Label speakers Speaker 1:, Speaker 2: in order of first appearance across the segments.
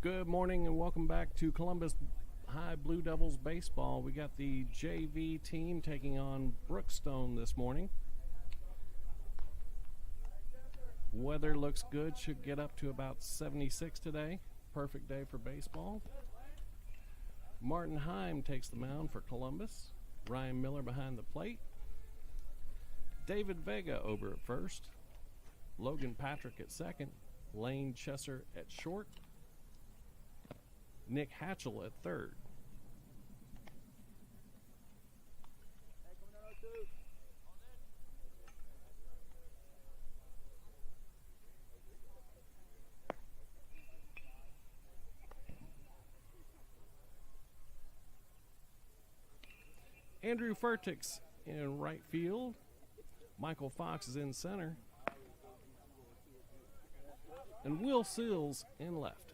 Speaker 1: Good morning and welcome back to Columbus High Blue Devils baseball. We got the JV team taking on Brookstone this morning. Weather looks good, should get up to about 76 today. Perfect day for baseball. Martin Heim takes the mound for Columbus. Ryan Miller behind the plate. David Vega over at first. Logan Patrick at second. Lane Chesser at short. Nick Hatchell at third. Andrew Furtick's in right field. Michael Fox is in center. And Will Seals in left.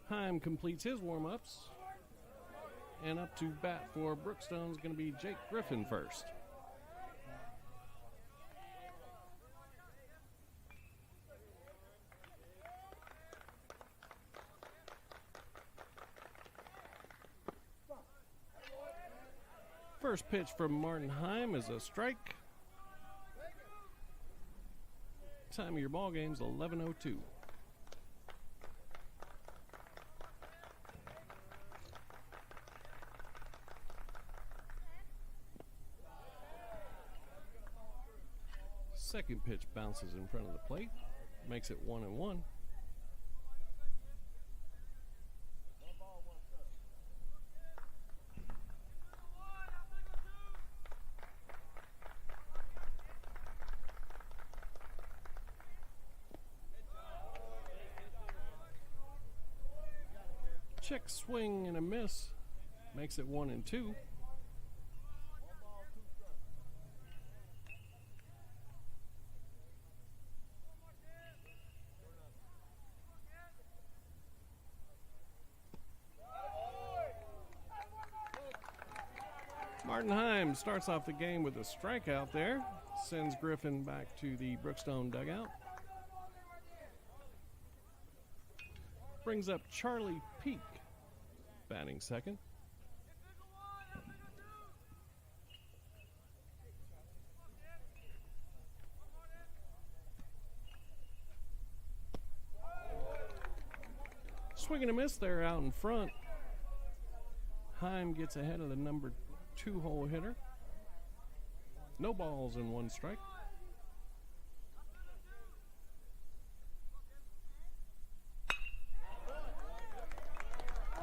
Speaker 1: Heim completes his warm-ups. And up to bat for Brookstone is going to be Jake Griffin first. First pitch from Martin Heim is a strike. Time of your ball game is 11:02. Second pitch bounces in front of the plate, makes it 1-1. Check swing and a miss, makes it 1-2. Martin Heim starts off the game with a strikeout there, sends Griffin back to the Brookstone dugout. Brings up Charlie Peak, batting second. Swing and a miss there out in front. Heim gets ahead of the number 2-hole hitter. No balls and one strike.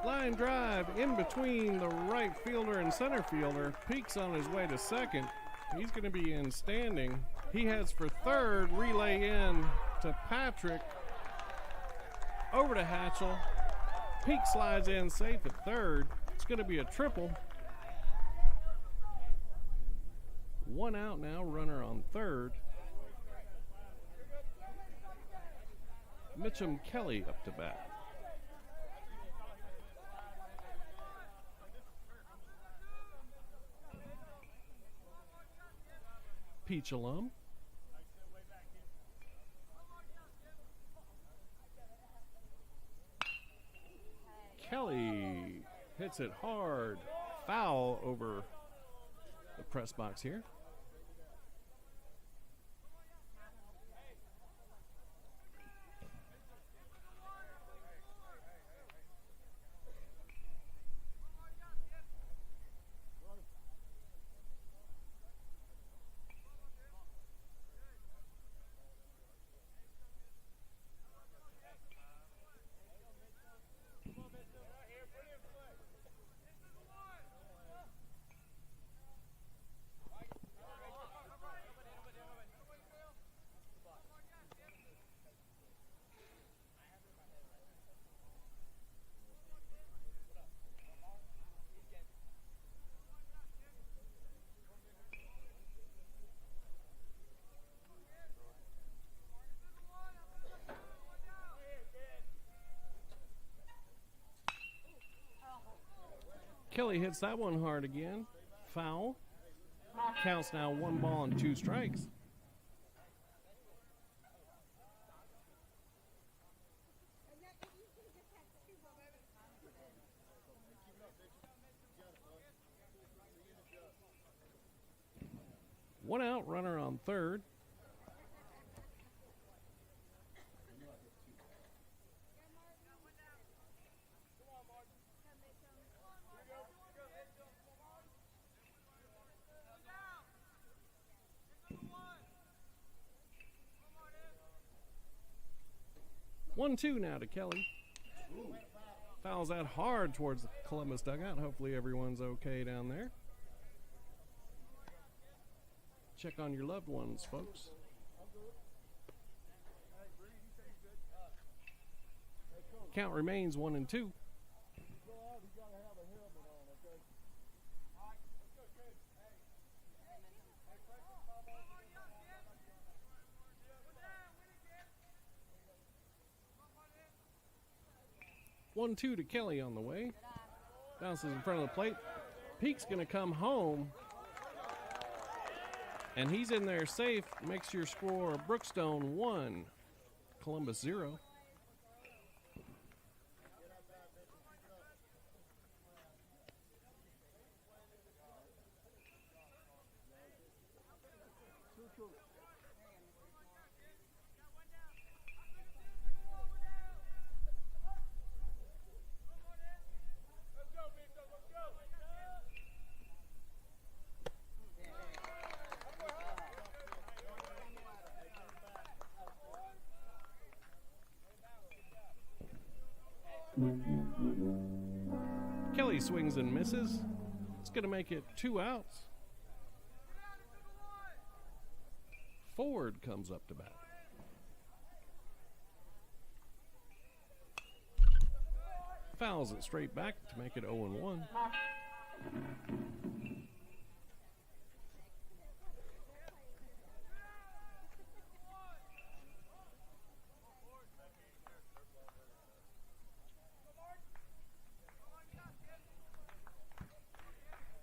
Speaker 1: Line drive in between the right fielder and center fielder. Peaks on his way to second. He's going to be in standing. He heads for third. Relay in to Patrick. Over to Hatchell. Peak slides in safe at third. It's going to be a triple. One out now, runner on third. Mitchum Kelly up to bat. Peach alum. Kelly hits it hard. Foul over the press box here. Kelly hits that one hard again. Foul. Counts now 1 ball and 2 strikes. One out, runner on third. One, two now to Kelly. Fouls that hard towards the Columbus dugout. Hopefully everyone's okay down there. Check on your loved ones, folks. Count remains 1 and 2. One, two to Kelly on the way. Bounces in front of the plate. Peak's going to come home. And he's in there safe. Makes your score Brookstone 1, Columbus 0. Kelly swings and misses. It's going to make it 2 outs. Ford comes up to bat. Fouls it straight back to make it 0-1.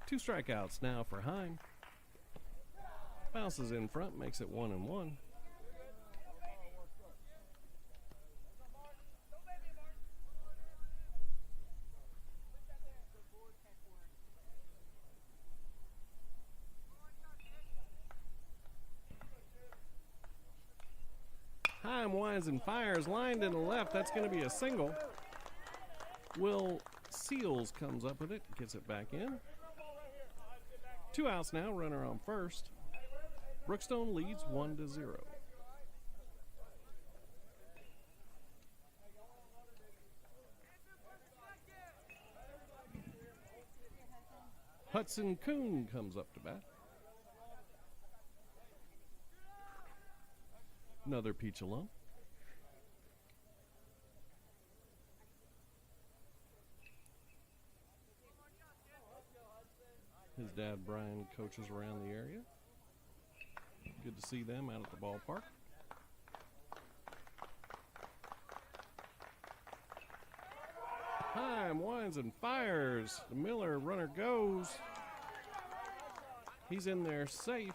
Speaker 1: Two strikeouts now for Heim. Bounces in front, makes it 1-1. Heim winds and fires, lined in the left. That's going to be a single. Will Seals comes up with it, gets it back in. 2 outs now, runner on first. Brookstone leads 1-0. Hudson Kuhn comes up to bat. Another Peach alum. His dad, Brian, coaches around the area. Good to see them out at the ballpark. Heim winds and fires. The Miller runner goes. He's in there safe.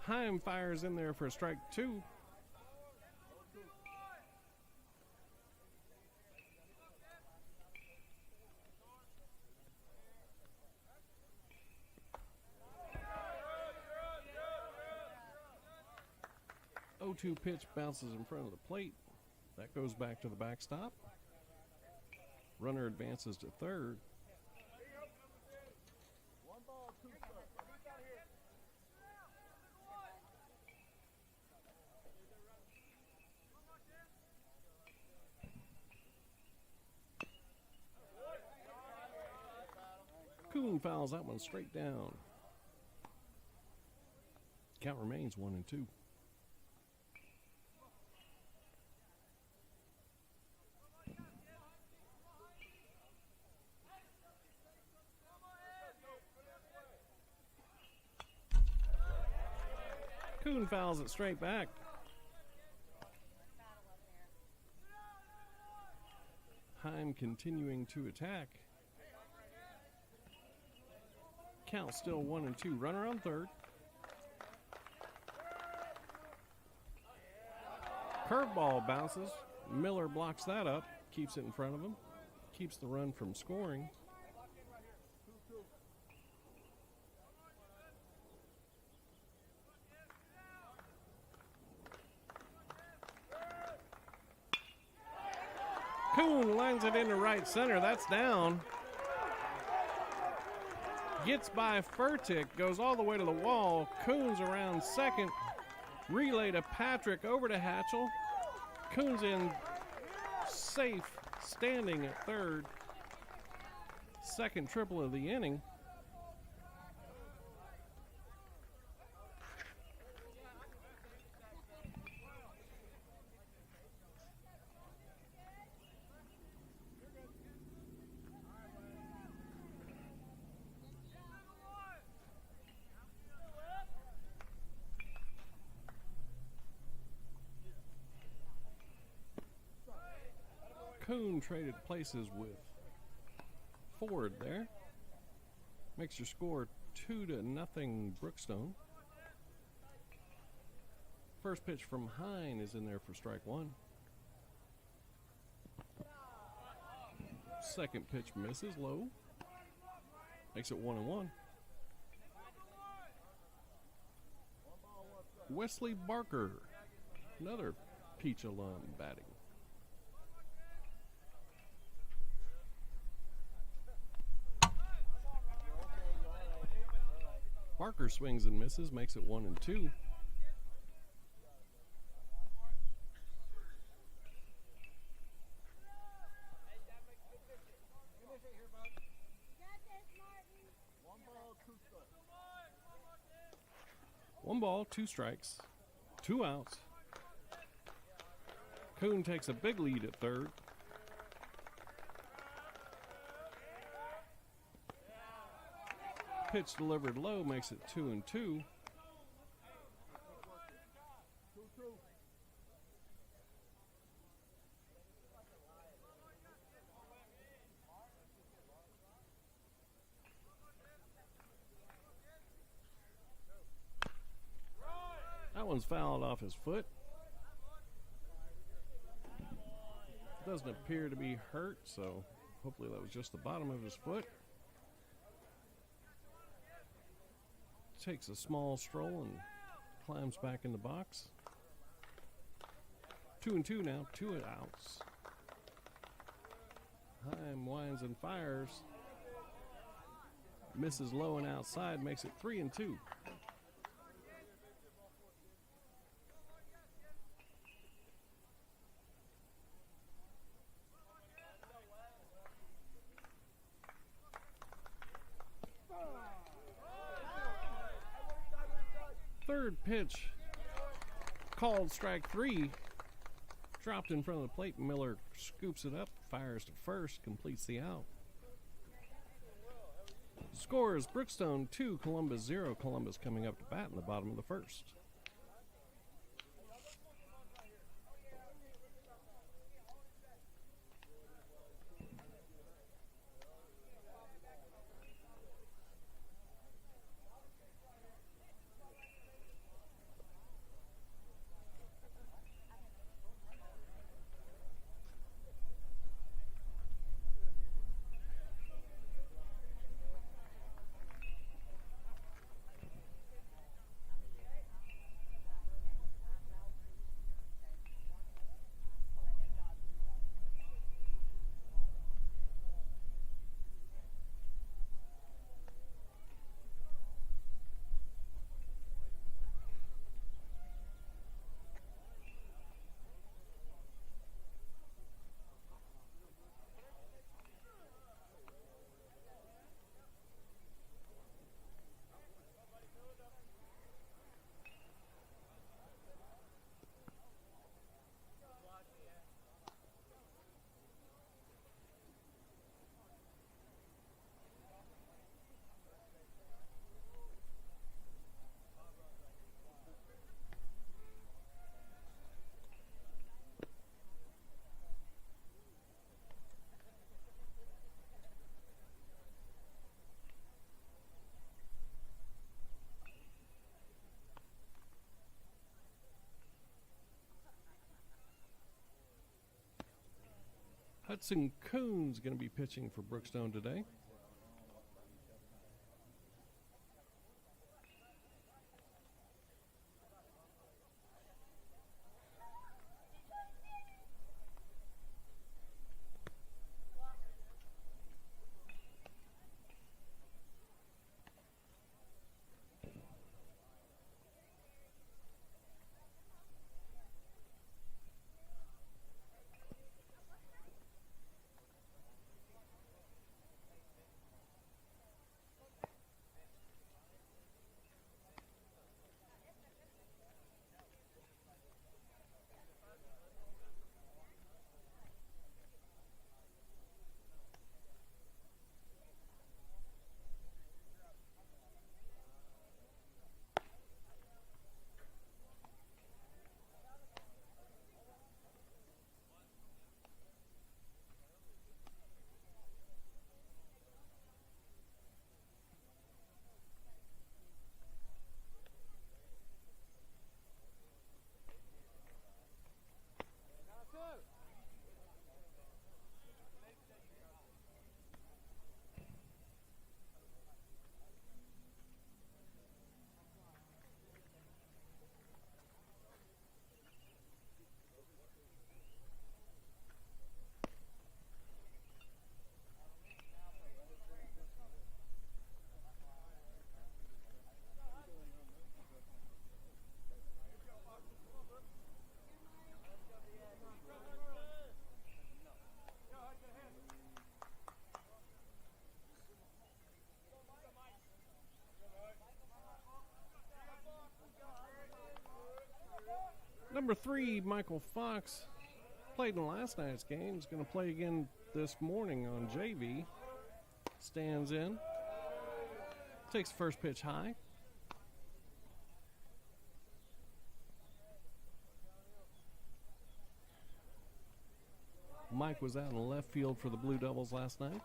Speaker 1: Heim fires in there for strike 2. O2 pitch bounces in front of the plate. That goes back to the backstop. Runner advances to third. Kuhn fouls that one straight down. Count remains 1-2. Coon fouls it straight back. Heim continuing to attack. Count still 1-2. Runner on third. Curveball bounces. Miller blocks that up. Keeps it in front of him. Keeps the run from scoring. Coon lines it into right center. That's down. Gets by Furtick. Goes all the way to the wall. Coon's around second. Relay to Patrick. Over to Hatchell. Coon's in safe. Standing at third. Second triple of the inning. Coon traded places with Ford there. Makes your score 2-0 Brookstone. First pitch from Hine is in there for strike one. Second pitch misses low. Makes it 1-1. Wesley Barker, another Peach alum, batting. Barker swings and misses, makes it 1-2. One ball, two strikes, 2 outs. Coon takes a big lead at third. Pitch delivered low makes it 2-2. That one's fouled off his foot. Doesn't appear to be hurt, so hopefully that was just the bottom of his foot. Takes a small stroll and climbs back in the box. 2-2 now, 2 outs. Heim winds and fires. Misses low and outside, makes it 3-2. Third pitch, called strike 3, dropped in front of the plate. Miller scoops it up, fires to first, completes the out. Scores Brookstone 2, Columbus 0. Columbus coming up to bat in the bottom of the first. Hudson Coon's going to be pitching for Brookstone today. Number 3, Michael Fox, played in last night's game. He's going to play again this morning on JV. Stands in. Takes the first pitch high. Mike was out in left field for the Blue Devils last night.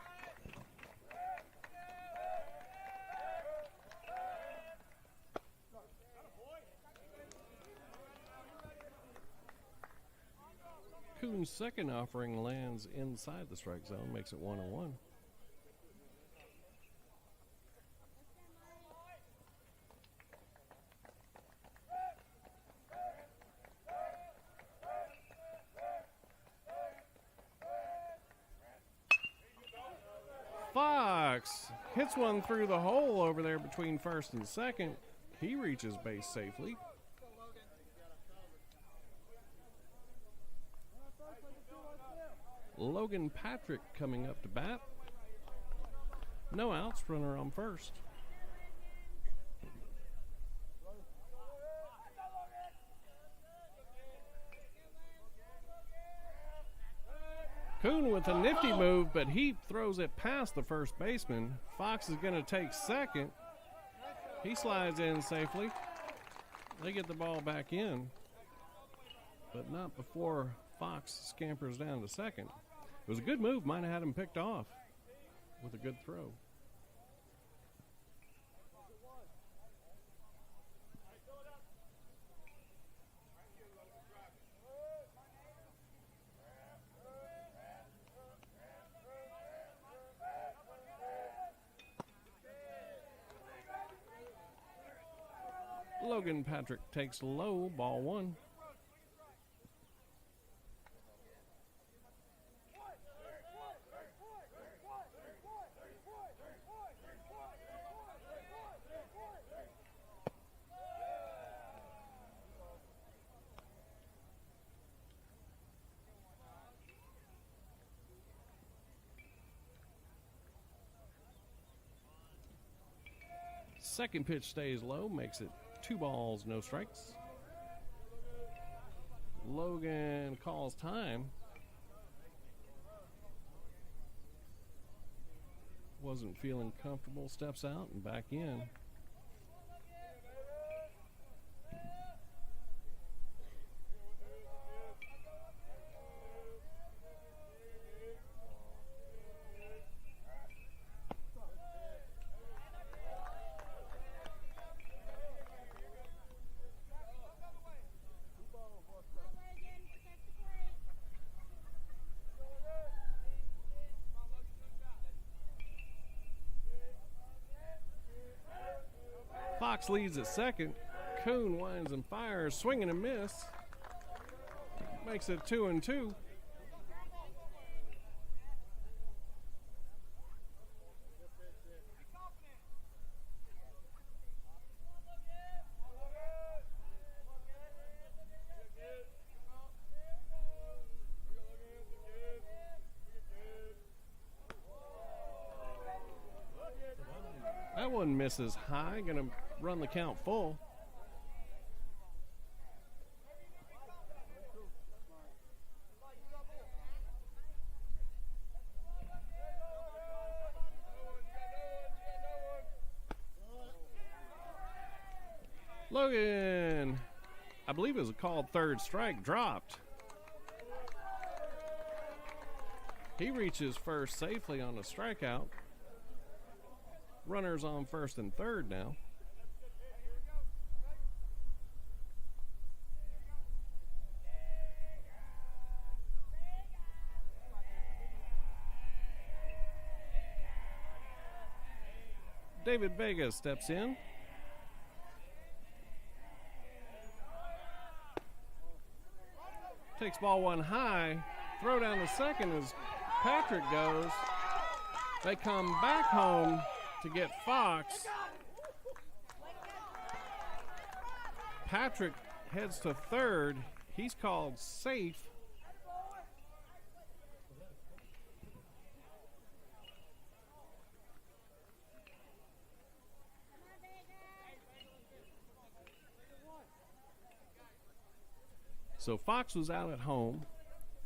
Speaker 1: Coon's second offering lands inside the strike zone, makes it 1-1. Fox hits one through the hole over there between first and second. He reaches base safely. Logan Patrick coming up to bat. No outs, runner on first. Coon with a nifty move, but he throws it past the first baseman. Fox is going to take second. He slides in safely. They get the ball back in, but not before Fox scampers down to second. It was a good move. Might have had him picked off with a good throw. Logan Patrick takes low, ball 1. Second pitch stays low, makes it 2 balls, no strikes. Logan calls time. Wasn't feeling comfortable, steps out and back in. Fox leads at second. Kuhn winds and fires, swinging and miss. Makes it 2-2. That one misses high, gonna run the count full. Logan, I believe it was a called third strike, dropped. He reaches first safely on a strikeout. Runners on first and third now. David Vega steps in. Takes ball one high. Throw down to second as Patrick goes. They come back home to get Fox. Patrick heads to third. He's called safe. So Fox was out at home.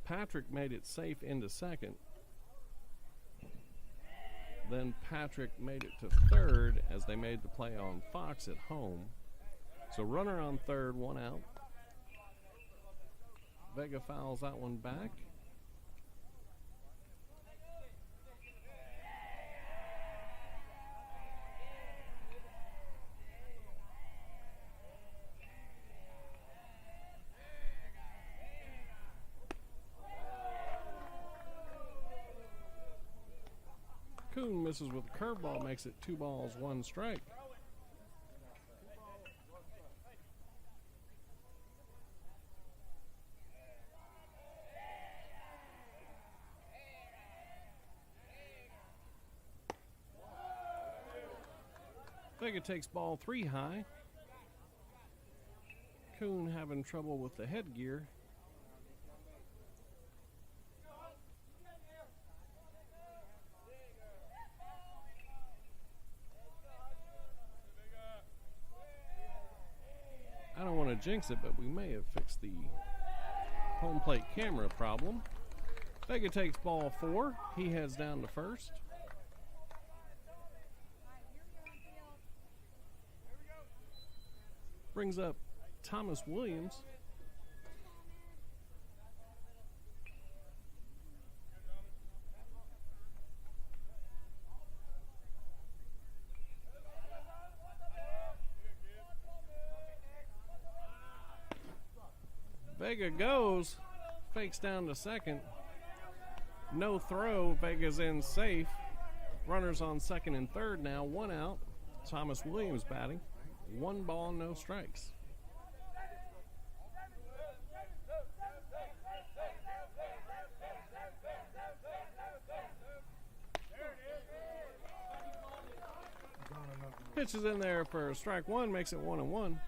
Speaker 1: Patrick made it safe into second. Then Patrick made it to third as they made the play on Fox at home. So runner on third, one out. Vega fouls that one back. Kuhn misses with a curveball, makes it 2 balls, 1 strike. Vega takes ball 3 high. Kuhn having trouble with the headgear. I don't want to jinx it, but we may have fixed the home plate camera problem. Vega takes ball 4. He heads down to first. Brings up Thomas Williams. Vega goes, fakes down to second. No throw, Vega's in safe. Runners on second and third now, 1 out. Thomas Williams batting. 1 ball, no strikes. Pitch is in there for strike 1, makes it 1-1.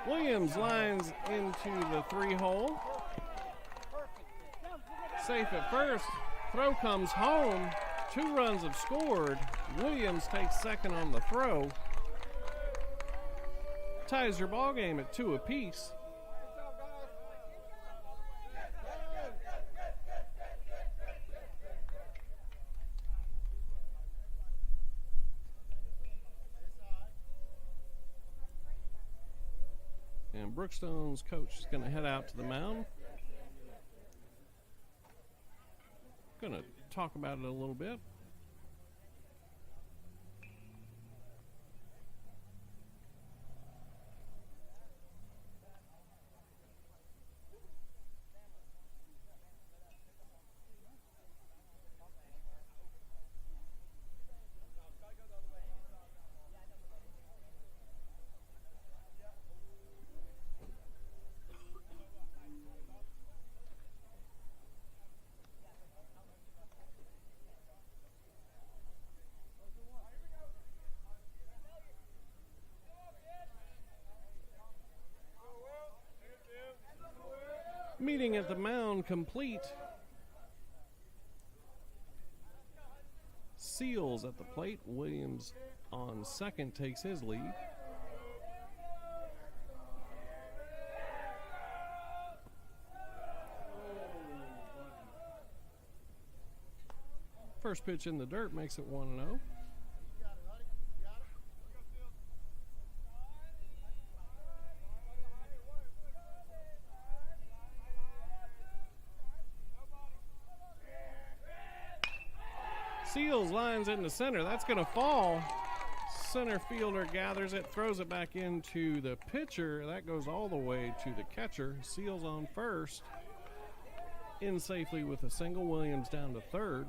Speaker 1: Williams lines into the 3-hole. Safe at first. Throw comes home. 2 runs have scored. Williams takes second on the throw. Ties your ball game at 2 apiece. And Brookstone's coach is going to head out to the mound. Going to talk about it a little bit. Meeting at the mound complete. Seals at the plate. Williams on second takes his lead. First pitch in the dirt makes it 1-0. Seals lines it in the center. That's going to fall. Center fielder gathers it, throws it back into the pitcher. That goes all the way to the catcher. Seals on first. In safely with a single. Williams down to third.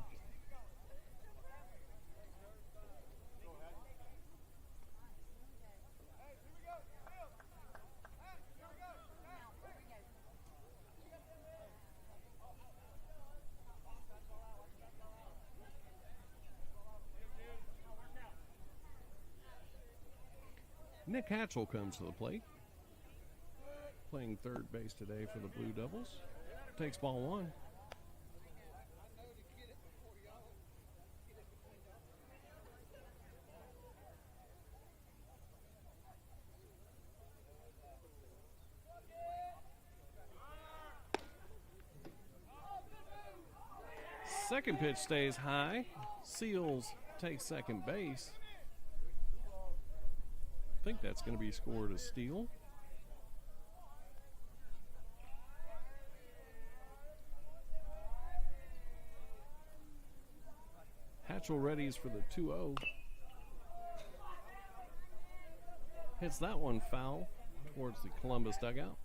Speaker 1: Nick Hatchell comes to the plate. Playing third base today for the Blue Devils. Takes ball one. Second pitch stays high. Seals takes second base. I think that's going to be scored a steal. Hatchell readies for the 2-0. Hits that one foul towards the Columbus dugout.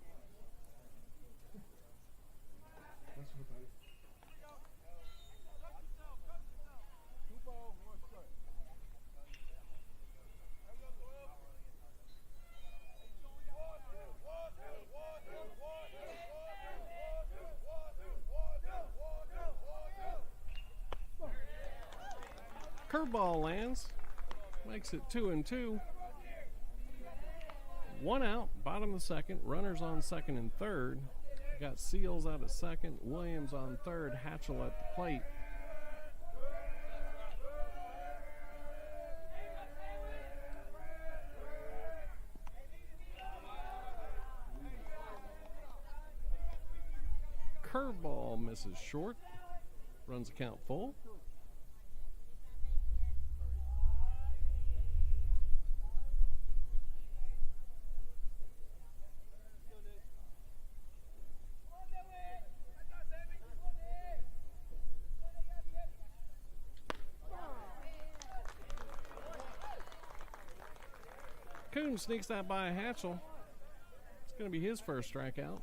Speaker 1: Curveball lands, makes it 2-2. One out, bottom of the second. Runners on second and third. Got Seals out at second, Williams on third, Hatchell at the plate. Curveball misses short, runs the count full. Coon sneaks that by Hatchell. It's going to be his first strikeout.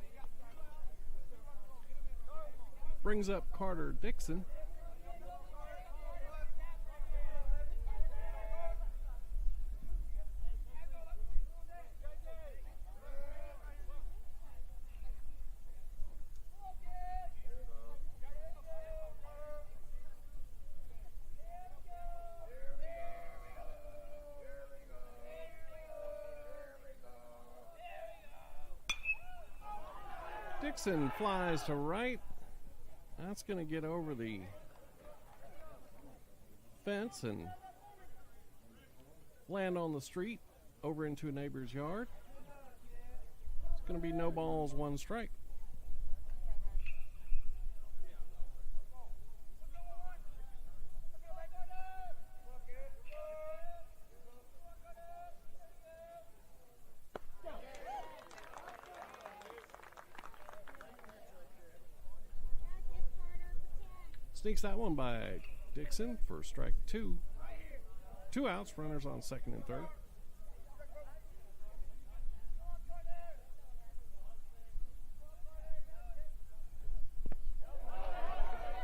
Speaker 1: Brings up Carter Dixon. Dixon flies to right. That's going to get over the fence and land on the street over into a neighbor's yard. It's going to be no balls, one strike. Sneaks that one by Dixon for strike two. 2 outs, runners on second and third.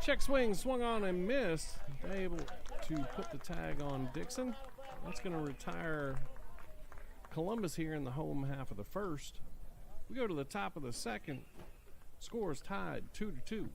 Speaker 1: Check swing, swung on and missed. Able to put the tag on Dixon. That's going to retire Columbus here in the home half of the first. We go to the top of the second. Scores tied 2-2.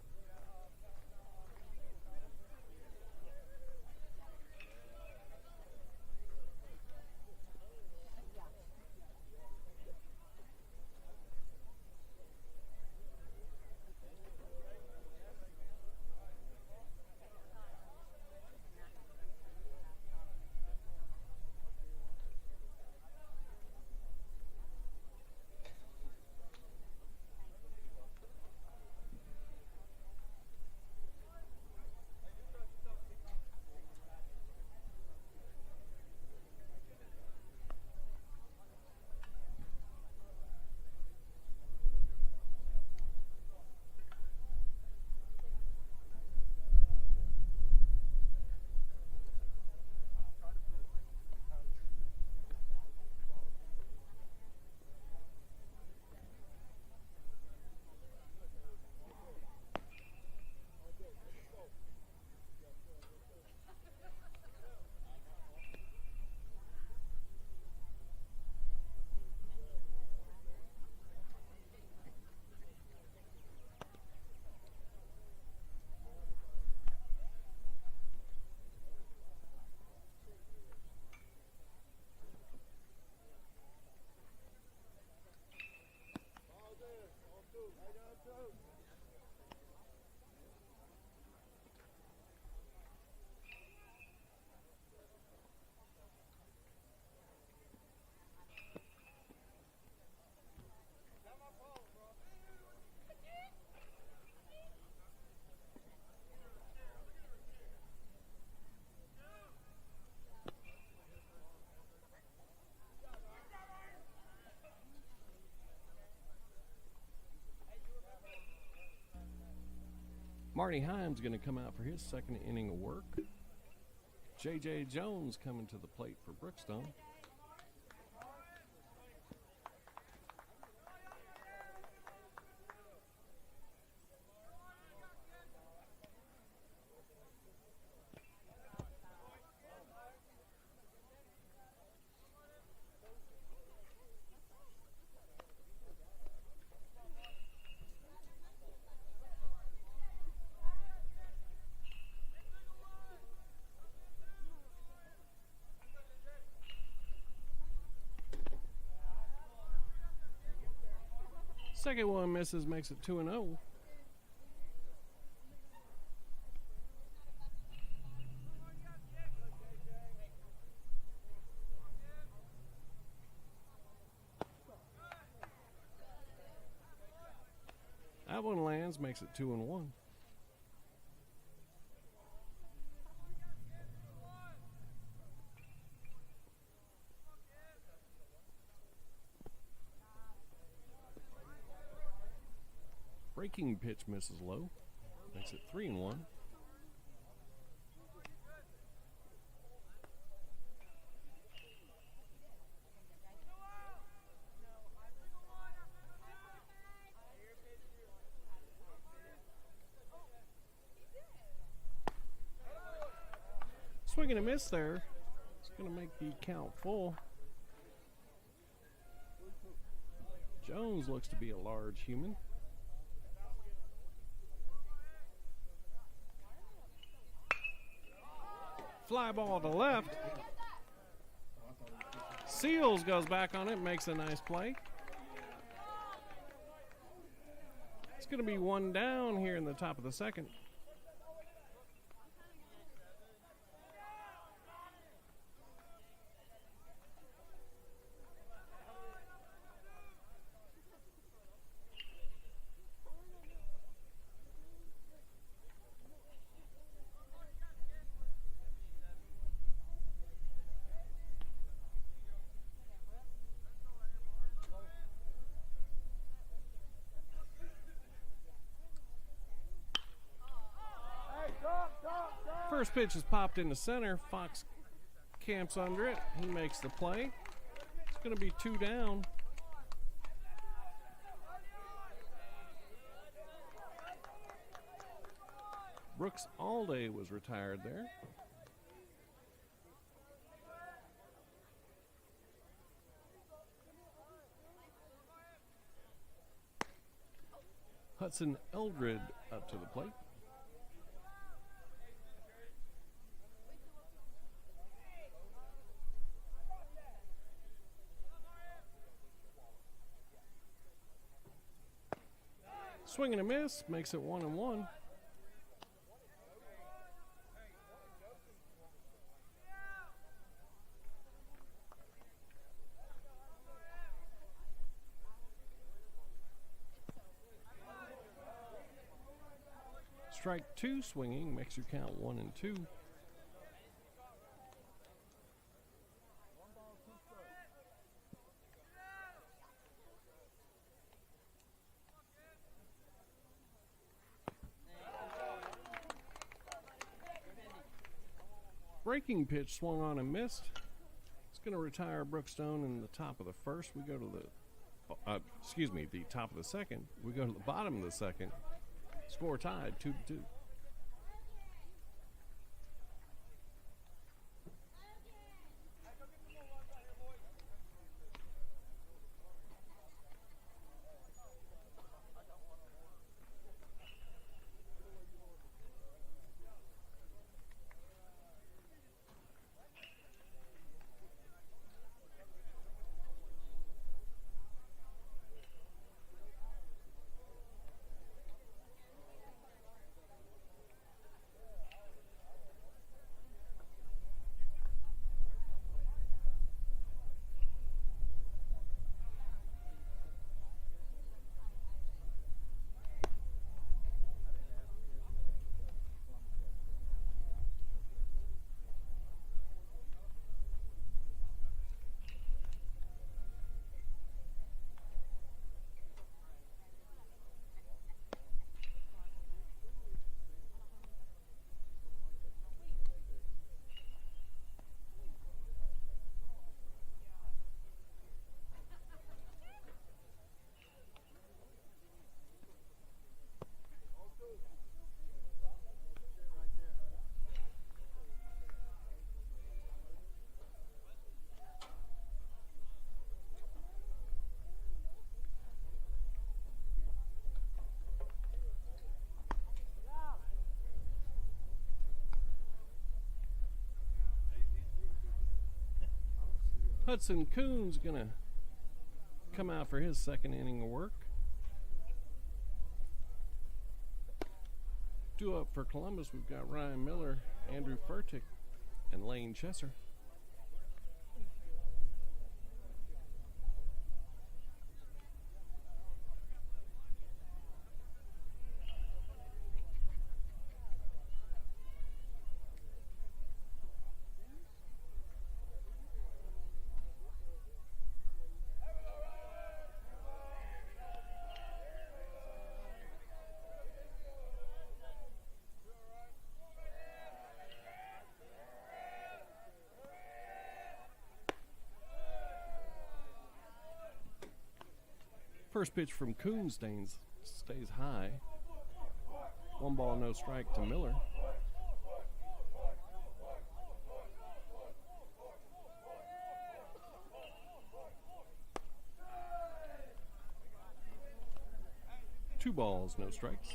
Speaker 1: Marty Himes going to come out for his second inning of work. J.J. Jones coming to the plate for Brookstone. Second one misses, makes it 2-0. That one lands, makes it 2-1. Breaking pitch misses low. Makes it 3-1. Swing and a miss there. It's going to make the count full. Jones looks to be a large human. Fly ball to left. Seals goes back on it, makes a nice play. It's going to be one down here in the top of the second. First pitch is popped into center. Fox camps under it. He makes the play. It's going to be 2 down. Brooks Alday was retired there. Hudson Eldred up to the plate. Swing and a miss, makes it 1-1. Strike 2 swinging makes you count 1-2. Breaking pitch swung on and missed. It's going to retire Brookstone in the top of the first. We go to the top of the second. We go to the bottom of the second. Score tied, 2-2. Hudson Coon's going to come out for his second inning of work. Due up for Columbus, we've got Ryan Miller, Andrew Furtick, and Lane Chesser. First pitch from Coon stays high. 1 ball, no strike to Miller. Two balls, no strikes.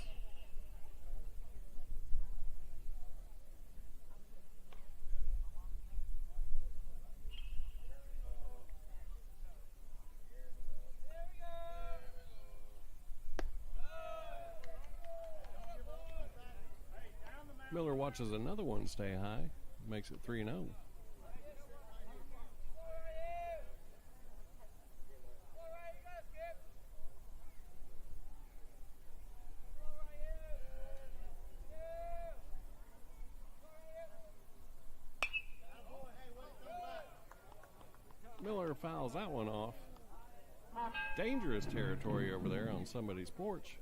Speaker 1: Miller watches another one stay high, makes it 3-0. Miller fouls that one off. Dangerous territory over there on somebody's porch.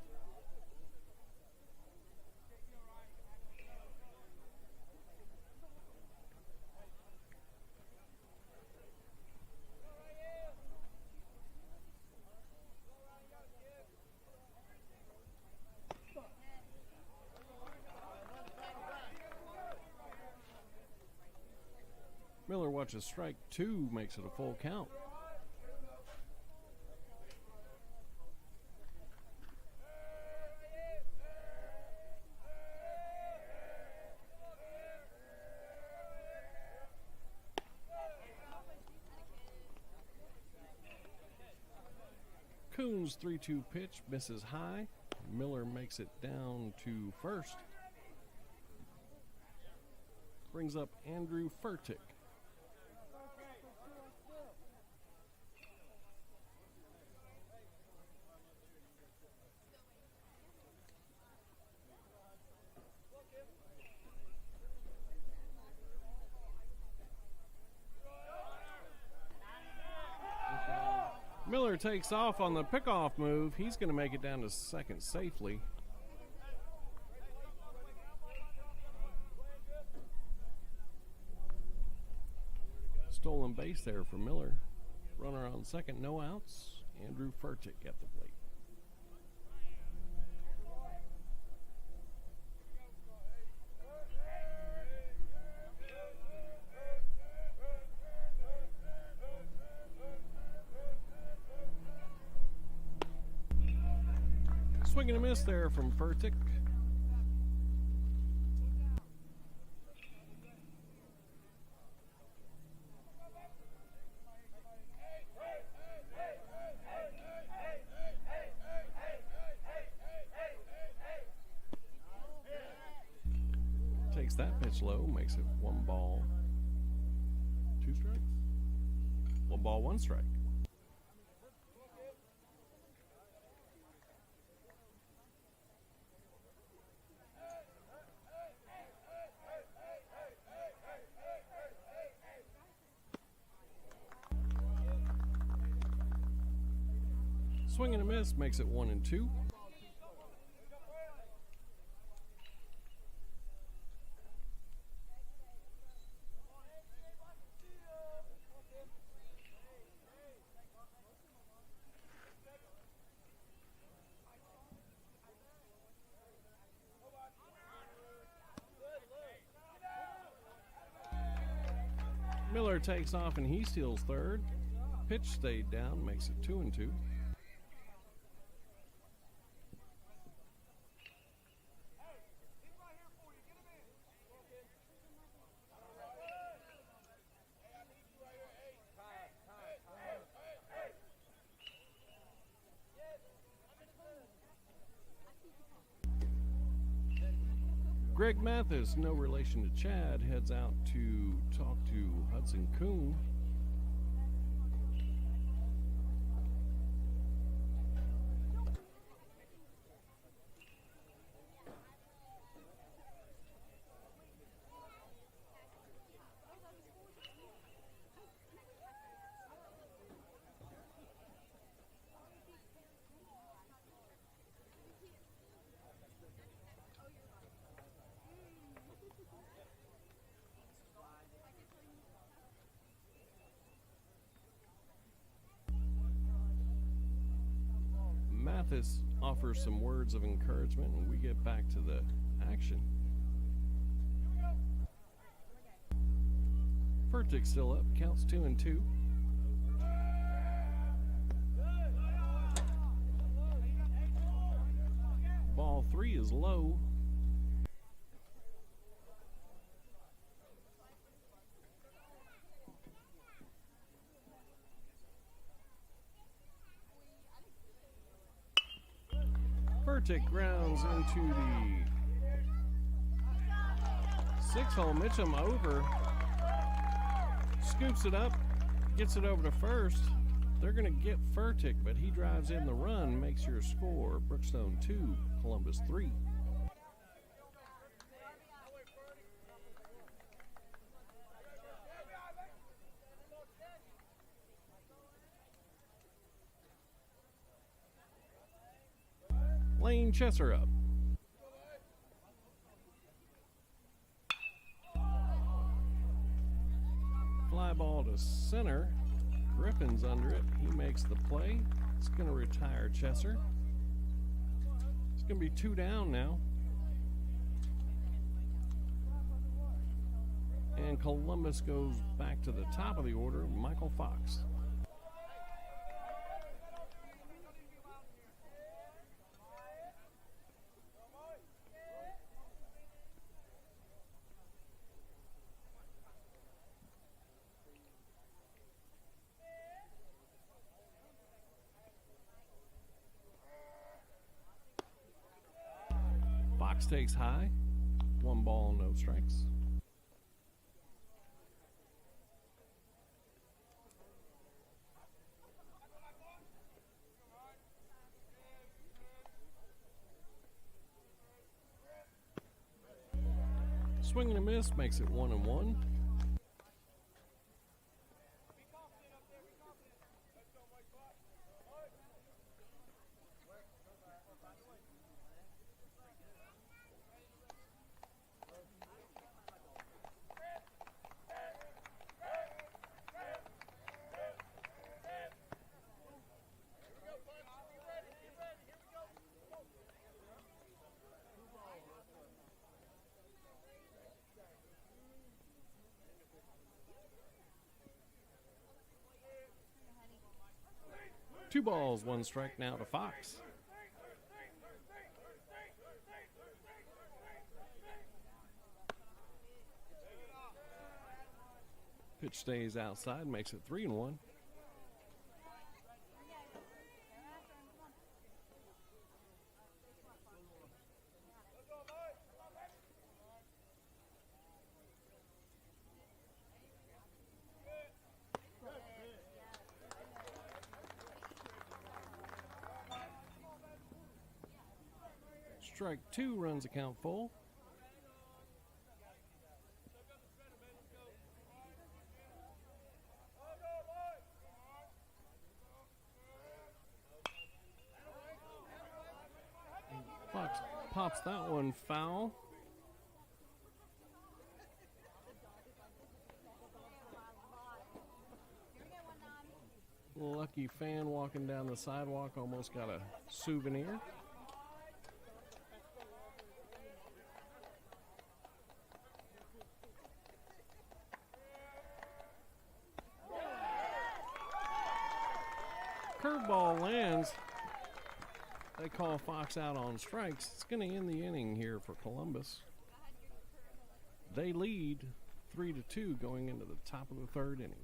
Speaker 1: Miller watches strike 2, makes it a full count. Coon's 3-2 pitch misses high. Miller makes it down to first. Brings up Andrew Furtick. Miller takes off on the pickoff move. He's going to make it down to second safely. Stolen base there for Miller. Runner on second, no outs. Andrew Furtick at the plate. Swing and a miss there from Furtick. Takes that pitch low, makes it 1 ball, 2 strikes. 1 ball, 1 strike. Swing and a miss makes it 1-2. Miller takes off and he steals third. Pitch stayed down, makes it 2-2. Greg Mathis, no relation to Chad, heads out to talk to Hudson Kuhn. Mathis offers some words of encouragement, and we get back to the action. Furtick still up, counts 2-2. Ball 3 is low. Furtick grounds into the 6-hole. Mitchum over, scoops it up, gets it over to first. They're going to get Furtick, but he drives in the run, makes your score Brookstone 2, Columbus 3. Lane Chesser up. Fly ball to center. Griffin's under it. He makes the play. It's going to retire Chesser. It's going to be 2 down now. And Columbus goes back to the top of the order. Michael Fox. Fox takes high. 1 ball, no strikes. Swing and a miss makes it 1-1. Two balls, 1 strike now to Fox. Pitch stays outside, makes it 3-1. Strike 2 runs the count full. Fox pops that one foul. Lucky fan walking down the sidewalk almost got a souvenir. Curveball lands. They call Fox out on strikes. It's going to end the inning here for Columbus. They lead 3-2 going into the top of the 3rd inning.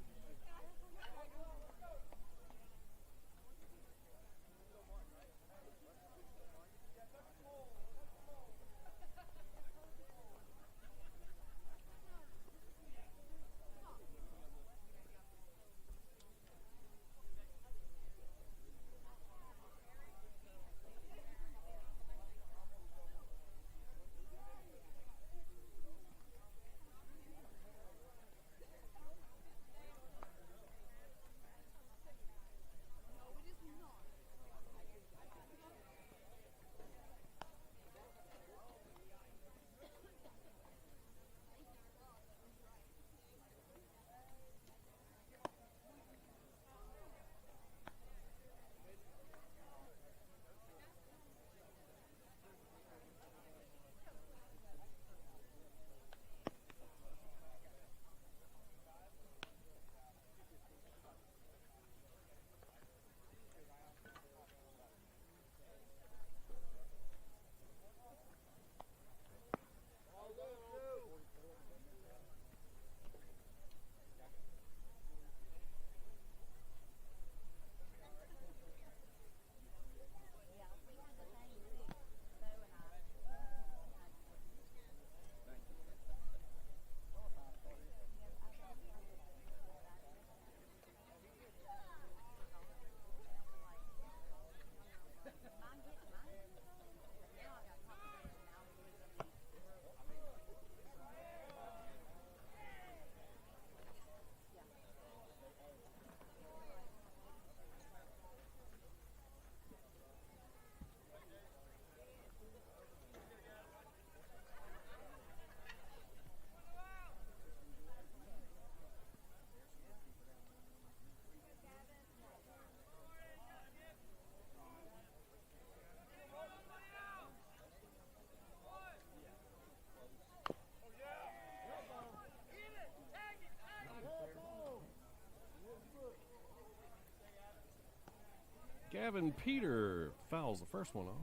Speaker 1: Evan Peter fouls the first one off.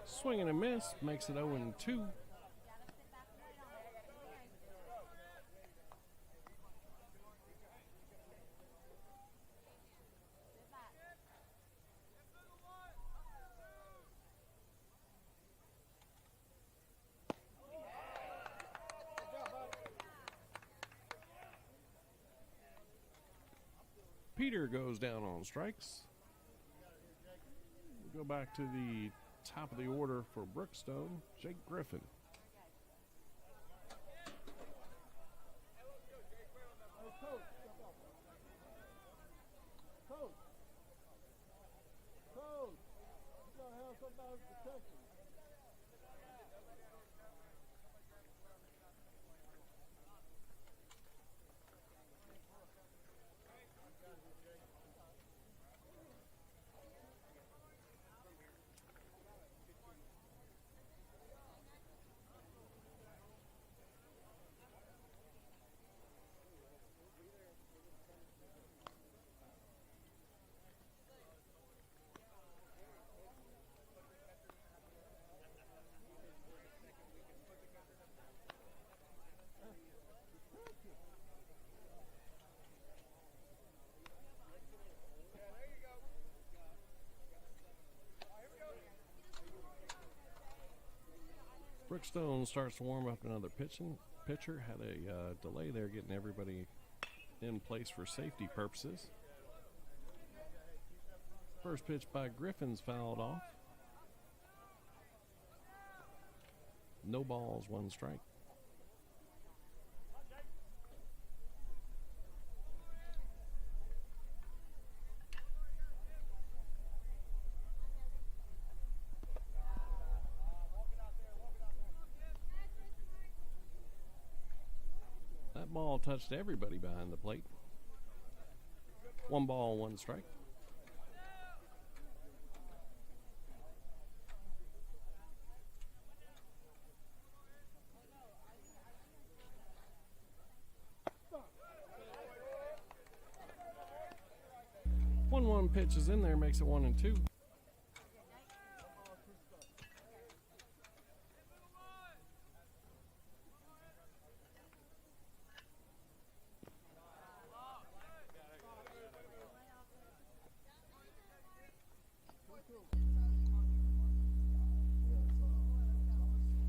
Speaker 1: Swing and a miss, makes it 0-2. Peter goes down on strikes. We'll go back to the top of the order for Brookstone, Jake Griffin. Brookstone starts to warm up another pitcher. Had a delay there getting everybody in place for safety purposes. First pitch by Griffin's fouled off. No balls, one strike. That ball touched everybody behind the plate. One ball, one strike. One pitch is in there, makes it 1-2.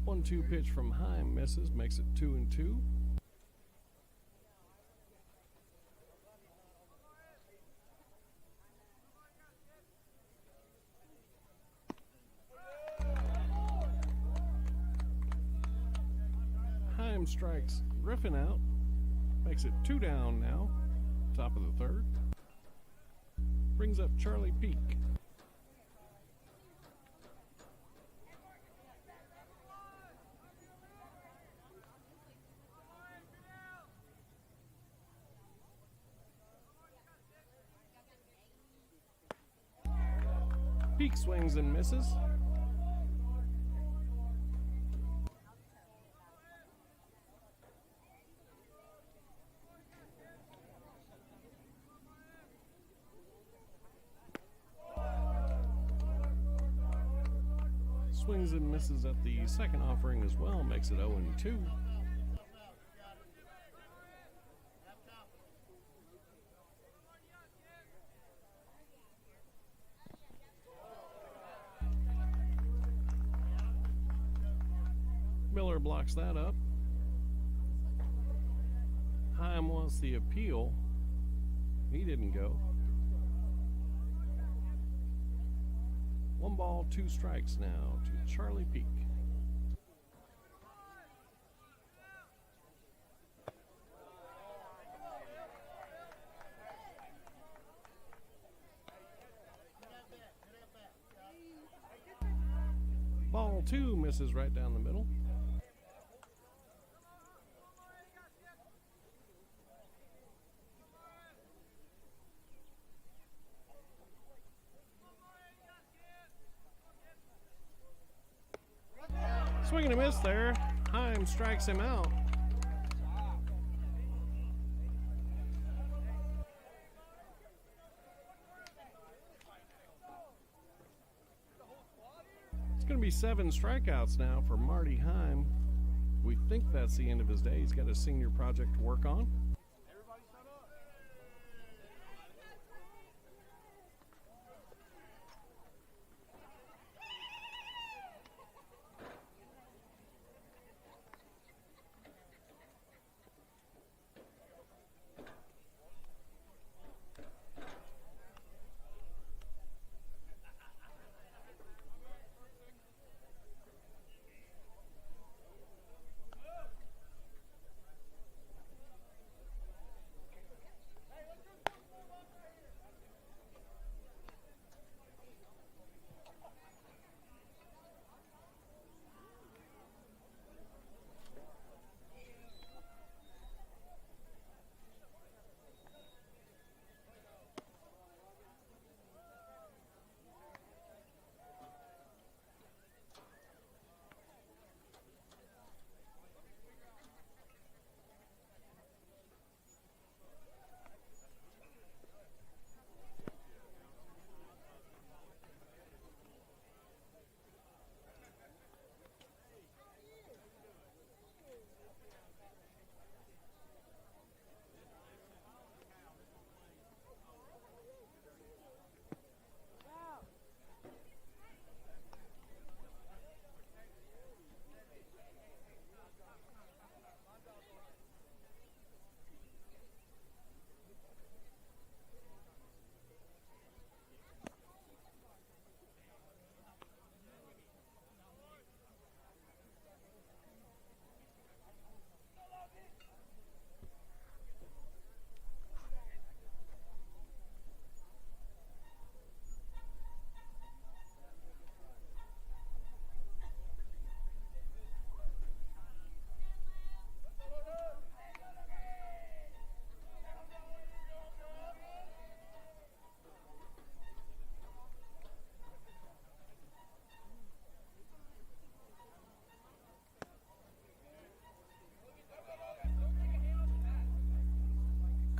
Speaker 1: One-two pitch from Heim misses, makes it 2-2. Heim strikes Griffin out, makes it 2 down now. Top of the third. Brings up Charlie Peak. Peak swings and misses. Swings and misses at the second offering as well, makes it 0-2. Miller blocks that up. Heim wants the appeal. He didn't go. 1 ball, 2 strikes now to Charlie Peak. Ball 2 misses right down the middle. Swing and a miss there. Heim strikes him out. It's going to be 7 strikeouts now for Marty Heim. We think that's the end of his day. He's got a senior project to work on.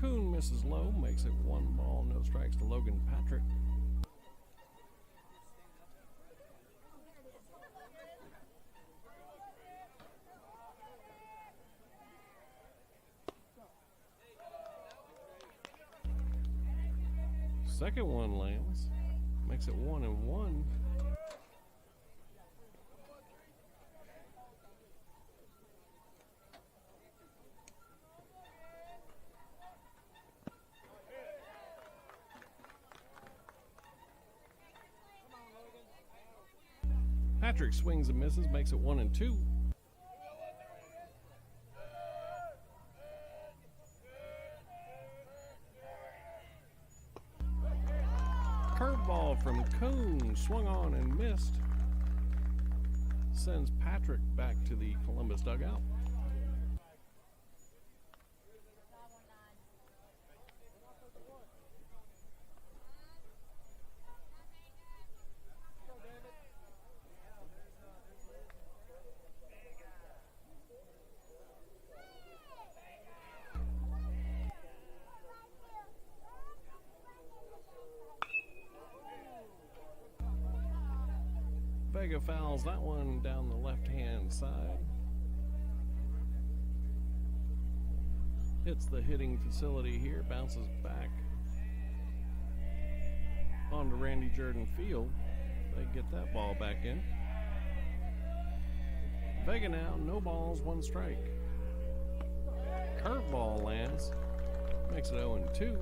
Speaker 1: Kuhn misses low, makes it 1 ball, no strikes to Logan Patrick. Second one lands, makes it 1-1. Patrick swings and misses, makes it 1-2. Curveball from Kuhn, swung on and missed. Sends Patrick back to the Columbus dugout. Vega fouls that one down the left-hand side. Hits the hitting facility here, bounces back onto Randy Jordan Field. They get that ball back in. Vega now, no balls, 1 strike. Curveball lands, makes it 0-2.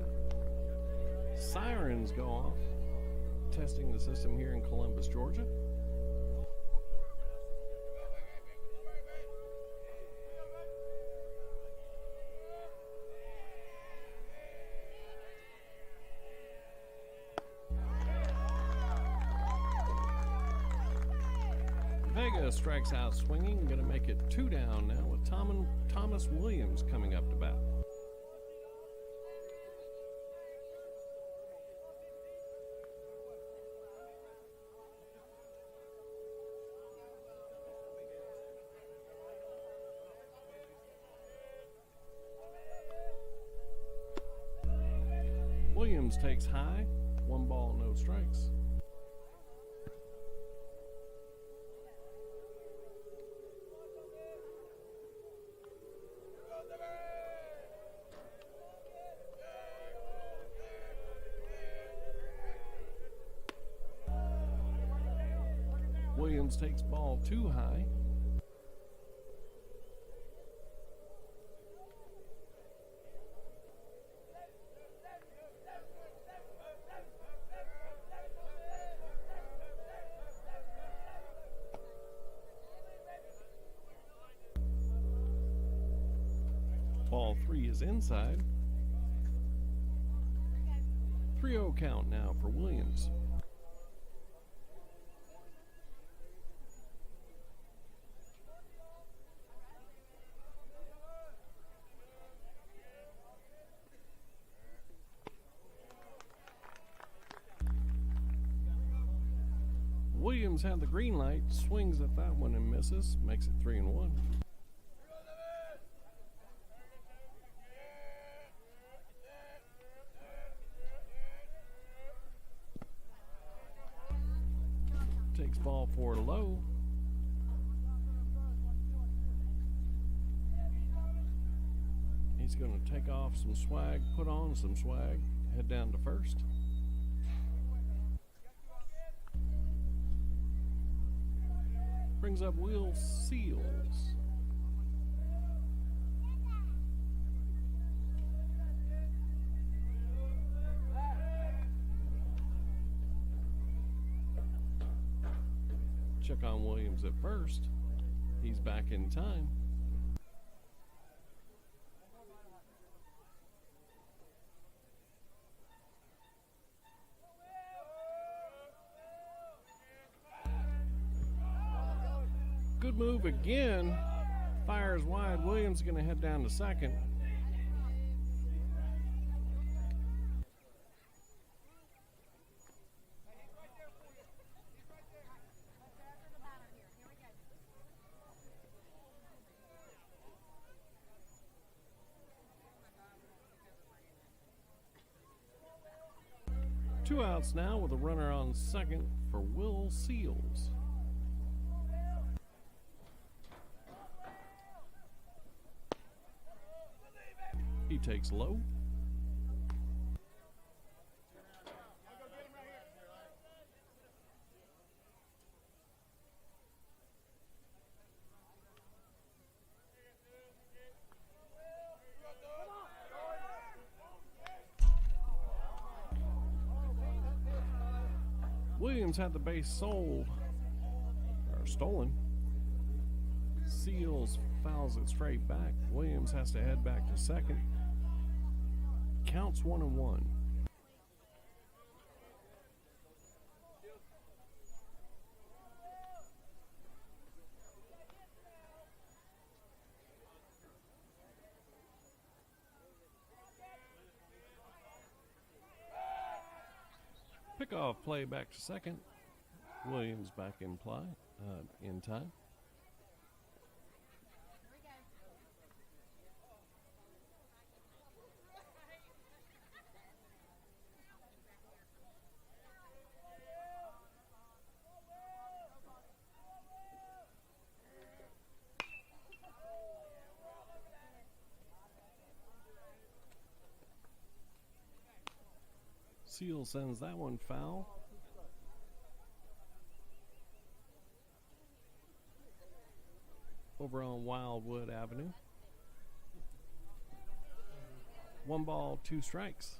Speaker 1: Sirens go off, testing the system here in Columbus, Georgia. Vega strikes out swinging, going to make it 2 down now with Thomas Williams coming up to bat. Williams takes high, 1 ball, no strikes. Williams takes ball 2 high. Ball 3 is inside. 3-0 count now for Williams. Williams had the green light, swings at that one and misses, makes it 3-1. Takes ball 4 low. He's going to take off some swag, put on some swag, head down to first. Brings up Will Seals. Check on Williams at first. He's back in time. Good move again. Fires wide. Williams is going to head down to second. Two outs now with a runner on second for Will Seals. He takes low. Williams had the base stolen. Seals fouls it straight back. Williams has to head back to second. Counts 1-1. Pickoff play back to second. Williams back in play, in time. Seal sends that one foul. Over on Wildwood Avenue. 1 ball, 2 strikes.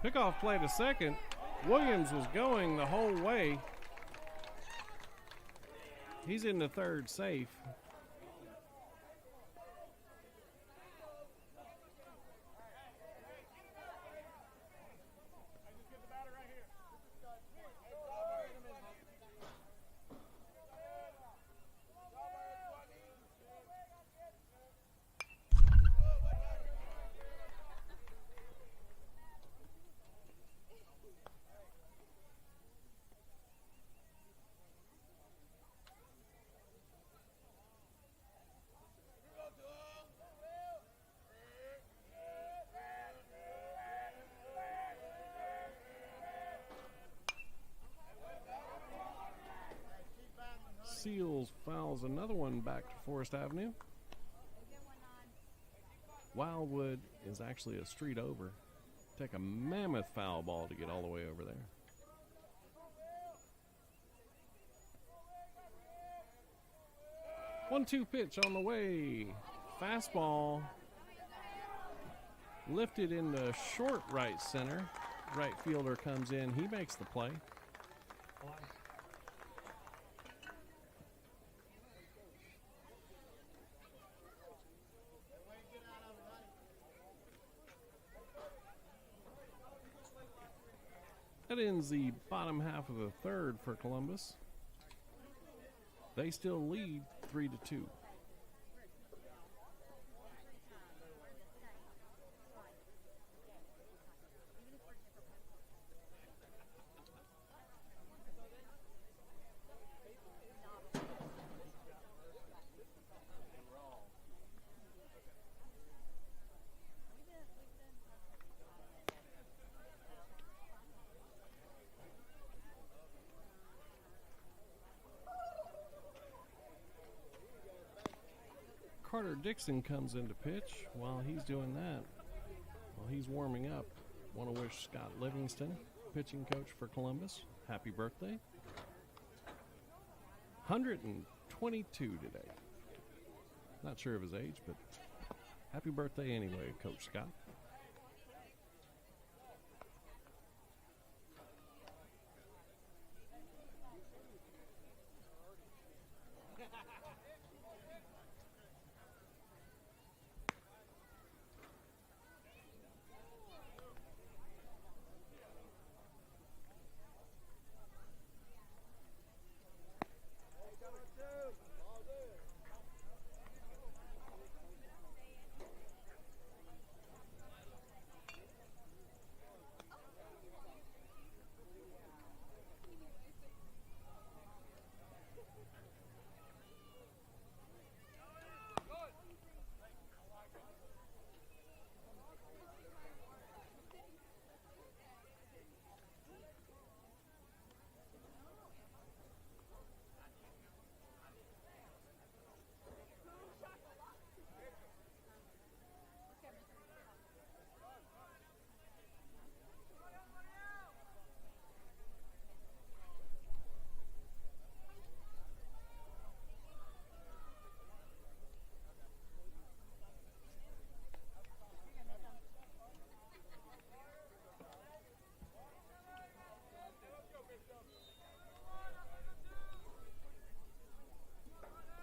Speaker 1: Pickoff play to second. Williams was going the whole way. He's in the third safe. fouls another one back to Forest Avenue. Wildwood is actually a street over. Take a mammoth foul ball to get all the way over there. One-two pitch on the way. Fastball lifted into short right center. Right fielder comes in. He makes the play. That ends the bottom half of the third for Columbus. They still lead 3-2. Carter Dixon comes in to pitch. While he's doing that, while he's warming up, want to wish Scott Livingston, pitching coach for Columbus, happy birthday. 122 today. Not sure of his age, but happy birthday anyway, Coach Scott.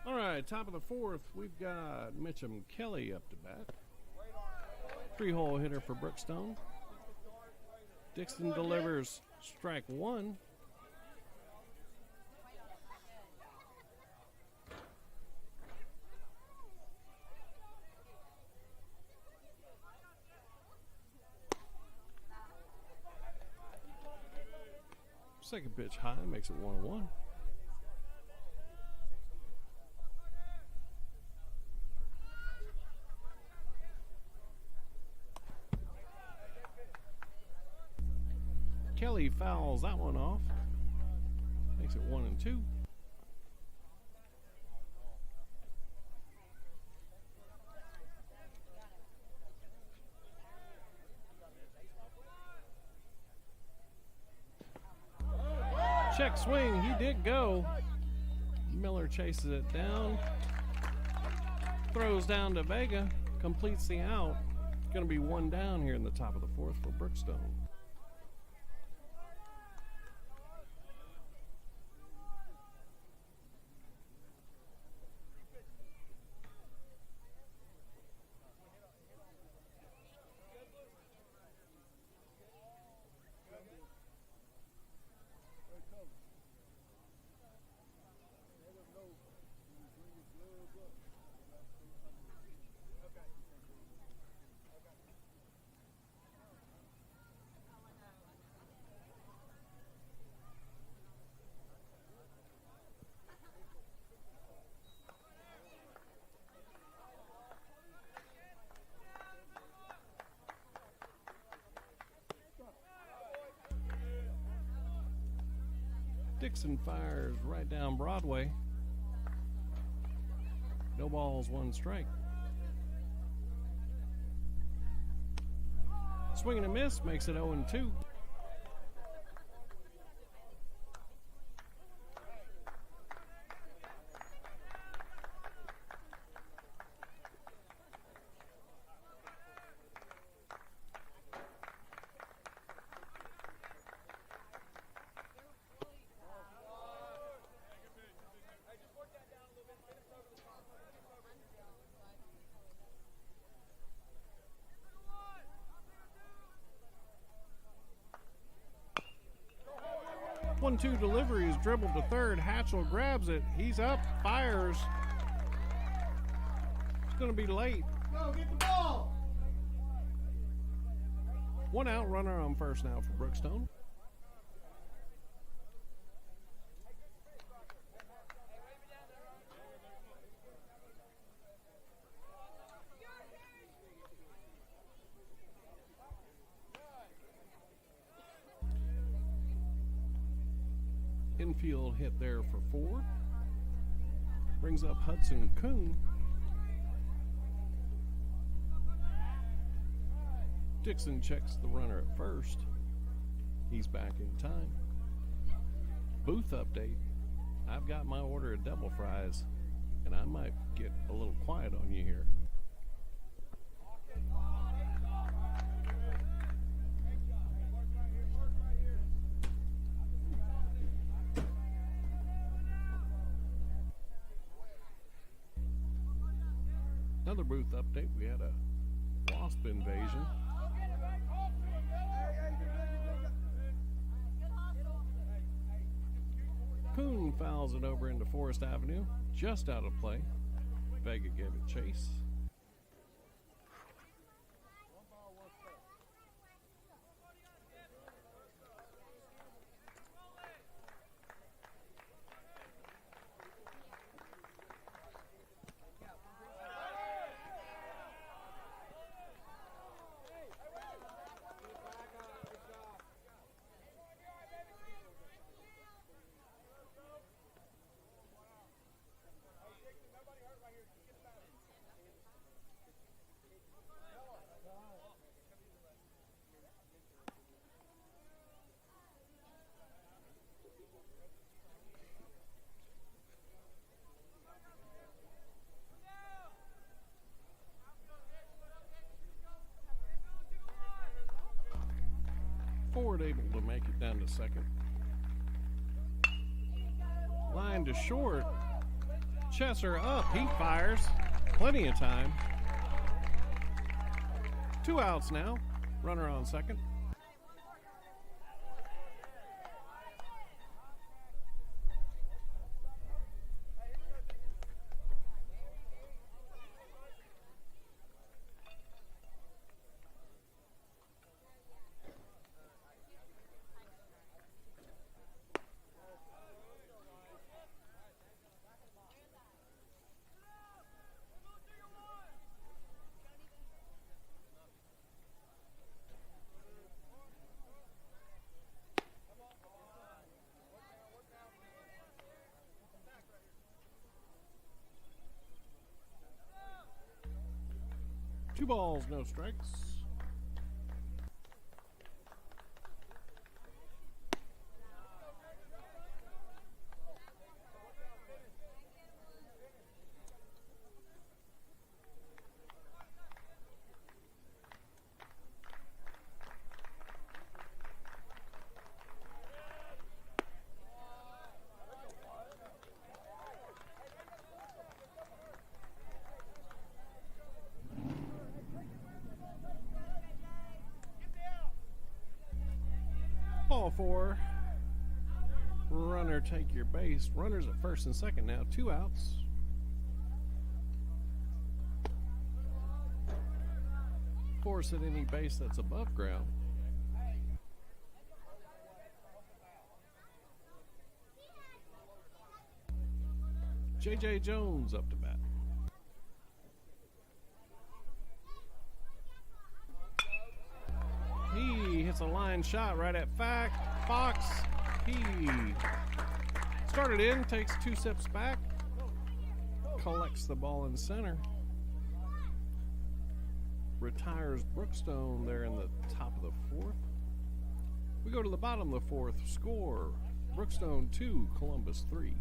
Speaker 1: All right, top of the fourth, we've got Mitchum Kelly up to bat. Three-hole hitter for Brookstone. Dixon delivers strike one. Second pitch high, makes it 1-1. Kelly fouls that one off. Makes it 1-2. Check swing, he did go. Miller chases it down. Throws down to Vega. Completes the out. It's going to be one down here in the top of the fourth for Brookstone. Dixon fires right down Broadway. No balls, one strike. Swing and a miss makes it 0-2. One-two delivery is dribbled to third. Hatchell grabs it. He's up, fires. It's going to be late.
Speaker 2: Go, get the ball.
Speaker 1: One out, runner on first now for Brookstone. Infield hit there for 4. Brings up Hudson Kuhn. Dixon checks the runner at first. He's back in time. Booth update. I've got my order of double fries, and I might get a little quiet on you here. Another booth update. We had a wasp invasion. Kuhn fouls it over into Forest Avenue, just out of play. Vega gave it chase. Ford able to make it down to second. Line to short. Chesser up. He fires. Plenty of time. 2 outs now. Runner on second. Two balls, no strikes. Ball 4. Runner take your base. Runners at first and second now. 2 outs. Force at any base that's above ground. J.J. Jones up to bat. He hits a line shot right at Fox. He started in, takes 2 steps back. collects the ball in center. Retires Brookstone there in the top of the fourth. We go to the bottom of the fourth. Score, Brookstone 2, Columbus 3.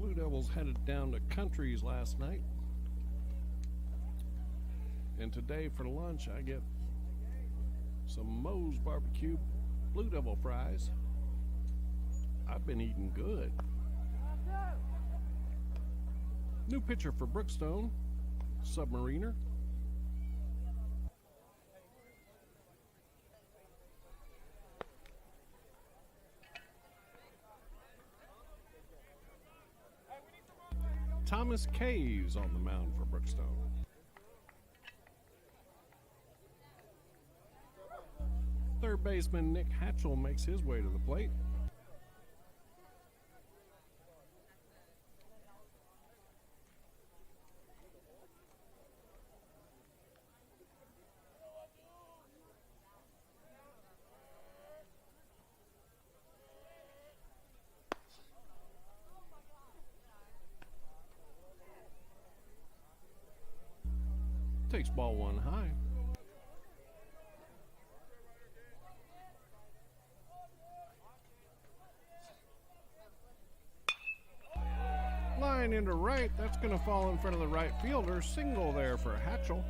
Speaker 1: Blue Devils headed down to Country's last night. And today for lunch I get some Moe's barbecue Blue Devil fries. I've been eating good. New pitcher for Brookstone, Submariner. Thomas Caves on the mound for Brookstone. Third baseman Nick Hatchell makes his way to the plate. Takes ball one high. Line into right. That's going to fall in front of the right fielder. Single there for Hatchell.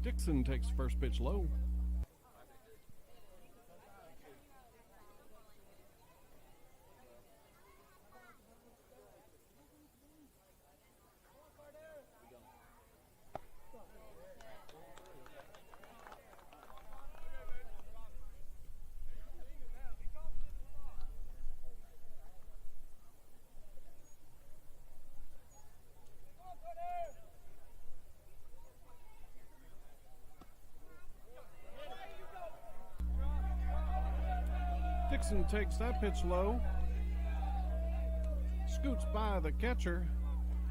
Speaker 1: Dixon takes first pitch low. Dixon takes that pitch low. Scoots by the catcher.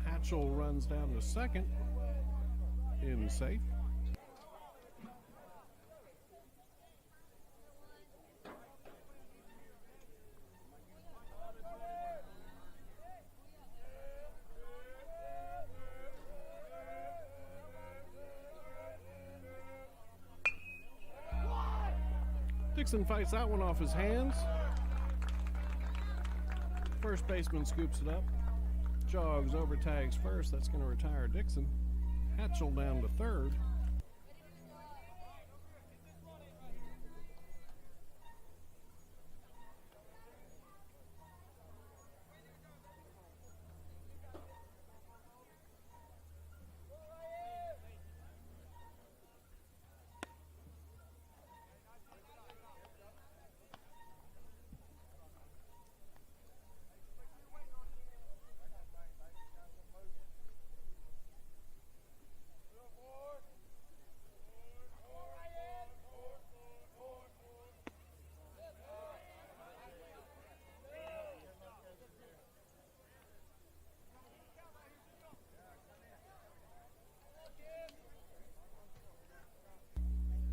Speaker 1: Hatchell runs down to second. In safe. Dixon fights that one off his hands. First baseman scoops it up. Jogs over tags first. That's going to retire Dixon. Hatchell down to third.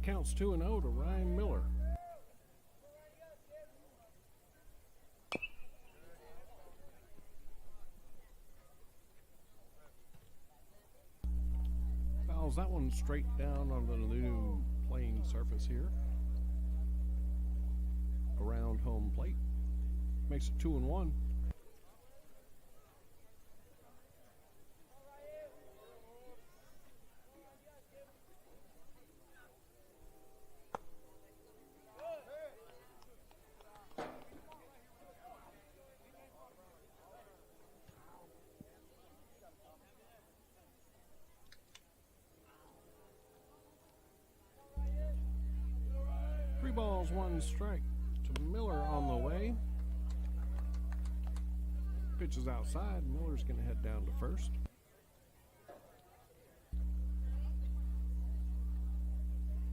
Speaker 1: Counts 2-0 to Ryan Miller. Fouls that one straight down on the new playing surface here. Around home plate. Makes it 2-1. Balls, one strike to Miller on the way. Pitch is outside. Miller's going to head down to first.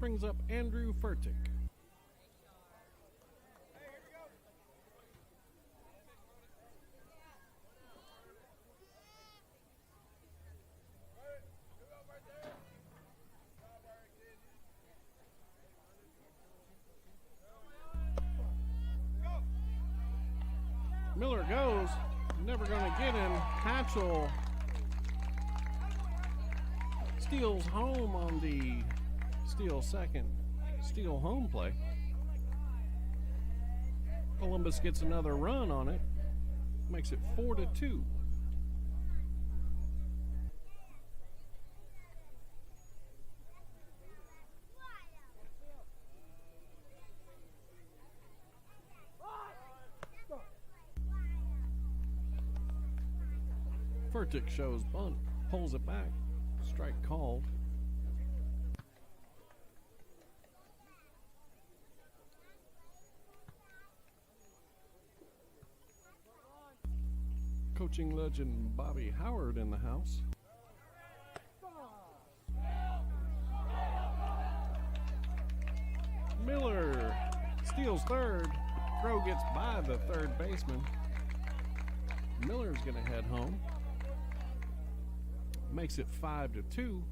Speaker 1: Brings up Andrew Furtick. Miller goes, never going to get him. Hatchell steals home on the steal second, steal home play. Columbus gets another run on it, makes it 4-2. Furtick shows bunt, pulls it back, strike called. Coaching legend Bobby Howard in the house. Miller steals third. Throw gets by the third baseman. Miller's going to head home. Makes it 5-2.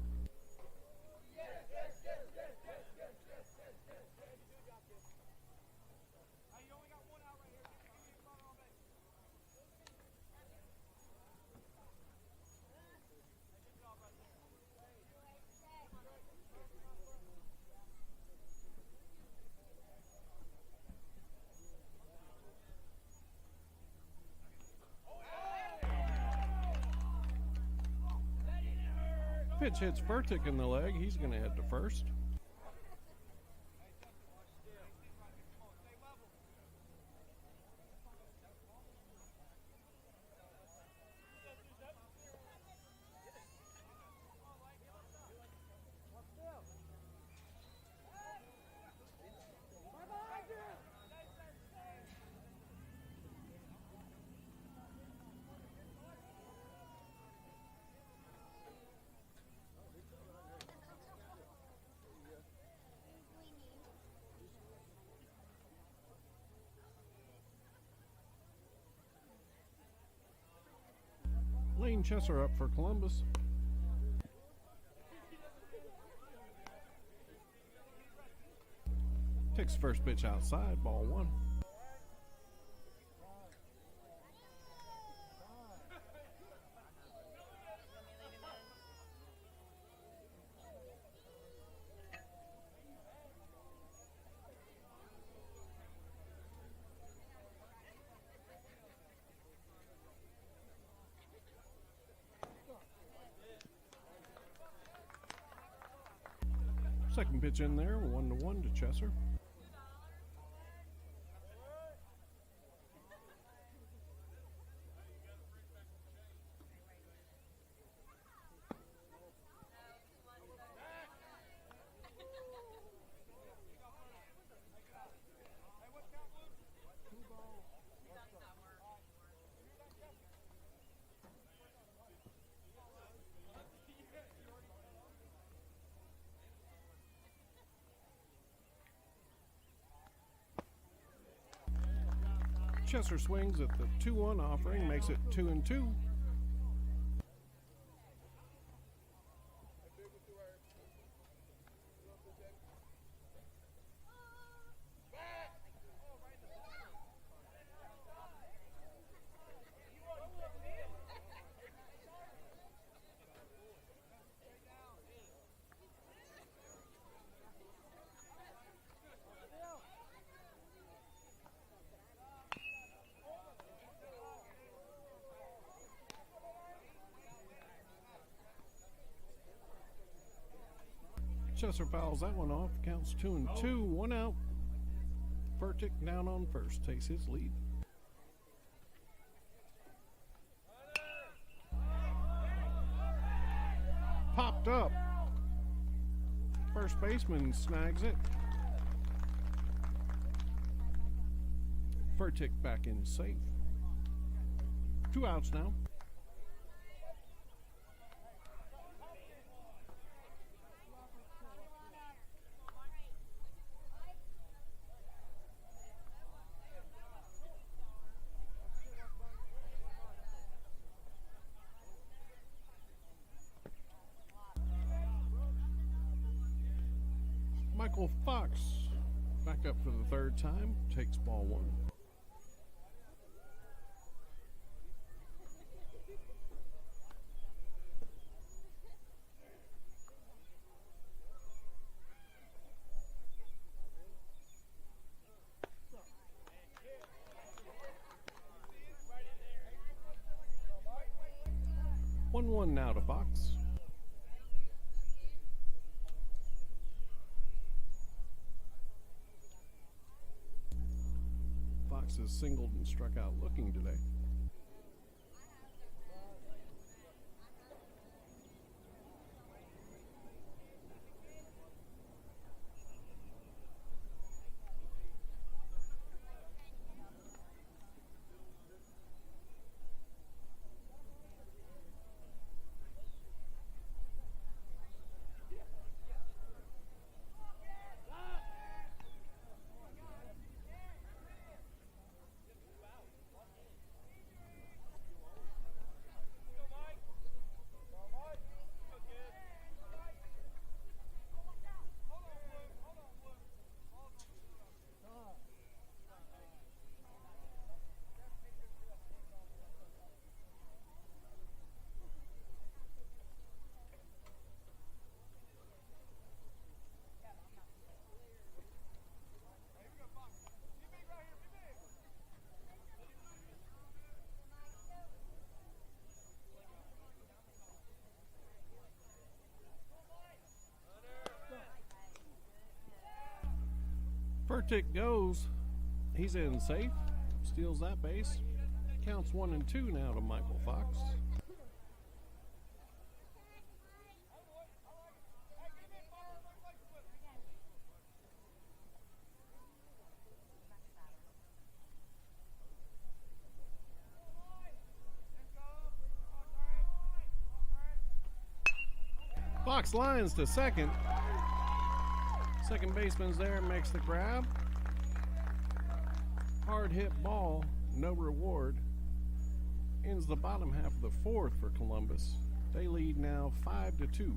Speaker 1: Pitch hits Furtick in the leg. He's going to head to first. Lane Chesser up for Columbus. Takes first pitch outside, ball one. Second pitch in there, 1-1 to Chesser. Chesser swings at the 2-1 offering, makes it 2-2. Chesser fouls that one off. Counts 2-2. 1 out. Furtick down on first. Takes his lead. Popped up. First baseman snags it. Furtick back in safe. 2 outs now. Michael Fox back up for the third time, takes ball 1. One now to Fox. Fox has singled and struck out looking today. Furtick goes. He's in safe. Steals that base. Counts 1-2 now to Michael Fox. Fox lines to second. Second baseman's there, makes the grab. Hard hit ball, no reward. Ends the bottom half of the fourth for Columbus. They lead now 5-2.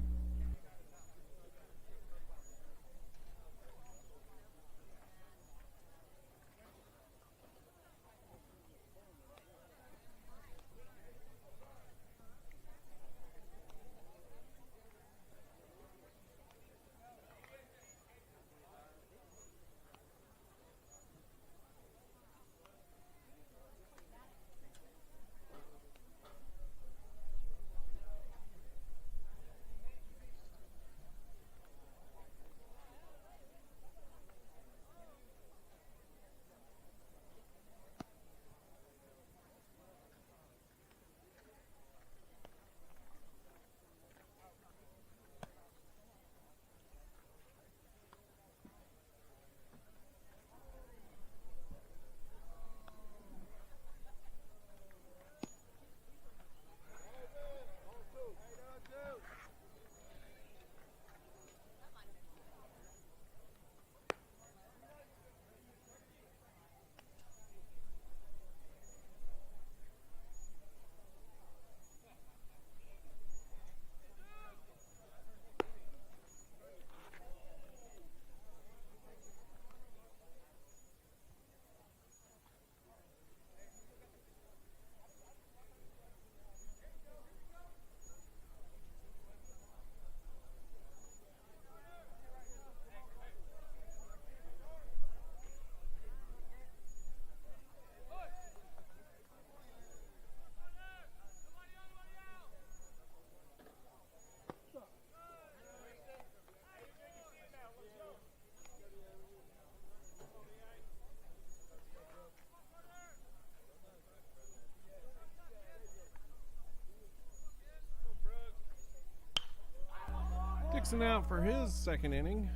Speaker 1: Dixon out for his second inning.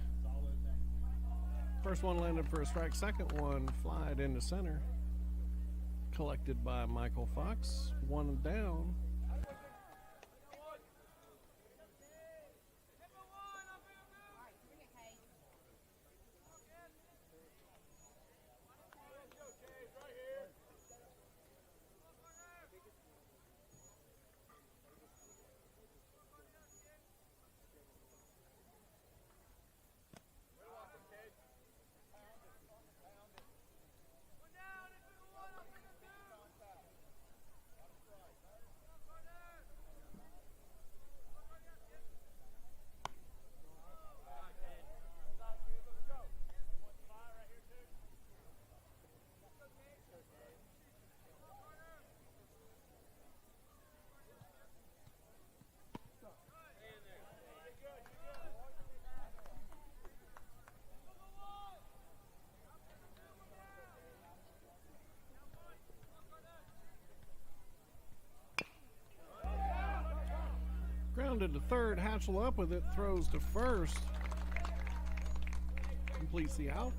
Speaker 1: First one landed for a strike, second one flied into center. Collected by Michael Fox. One down. Grounded to third, Hatchell up with it, throws to first. Completes the out.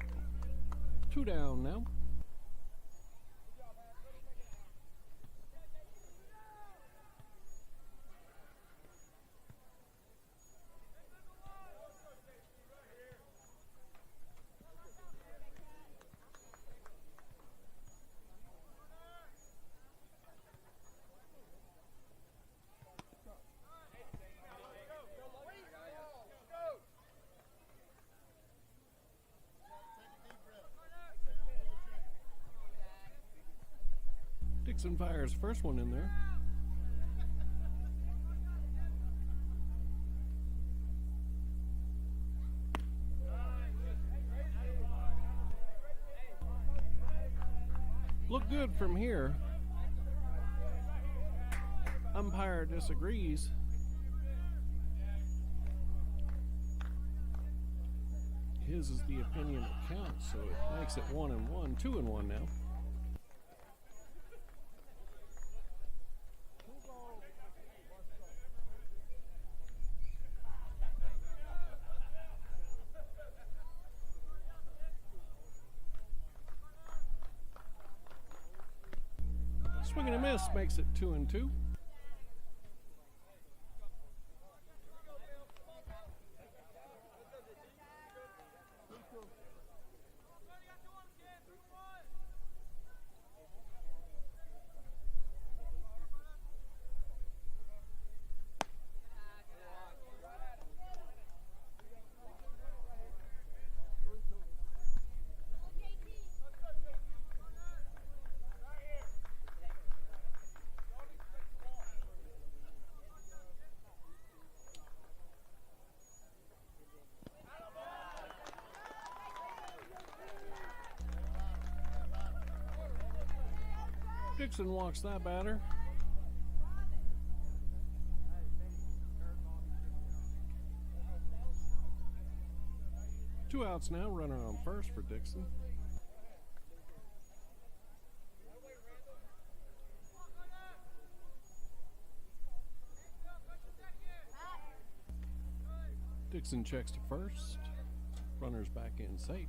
Speaker 1: 2 down now. Dixon fires first one in there. Look good from here. Umpire disagrees. His is the opinion that counts, so it makes it 1-1, 2-1 now. Swing and a miss makes it 2-2. Dixon walks that batter. Two outs now, runner on first for Dixon. Dixon checks to first. Runner's back in safe.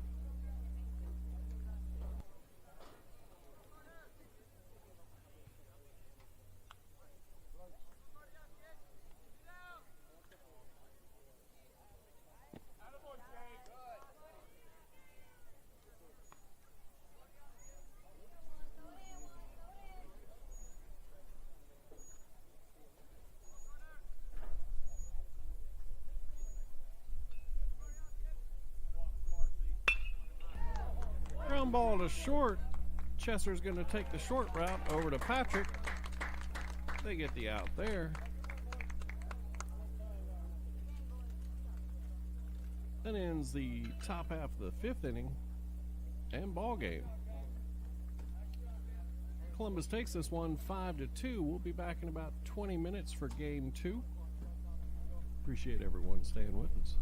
Speaker 1: Ball to short. Chesser's going to take the short route over to Patrick. They get the out there. That ends the top half of the fifth inning and ball game. Columbus takes this one 5-2. We'll be back in about 20 minutes for game 2. Appreciate everyone staying with us.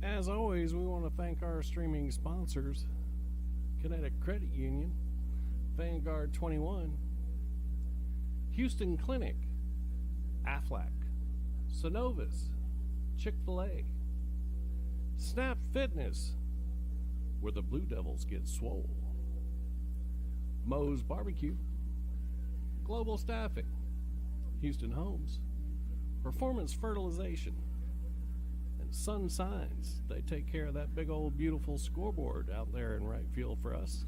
Speaker 1: As always, we want to thank our streaming sponsors: Kinetic Credit Union, Vanguard 21, Houston Clinic, Aflac, Synovus, Chick-fil-A, Snap Fitness, where the Blue Devils get swole, Moe's Barbecue, Global Staffing, Houston Homes, Performance Fertilization, and Sun Signs. They take care of that big old beautiful scoreboard out there in right field for us.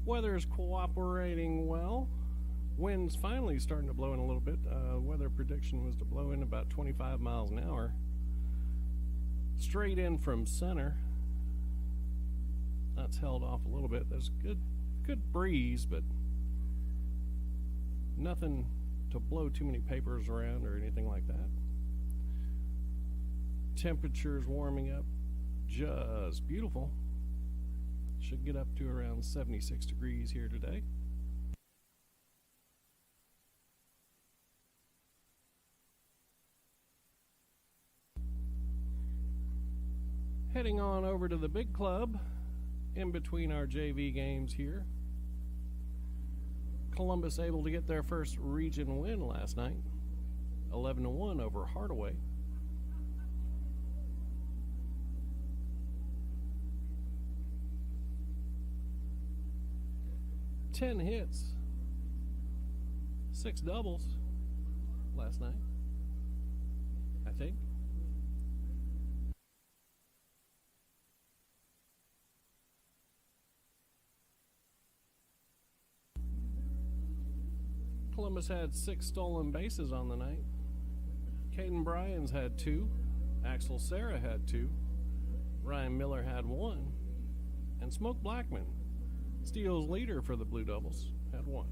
Speaker 1: Weather is cooperating well. Wind's finally starting to blow in a little bit. Weather prediction was to blow in about 25 miles an hour. Straight in from center. That's held off a little bit. There's good breeze, but nothing to blow too many papers around or anything like that. Temperatures warming up just beautiful. Should get up to around 76 degrees here today. Heading on over to the big club in between our JV games here. Columbus able to get their first region win last night, 11-1 over Hardaway. Ten hits, 6 doubles last night, I think. Columbus had 6 stolen bases on the night. Caden Bryans had 2, Axel Serra had 2, Ryan Miller had 1, and Smoke Blackman, steals leader for the Blue Devils, had 1.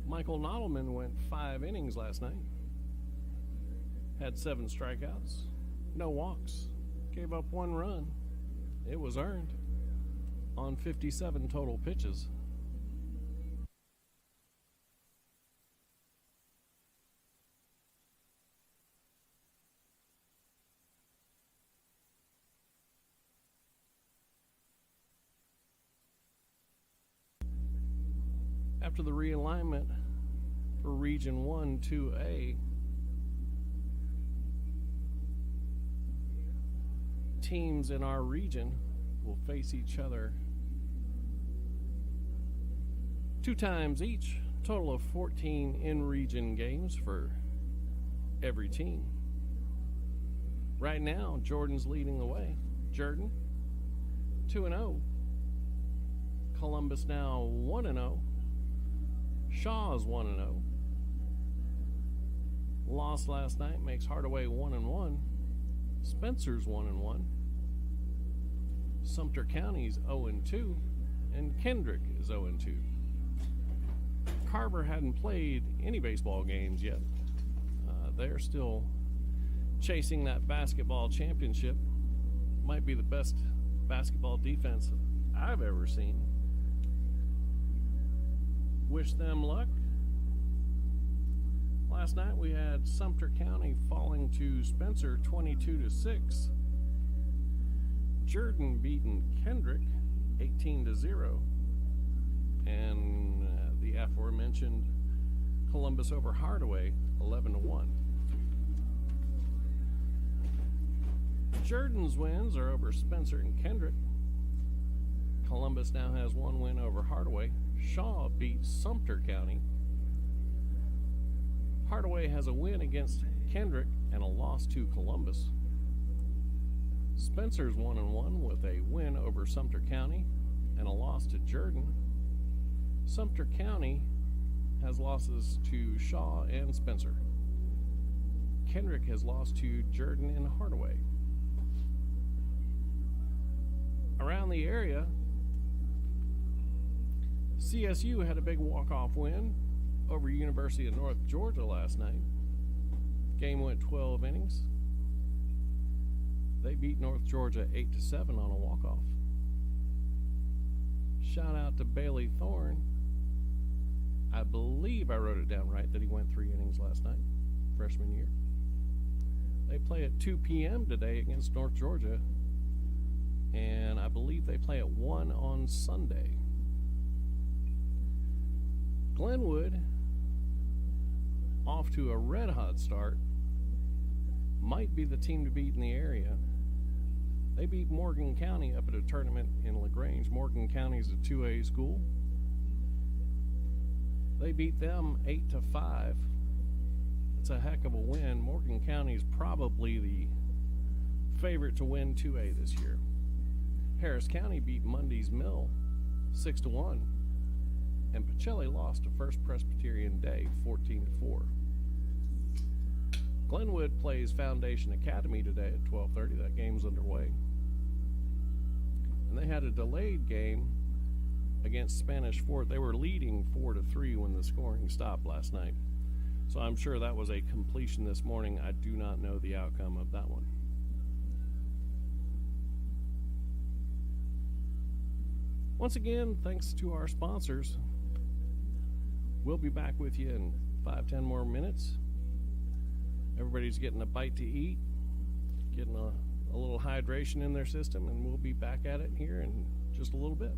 Speaker 1: Michael Nodelman went 5 innings last night, had 7 strikeouts, no walks, gave up 1 run. It was earned on 57 total pitches. After the realignment for Region 1 2A, teams in our region will face each other 2 times each, total of 14 in-region games for every team. Right now, Jordan's leading the way. Jordan, 2-0. Columbus now 1-0. Shaw's 1-0. Loss last night makes Hardaway 1-1. Spencer's 1-1. Sumter County's 0-2, and Kendrick is 0-2. Carver hadn't played any baseball games yet. They're still chasing that basketball championship. Might be the best basketball defense I've ever seen. Wish them luck. Last night we had Sumter County falling to Spencer 22-6. Jordan beating Kendrick 18-0. And the aforementioned Columbus over Hardaway 11-1. Jordan's wins are over Spencer and Kendrick. Columbus now has 1 win over Hardaway. Shaw beats Sumter County. Hardaway has a win against Kendrick and a loss to Columbus. Spencer's 1-1 with a win over Sumter County and a loss to Jordan. Sumter County has losses to Shaw and Spencer. Kendrick has lost to Jordan and Hardaway. Around the area, CSU had a big walk-off win over University of North Georgia last night. Game went 12 innings. They beat North Georgia 8-7 on a walk-off. Shout out to Bailey Thorne. I believe I wrote it down right that he went 3 innings last night, freshman year. They play at 2 p.m. today against North Georgia, and I believe they play at 1 on Sunday. Glenwood, off to a red-hot start, might be the team to beat in the area. They beat Morgan County up at a tournament in LaGrange. Morgan County is a 2A school. They beat them 8-5. It's a heck of a win. Morgan County is probably the favorite to win 2A this year. Harris County beat Mundy's Mill 6-1. And Pacelli lost to First Presbyterian Day 14-4. Glenwood plays Foundation Academy today at 12:30. That game's underway. And they had a delayed game against Spanish Fort. They were leading 4-3 when the scoring stopped last night. So I'm sure that was a completion this morning. I do not know the outcome of that one. Once again, thanks to our sponsors. We'll be back with you in 5-10 more minutes. Everybody's getting a bite to eat, getting a little hydration in their system, and we'll be back at it here in just a little bit.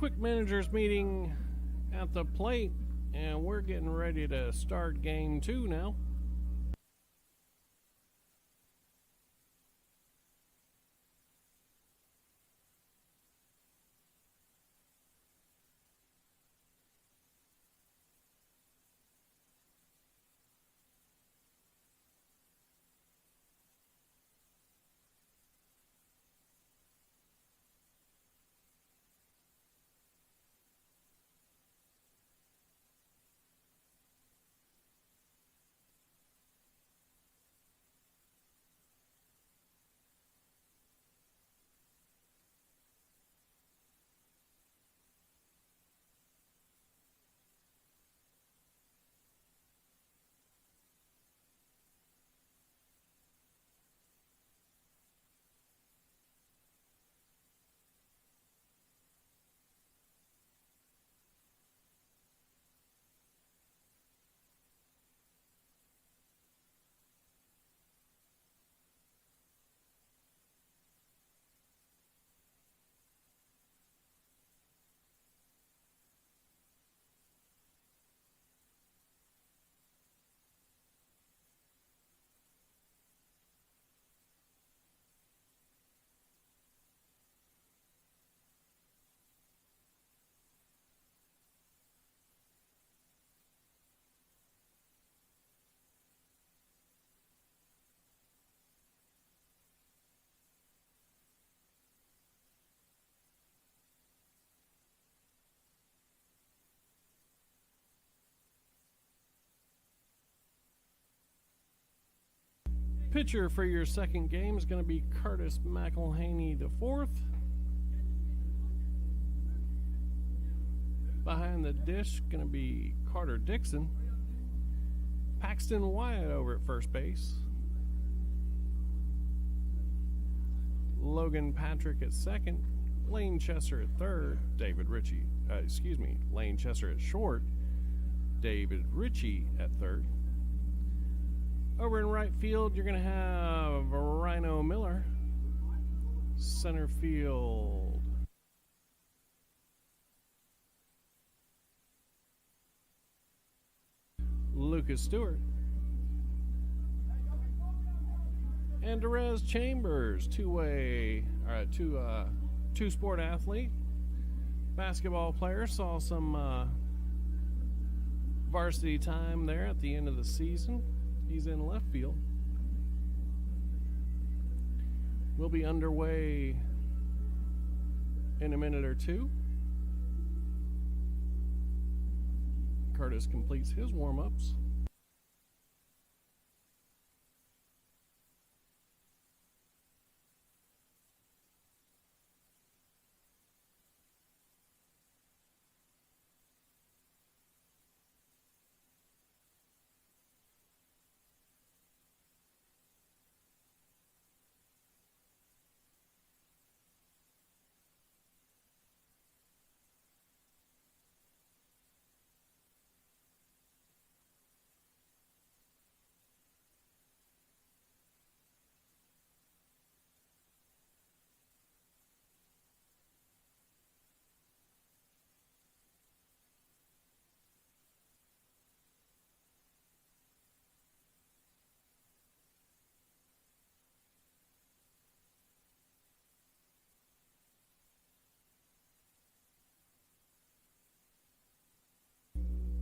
Speaker 1: Quick managers meeting at the plate, and we're getting ready to start game 2 now. Pitcher for your second game is going to be Curtis McElhaney IV. Behind the dish, going to be Carter Dixon. Paxton Wyatt over at first base. Logan Patrick at second. Lane Chester at third. Lane Chester at short. David Ritchie at third. Over in right field, you're going to have Rhino Miller. Center field, Lucas Stewart. And Derez Chambers, two-sport athlete. Basketball player, saw some varsity time there at the end of the season. He's in left field. We'll be underway in a minute or two. Curtis completes his warm-ups.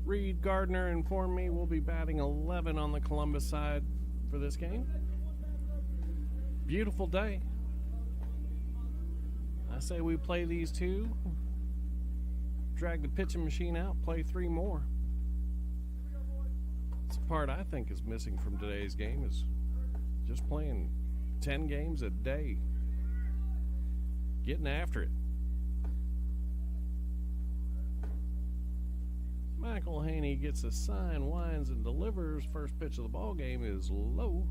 Speaker 1: Reed Gardner informed me we'll be batting 11 on the Columbus side for this game. Beautiful day. I say we play these two, drag the pitching machine out, play 3 more. It's the part I think is missing from today's game is just playing 10 games a day. Getting after it. McElhaney gets a sign, winds, and delivers. First pitch of the ball game is low.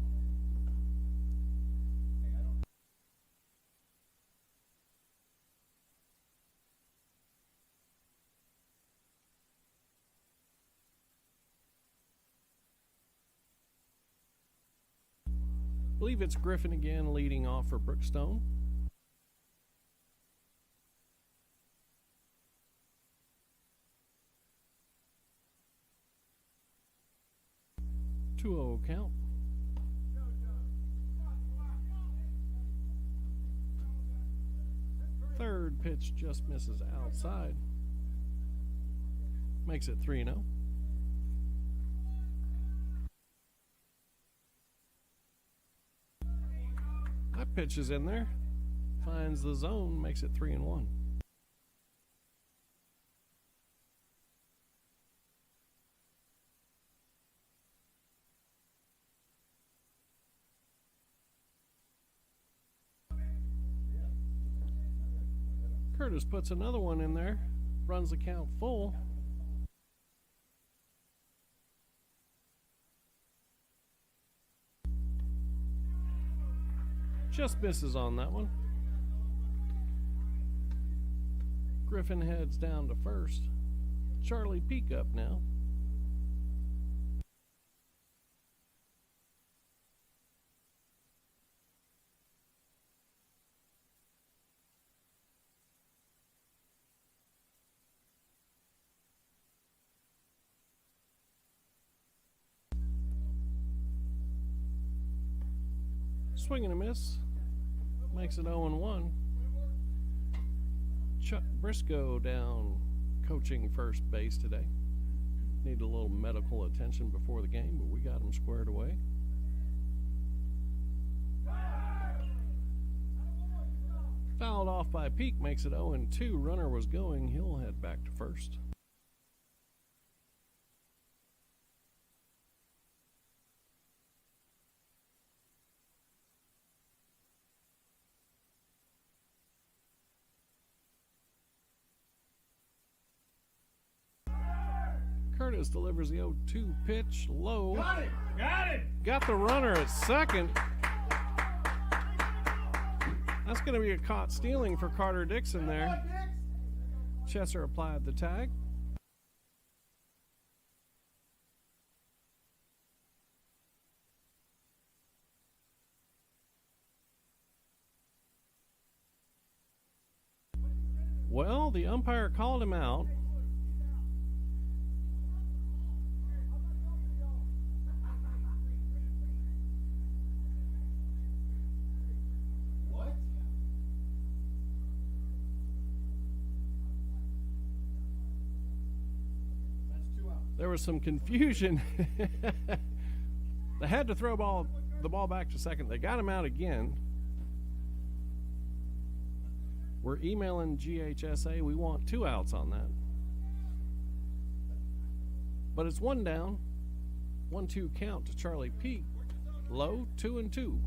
Speaker 1: I believe it's Griffin again leading off for Brookstone. 2-0 count. Third pitch just misses outside. Makes it 3-0. That pitch is in there. Finds the zone, makes it 3-1. Curtis puts another one in there, runs the count full. Just misses on that one. Griffin heads down to first. Charlie Peak up now. Swing and a miss. Makes it 0-1. Chuck Briscoe down coaching first base today. Need a little medical attention before the game, but we got him squared away. Fouled off by Peak, makes it 0-2. Runner was going. He'll head back to first. Curtis delivers the 0-2 pitch low.
Speaker 2: Got it! Got it!
Speaker 1: Got the runner at second. That's going to be a caught stealing for Carter Dixon there. Chesser applied the tag. Well, the umpire called him out. There was some confusion. They had to throw the ball back to second. They got him out again. We're emailing GHSA. We want 2 outs on that. But it's 1 down. 1-2 count to Charlie Peak. Low, 2-2.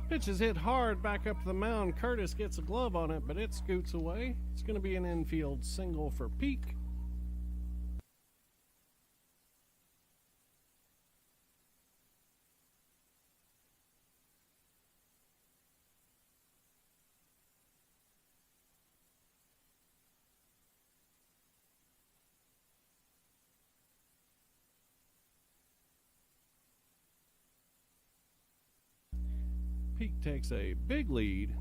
Speaker 1: Pitch is hit hard back up the mound. Curtis gets a glove on it, but it scoots away. It's going to be an infield single for Peak. Peak takes a big lead.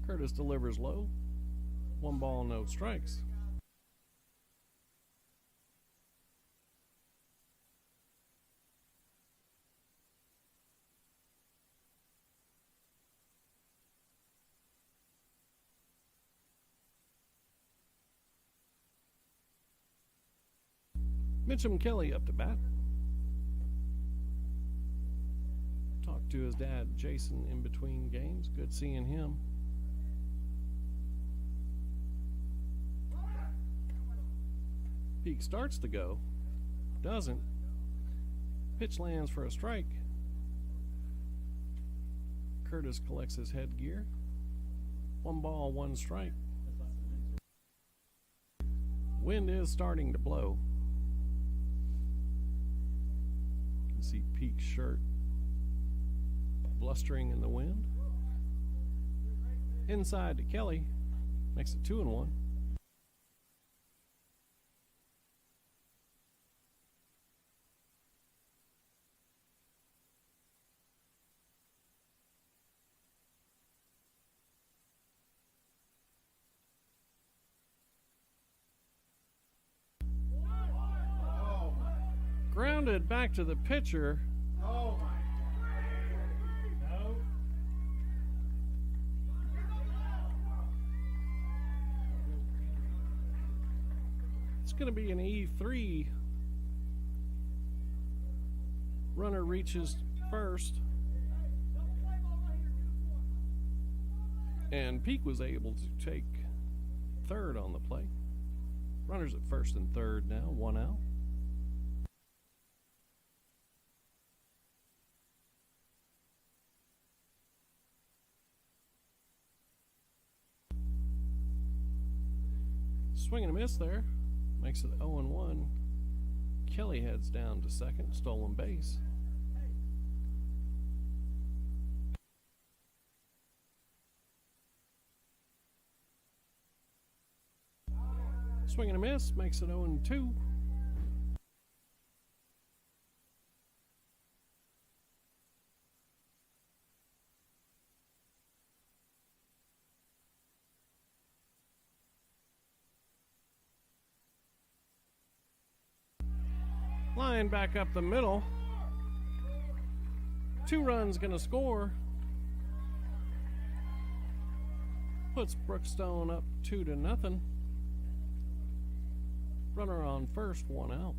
Speaker 1: Curtis delivers low. 1 ball, no strikes. Mitchum Kelly up to bat. Talked to his dad, Jason, in between games. Good seeing him. Peak starts to go. Doesn't. Pitch lands for a strike. Curtis collects his headgear. 1 ball, 1 strike. Wind is starting to blow. You can see Peak's shirt blustering in the wind. Inside to Kelly. Makes it 2-1. grounded back to the pitcher.
Speaker 2: Oh my. No.
Speaker 1: It's going to be an E3. Runner reaches first. And Peak was able to take third on the play. Runners at first and third now, 1 out. Swing and a miss there. Makes it 0-1. Kelly heads down to second, stolen base. Swing and a miss, makes it 0-2. Line back up the middle. 2 runs gonna score. Puts Brookstone up 2-0. Runner on first, 1 out.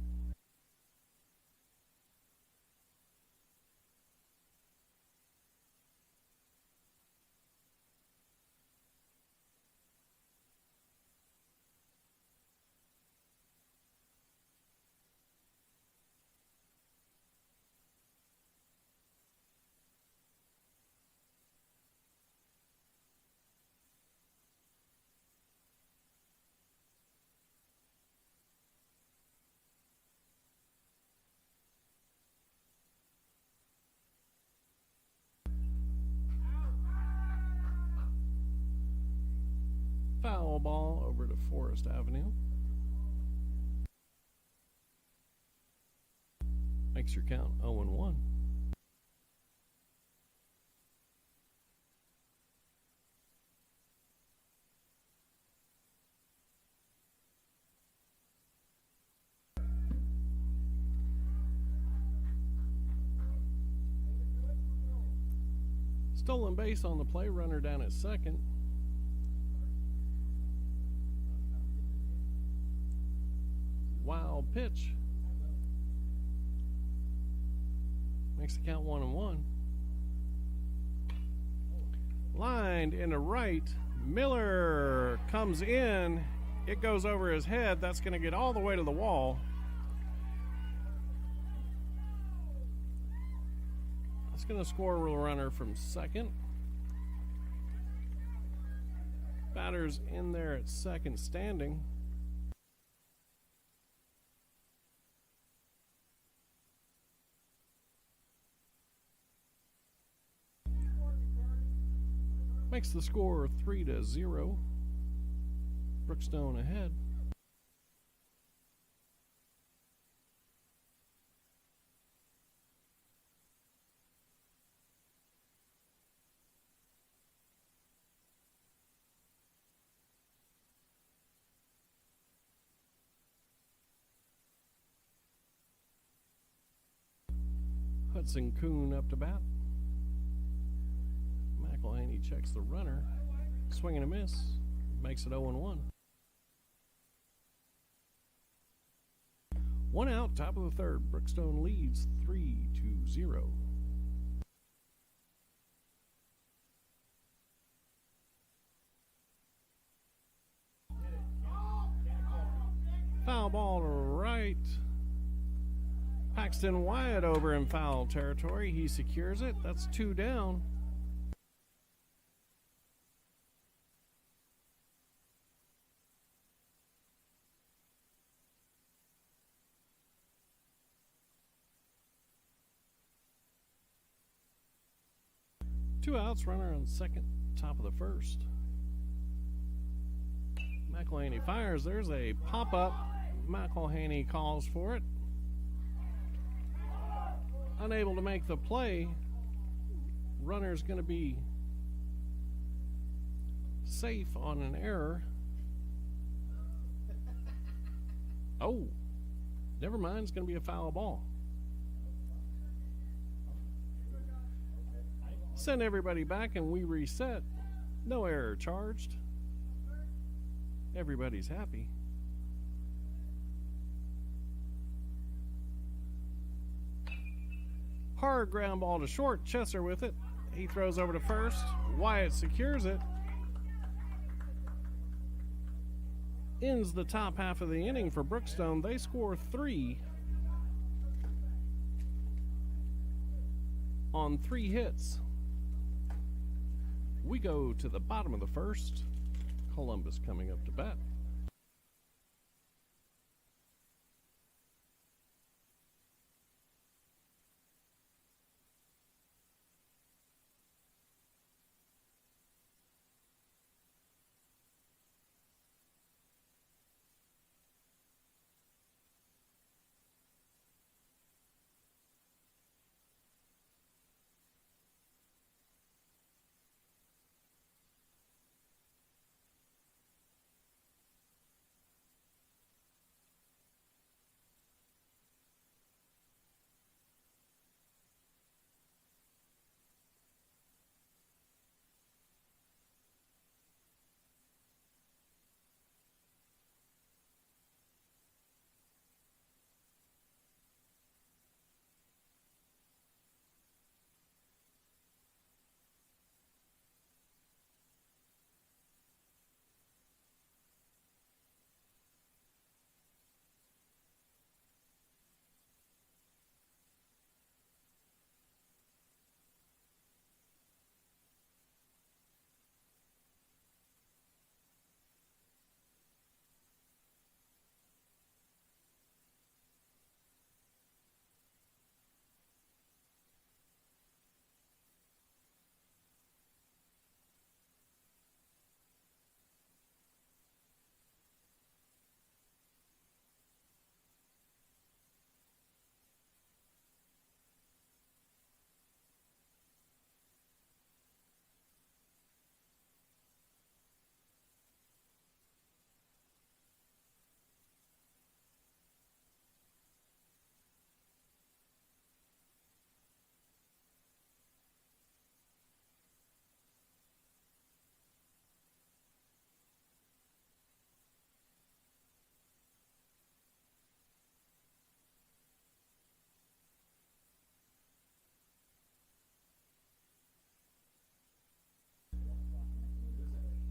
Speaker 1: Foul ball over to Forest Avenue. Makes your count 0-1. Stolen base on the play, runner down at second. Wild pitch. Makes the count 1-1. Lined into right. Miller comes in. It goes over his head. That's going to get all the way to the wall. That's going to score a runner from second. Batter's in there at second standing. Makes the score 3-0. Brookstone ahead. Hudson Kuhn up to bat. He checks the runner. Swing and a miss. Makes it 0-1. 1 out, top of the third. Brookstone leads 3-0. Foul ball to right. Paxton Wyatt over in foul territory. He secures it. That's 2 down. Two outs, runner on second, top of the first. McElhaney fires. There's a pop-up. McElhaney calls for it. Unable to make the play. Runner's going to be safe on an error. Oh, never mind. It's going to be a foul ball. Send everybody back and we reset. No error charged. Everybody's happy. Hard ground ball to short. Chesser with it. He throws over to first. Wyatt secures it. Ends the top half of the inning for Brookstone. They score 3 on 3 hits. We go to the bottom of the first. Columbus coming up to bat.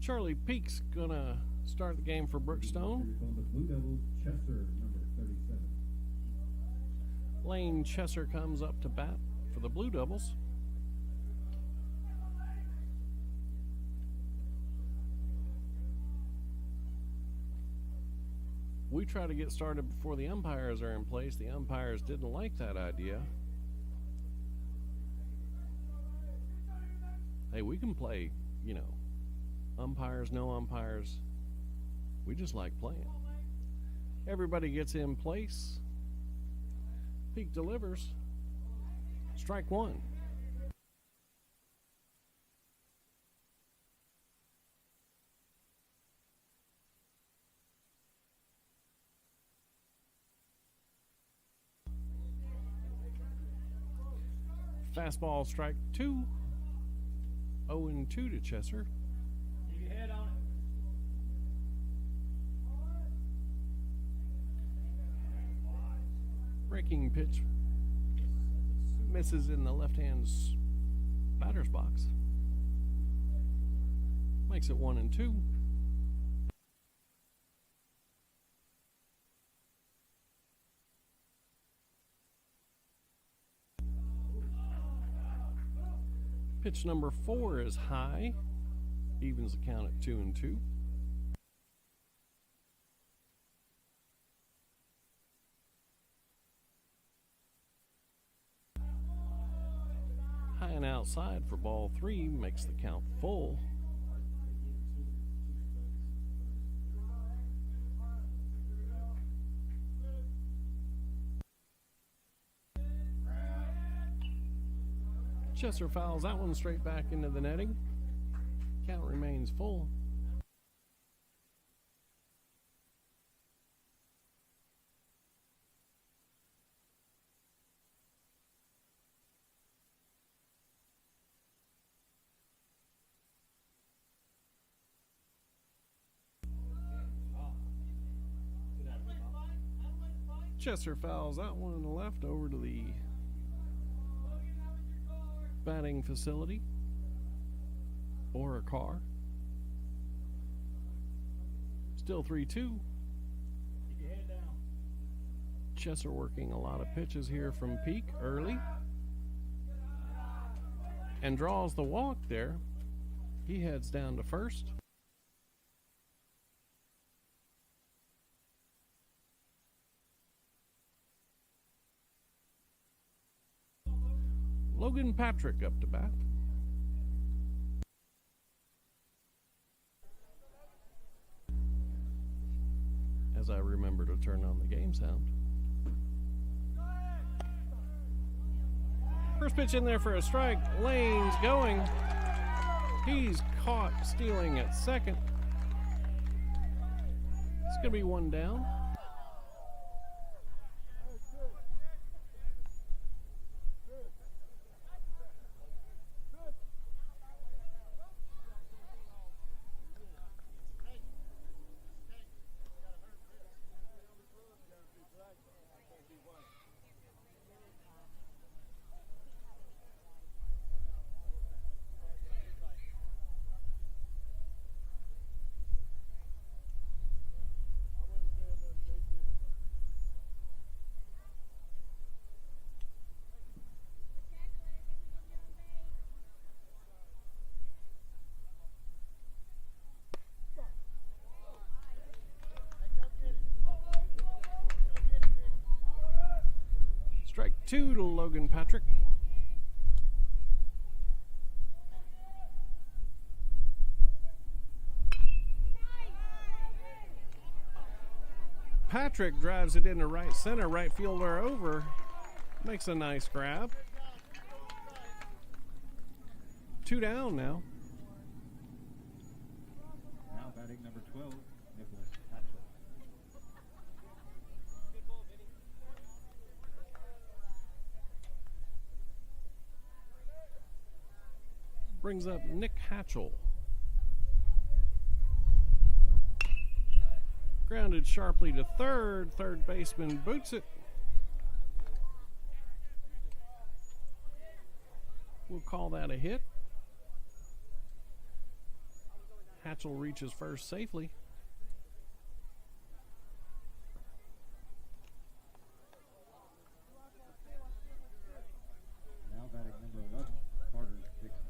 Speaker 1: Charlie Peak's gonna start the game for Brookstone.
Speaker 3: Columbus Blue Devils, Chester, number 37.
Speaker 1: Lane Chesser comes up to bat for the Blue Devils. We try to get started before the umpires are in place. The umpires didn't like that idea. Hey, we can play, umpires, no umpires. We just like playing. Everybody gets in place. Peak delivers. Strike one. Fastball strike 2. 0-2 to Chesser.
Speaker 2: Keep your head on it.
Speaker 1: Breaking pitch misses in the left-hand batter's box. Makes it 1-2. Pitch number 4 is high. Evens the count at 2-2. High and outside for ball 3 makes the count full. Chesser fouls that one straight back into the netting. Count remains full. Chester fouls that one on the left over to the batting facility or a car. Still 3-2.
Speaker 2: Keep your head down.
Speaker 1: Chester working a lot of pitches here from Peak early and draws the walk there. He heads down to first. Logan Patrick up to bat. As I remember to turn on the game sound. First pitch in there for a strike. Lane's going. He's caught stealing at second. It's going to be one down. Strike two to Logan Patrick. Patrick drives it into right center. Right fielder over. Makes a nice grab. Two down now.
Speaker 3: Now batting number 12, Nicholas Hatchell.
Speaker 1: Brings up Nick Hatchell. Grounded sharply to third. Third baseman boots it. We'll call that a hit. Hatchell reaches first safely.
Speaker 3: Now batting number 11, Carter Dixon.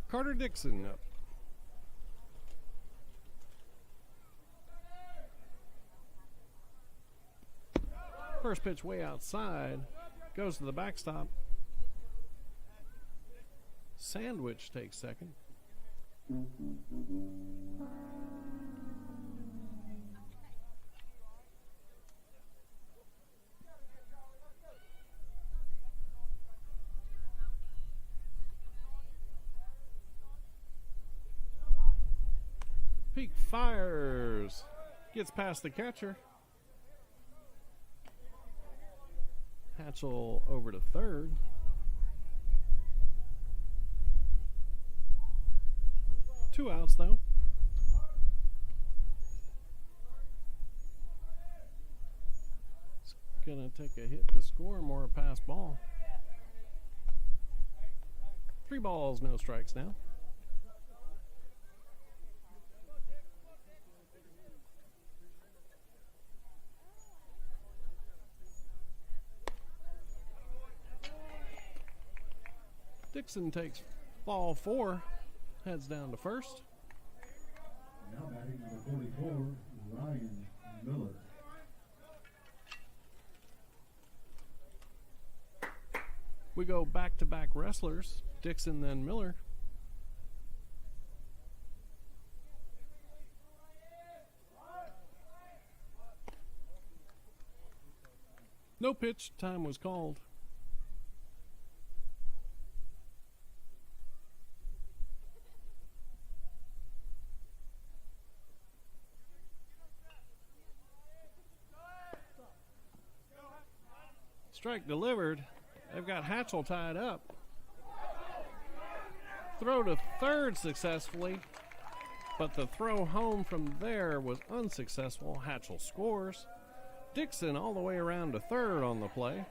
Speaker 1: Carter Dixon up. First pitch way outside. Goes to the backstop. Sandwich takes second. Peak fires. Gets past the catcher. Hatchell over to third. Two outs though. It's gonna take a hit to score, more a pass ball. 3 balls, no strikes now. Dixon takes ball 4, heads down to first.
Speaker 3: Now batting number 44, Ryan Miller.
Speaker 1: We go back-to-back wrestlers, Dixon then Miller. No pitch, time was called. Strike delivered. They've got Hatchell tied up. Throw to third successfully. But the throw home from there was unsuccessful. Hatchell scores. Dixon all the way around to third on the play.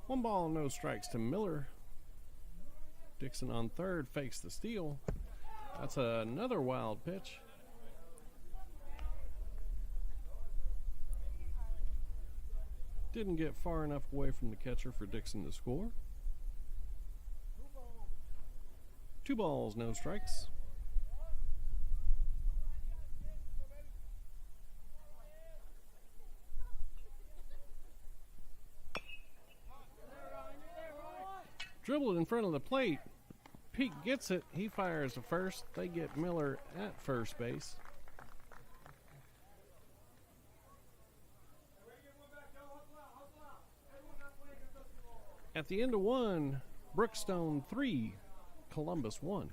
Speaker 1: One ball, no strikes to Miller. Dixon on third, fakes the steal. That's another wild pitch. Didn't get far enough away from the catcher for Dixon to score. 2 balls, no strikes. Dribbled in front of the plate. Pete gets it. He fires to first. They get Miller at first base. At the end of 1, Brookstone 3, Columbus 1.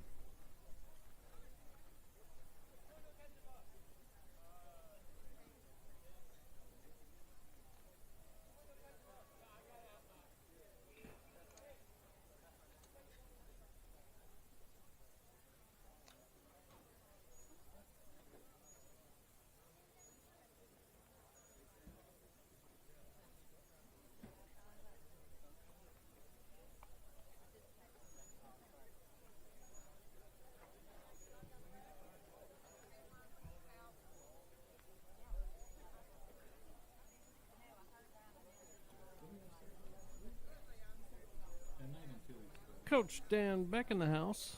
Speaker 1: Coach Dan Beck in the house.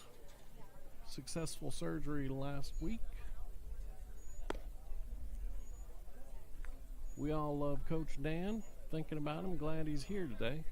Speaker 1: Successful surgery last week. We all love Coach Dan. Thinking about him, glad he's here today.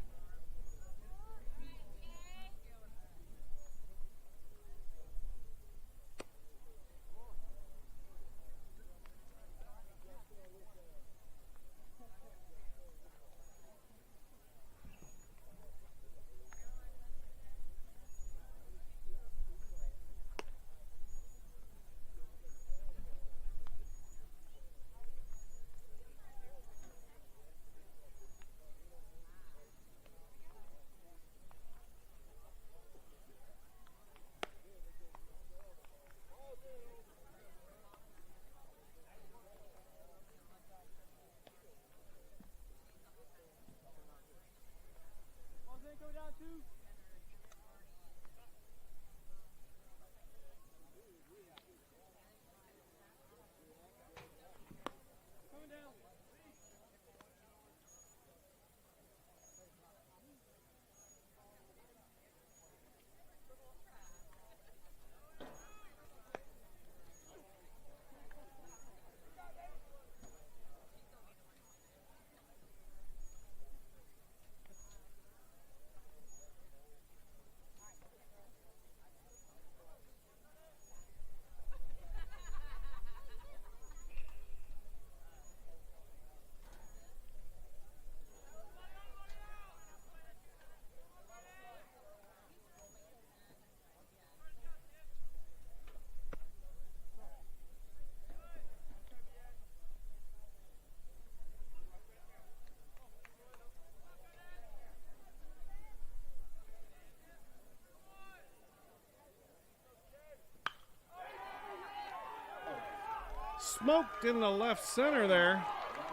Speaker 1: Smoked in the left center there.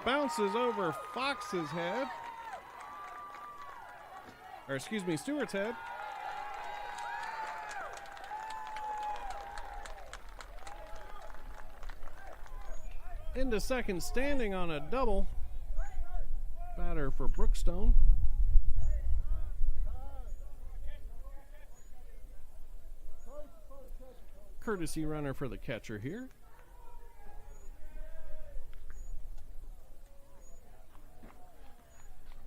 Speaker 1: Bounces over Fox's head. Or excuse me, Stewart's head. Into second, standing on a double. Batter for Brookstone. Courtesy runner for the catcher here.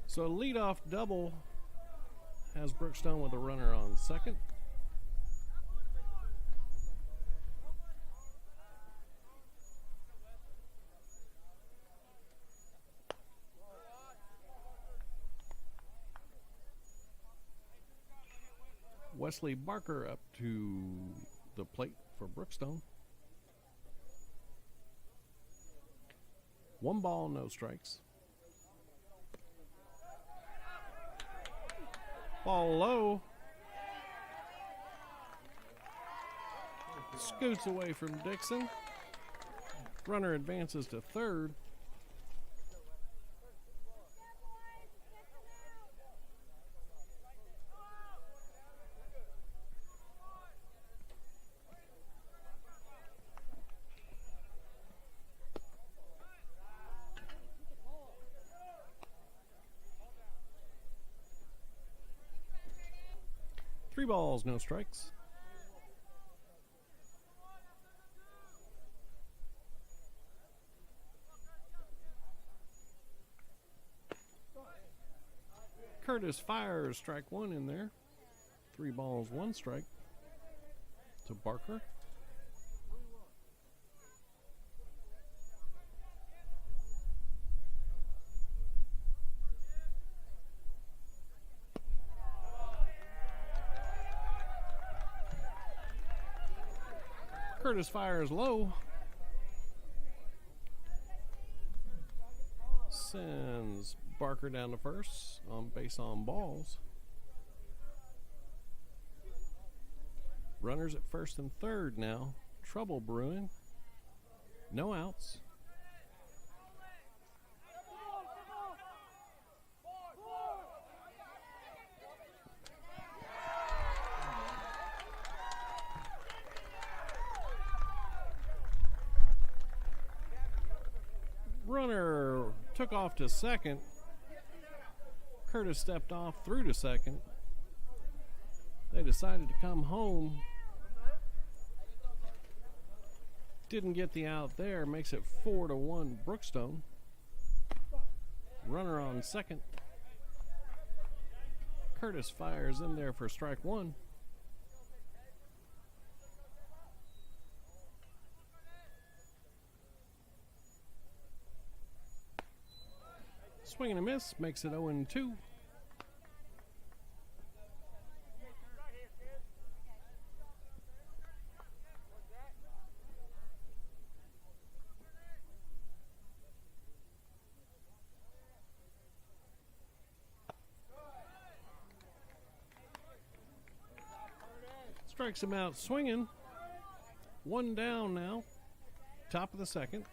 Speaker 1: So leadoff double has Brookstone with a runner on second. Wesley Barker up to the plate for Brookstone. 1 ball, no strikes. Ball low. Scoots away from Dixon. Runner advances to third. Three balls, no strikes. Curtis fires strike 1 in there. 3 balls, 1 strike to Barker. Curtis fires low. Sends Barker down to first on base on balls. Runners at first and third now. Trouble brewing. No outs. Runner took off to second. Curtis stepped off through to second. They decided to come home. Didn't get the out there. Makes it 4-1 Brookstone. Runner on second. Curtis fires in there for strike 1. Swing and a miss, makes it 0-2. Strikes him out swinging. 1 down now. Top of the second.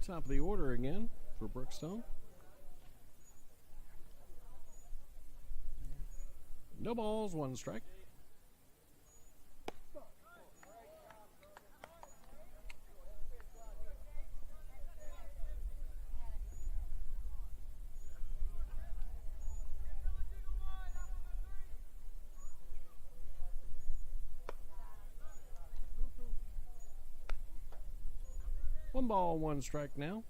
Speaker 1: Top of the order again for Brookstone. No balls, 1 strike. One ball, 1 strike now.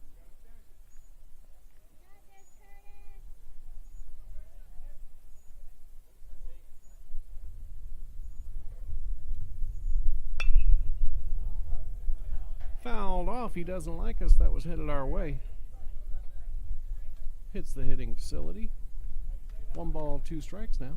Speaker 1: Fouled off. He doesn't like us. That was headed our way. Hits the hitting facility. 1 ball, 2 strikes now.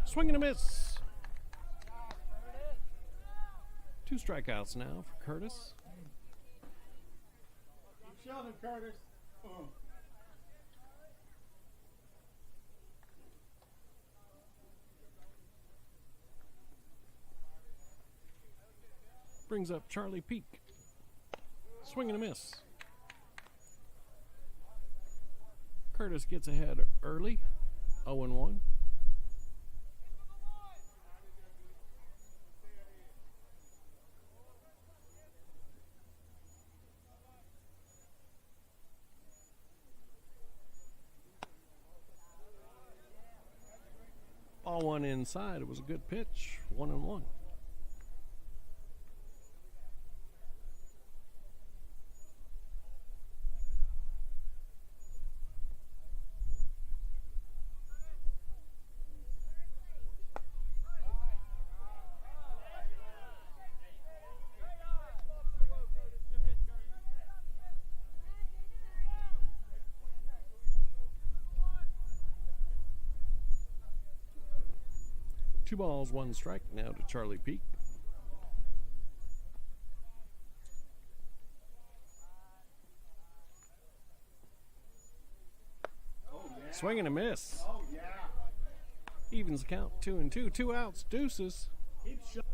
Speaker 1: Swing and a miss. 2 strikeouts now for Curtis.
Speaker 2: Keep shoving, Curtis.
Speaker 1: Brings up Charlie Peak. Swing and a miss. Curtis gets ahead early. 0-1. Ball one inside. It was a good pitch. 1-1. Two balls, one strike now to Charlie Peak. Swing and a miss. Evens the count, 2-2. 2 outs, deuces.
Speaker 2: Keep shot.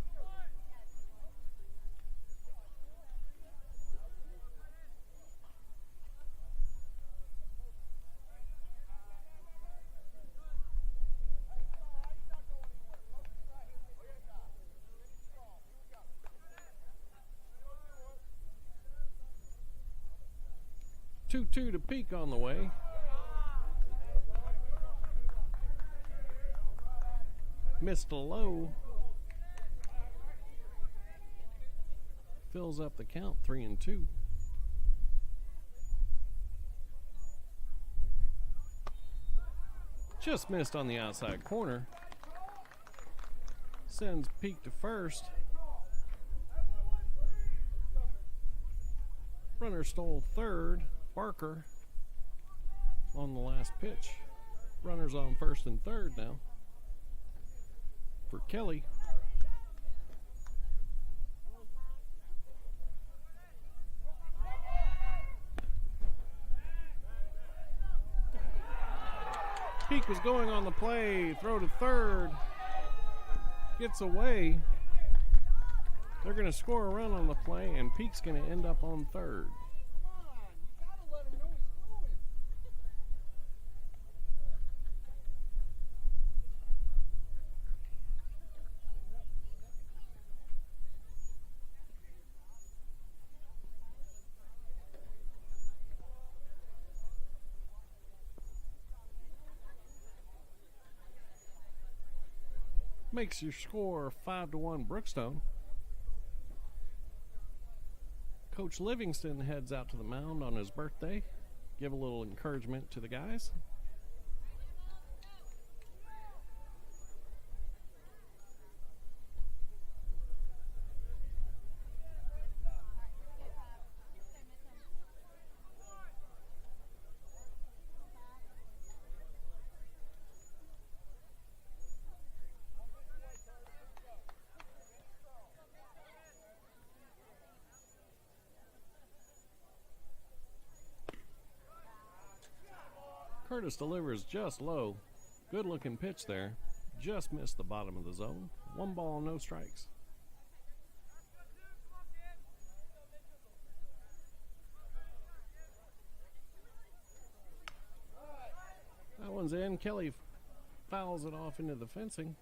Speaker 1: 2-2 to Peak on the way. Missed a low. Fills up the count, 3-2. Just missed on the outside corner. Sends Peak to first. Runner stole third. Barker on the last pitch. Runners on first and third now for Kelly. Peak was going on the play. Throw to third. Gets away. They're going to score a run on the play, and Peak's going to end up on third. Makes your score 5-1 Brookstone. Coach Livingston heads out to the mound on his birthday. Give a little encouragement to the guys. Curtis delivers just low. Good looking pitch there. Just missed the bottom of the zone. 1 ball, no strikes. That one's in. Kelly fouls it off into the fencing.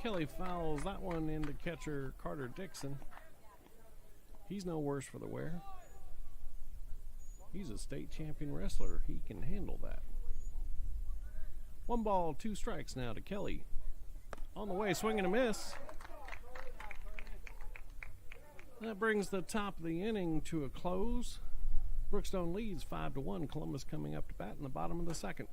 Speaker 1: Kelly fouls that one into catcher Carter Dixon. He's no worse for the wear. He's a state champion wrestler. He can handle that. 1 ball, 2 strikes now to Kelly. On the way, swing and a miss. That brings the top of the inning to a close. Brookstone leads 5-1. Columbus coming up to bat in the bottom of the second.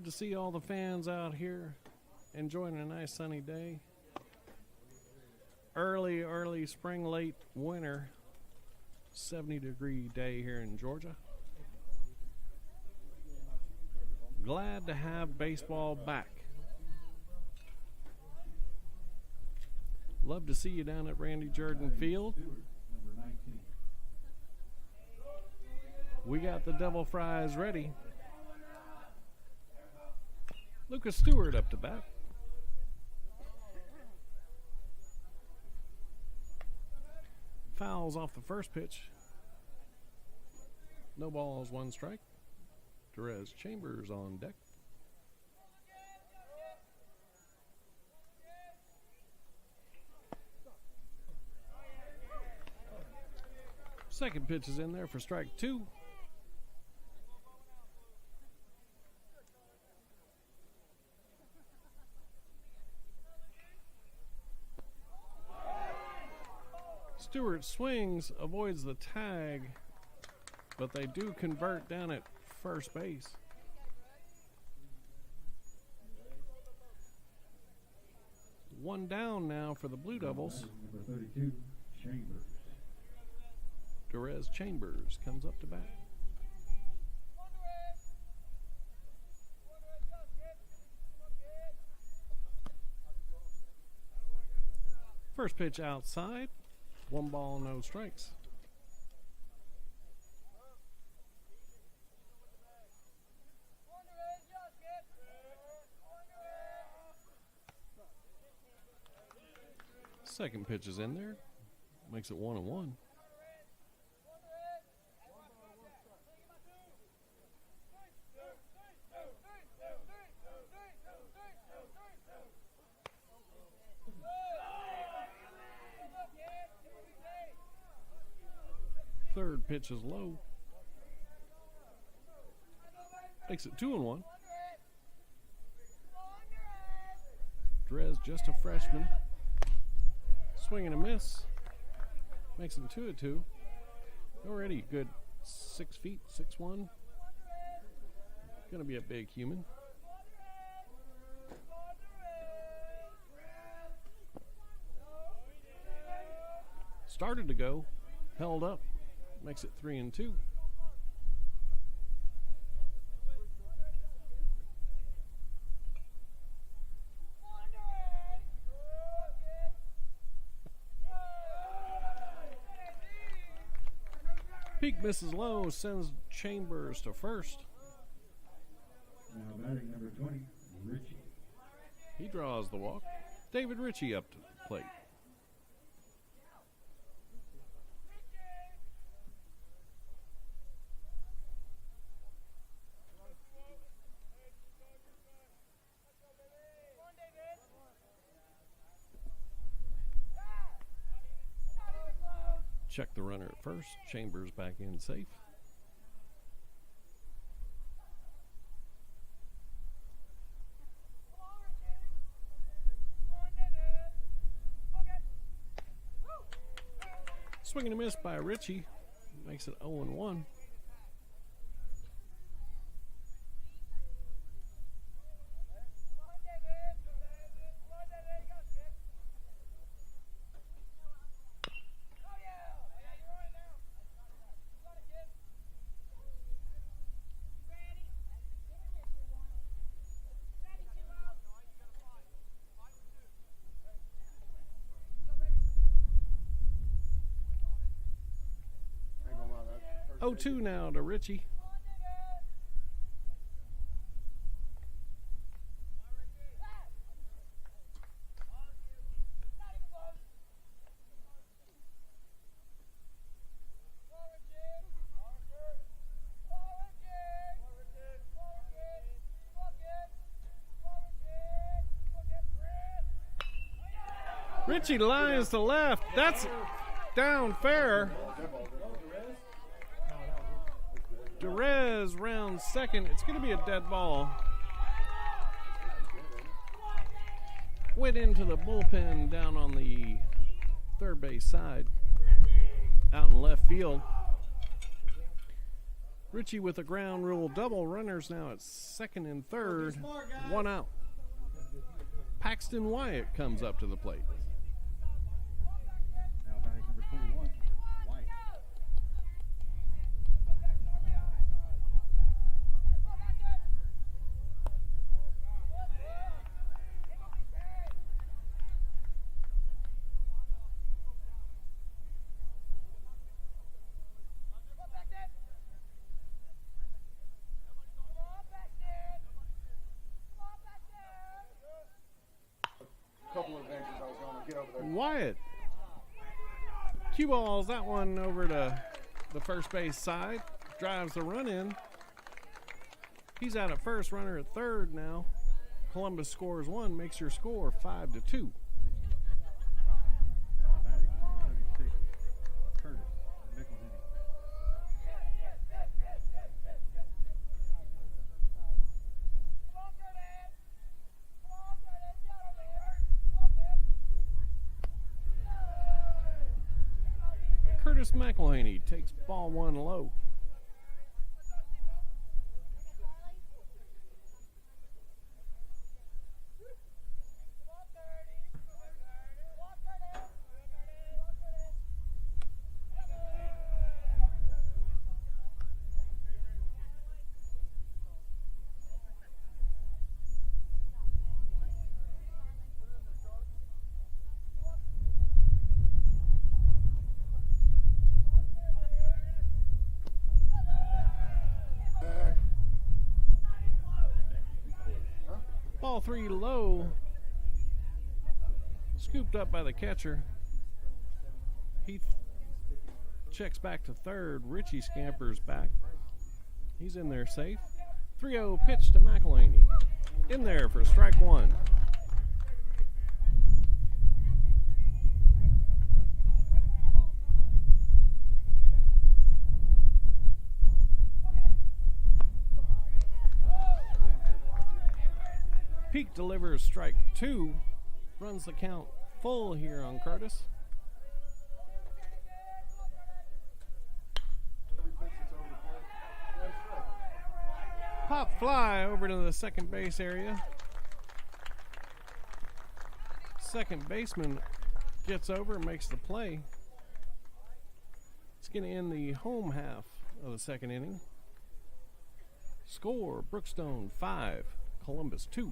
Speaker 1: Good to see all the fans out here enjoying a nice sunny day. Early spring, late winter, 70-degree day here in Georgia. Glad to have baseball back. Love to see you down at Randy Jordan Field.
Speaker 3: Number 19.
Speaker 1: We got the Devil Fries ready. Lucas Stewart up to bat. Fouls off the first pitch. No balls, one strike. Therese Chambers on deck. Second pitch is in there for strike two. Stewart swings, avoids the tag, but they do convert down at first base. One down now for the Blue Devils.
Speaker 3: Number 32, Chambers.
Speaker 1: Therese Chambers comes up to bat. First pitch outside. One ball, no strikes. Second pitch is in there. Makes it 1-1. Third pitch is low. Makes it 2-1. Drez, just a freshman. Swing and a miss. Makes him 2-2. Already good 6 feet, 6'1". Gonna be a big human. Started to go, held up. Makes it 3-2. Peak misses low, sends Chambers to first.
Speaker 3: Now batting number 20, Richie.
Speaker 1: He draws the walk. David Ritchie up to the plate. Check the runner at first. Chambers back in safe. Swing and a miss by Ritchie. Makes it 0-1. Oh, 2 now to Ritchie. Ritchie lines to left. That's down fair. Derez rounds second. It's going to be a dead ball. Went into the bullpen down on the third base side, out in left field. Ritchie with a ground rule double. Runners now at second and third. One out. Paxton Wyatt comes up to the plate.
Speaker 3: Now batting number 21, White.
Speaker 4: Couple of adventures I was going to get over there.
Speaker 1: Wyatt cue balls that one over to the first base side. Drives the run in. He's out at first, runner at third now. Columbus scores one, makes your score 5-2.
Speaker 3: Batting number 36, Curtis McElhenney.
Speaker 1: Curtis McElhaney takes ball one low. Ball three low. Scooped up by the catcher. Heath checks back to third. Ritchie scampers back. He's in there safe. 3-0 pitch to McElhaney. In there for strike one. Peak delivers strike two. Runs the count full here on Curtis. Pop fly over to the second base area. Second baseman gets over and makes the play. It's going to end the home half of the second inning. Score, Brookstone 5, Columbus 2.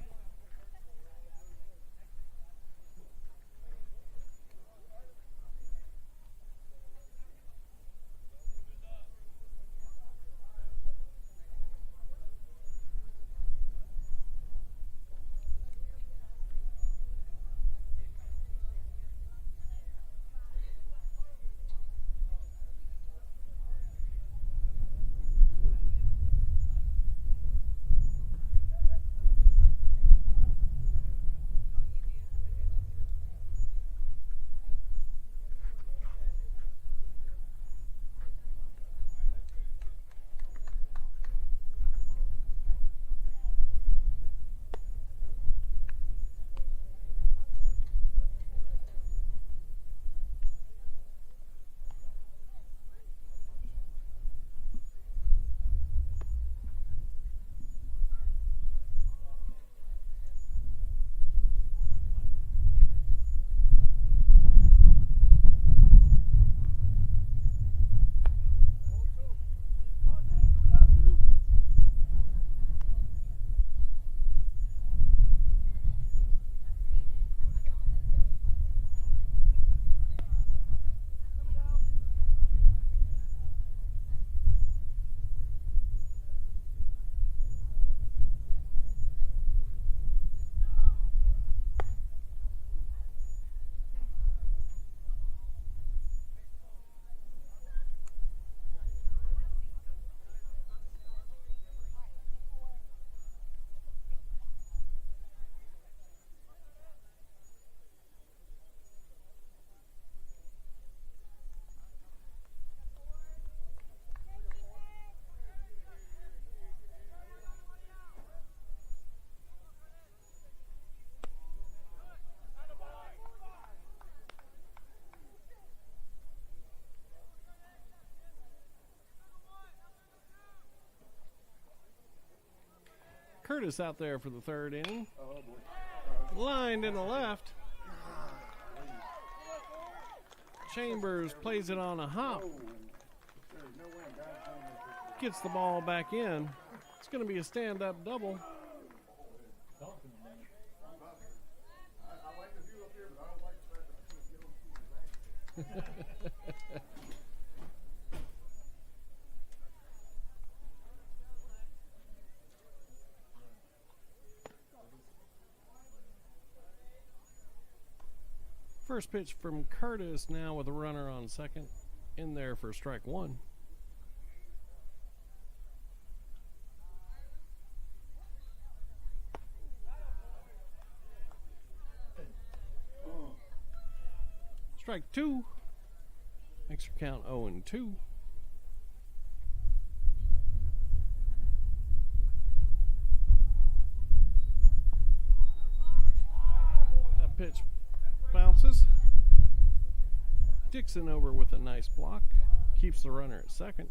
Speaker 1: Curtis out there for the third inning.
Speaker 4: Oh, boy.
Speaker 1: Lined in the left. Chambers plays it on a hop.
Speaker 4: Oh, there's no way I'm down.
Speaker 1: Gets the ball back in. It's going to be a stand-up double.
Speaker 2: Talking about it.
Speaker 4: I like the view up here, but I don't like the fact that I can't get on people's back.
Speaker 1: First pitch from Curtis now with a runner on second. In there for strike one. Strike two. Makes your count 0-2. That pitch bounces. Dixon over with a nice block. Keeps the runner at second.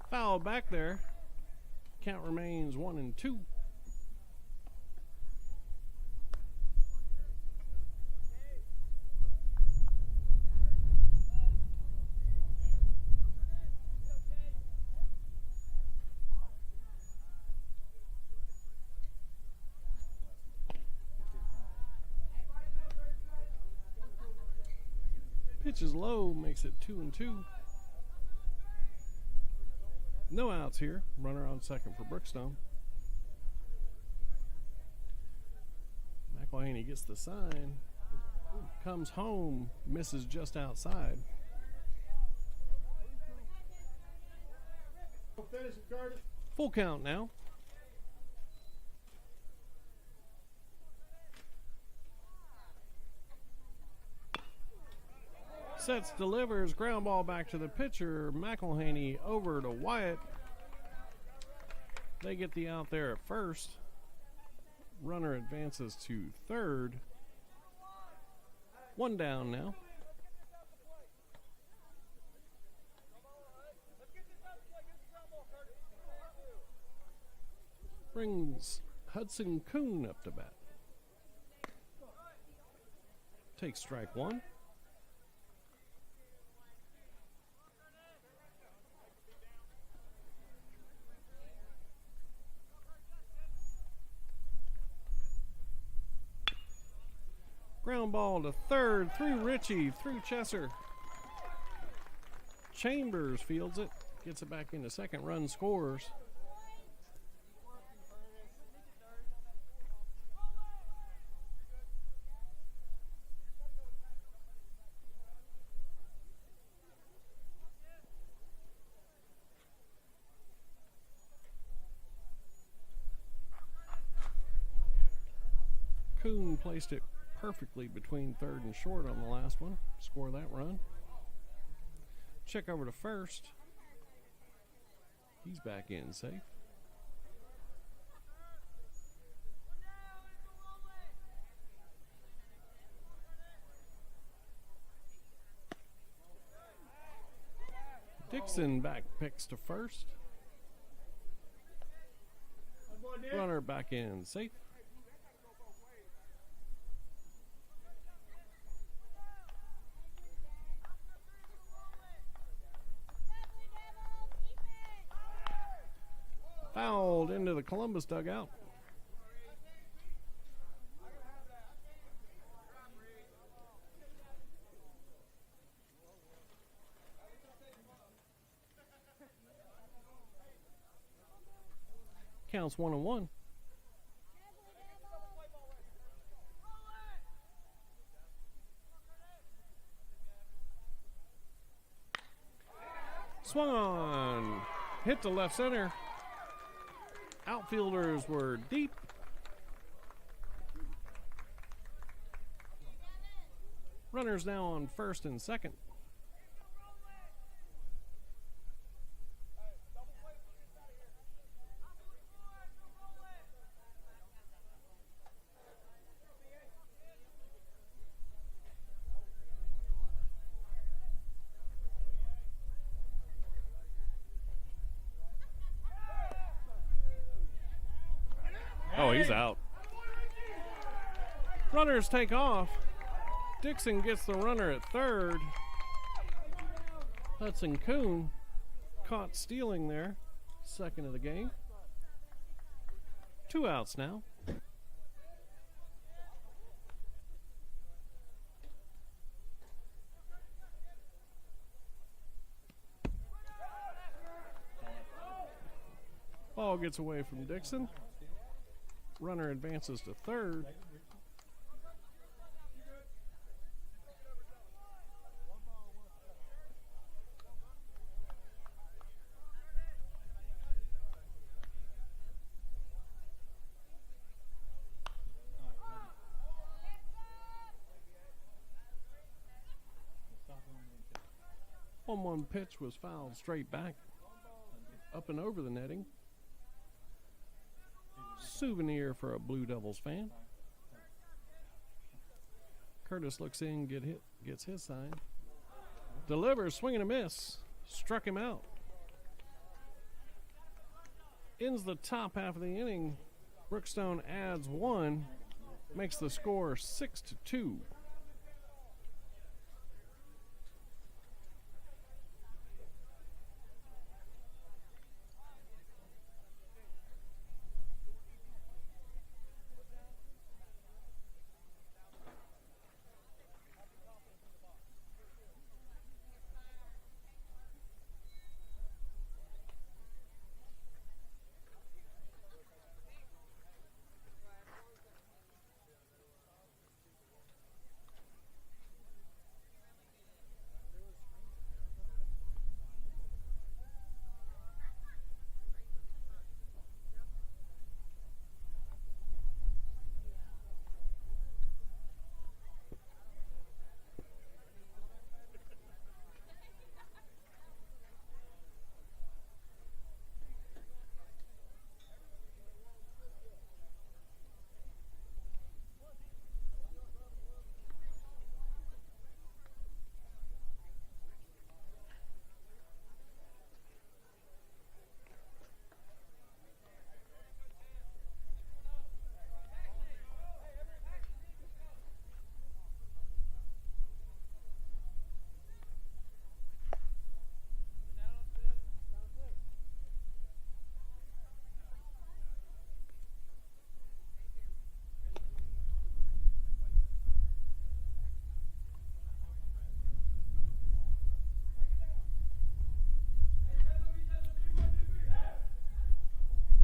Speaker 1: Foul back there. Count remains 1-2. Pitch is low, makes it 2-2. No outs here. Runner on second for Brookstone. McElhaney gets the sign. Comes home. Misses just outside.
Speaker 4: Finish it, Curtis.
Speaker 1: Full count now. Sets, delivers, ground ball back to the pitcher. McElhaney over to Wyatt. They get the out there at first. Runner advances to third. One down now. Brings Hudson Kuhn up to bat. Takes strike one. Ground ball to third, through Ritchie, through Chesser. Chambers fields it, gets it back into second, run scores. Kuhn placed it perfectly between third and short on the last one. Score that run. Check over to first. He's back in safe. Dixon back picks to first. Runner back in safe. Fouled into the Columbus dugout. Counts 1-1. hit to left center. Outfielders were deep. Runners now on first and second. Oh, he's out. Runners take off. Dixon gets the runner at third. Hudson Kuhn caught stealing there. Second of the game. 2 outs now. Ball gets away from Dixon. Runner advances to third. One pitch was fouled straight back, up and over the netting. Souvenir for a Blue Devils fan. Curtis looks in, gets his sign. Delivers, swing and a miss. Struck him out. Ends the top half of the inning. Brookstone adds 1, makes the score 6-2.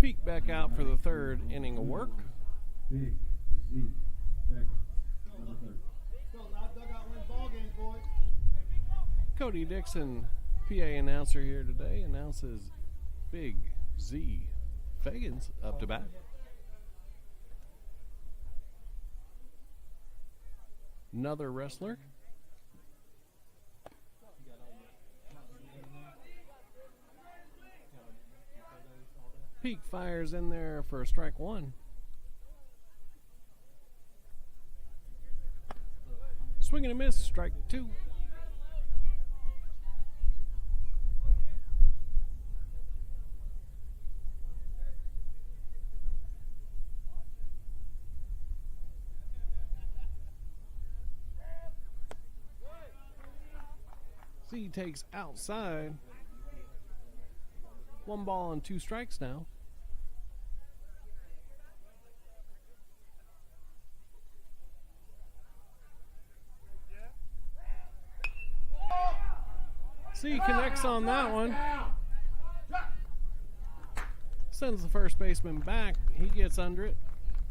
Speaker 1: Peek back out for the third inning of work.
Speaker 3: Big Z. Back. Number 3.
Speaker 1: Cody Dixon, PA announcer here today, announces Big Z. Fagans up to bat. Another wrestler. Peak fires in there for strike 1. Swing and a miss, strike 2. Z takes outside. 1 ball and 2 strikes now. Z connects on that one. Sends the first baseman back. He gets under it.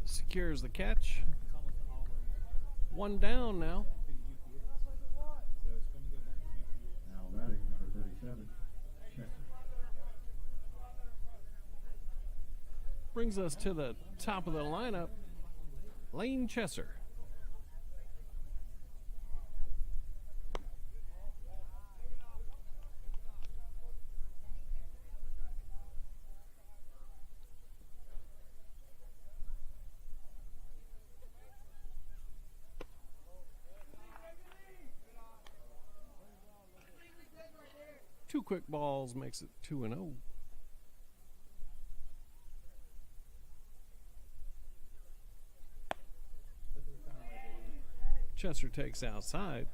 Speaker 1: Secures the catch. 1 down now.
Speaker 3: Now batting, number 37. Checker.
Speaker 1: Brings us to the top of the lineup, Lane Chesser. Two quick balls makes it 2-0. Chester takes outside.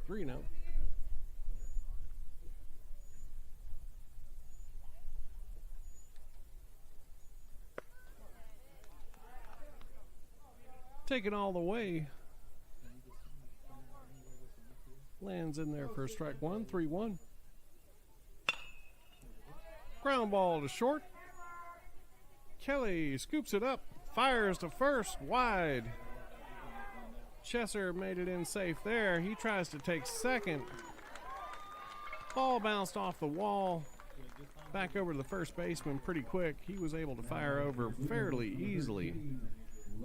Speaker 1: 3-0. Take it all the way. Lands in there for strike one, 3-1. Ground ball to short. Kelly scoops it up, fires to first, wide. Chesser made it in safe there. He tries to take second. Ball bounced off the wall. Back over to the first baseman pretty quick. He was able to fire over fairly easily.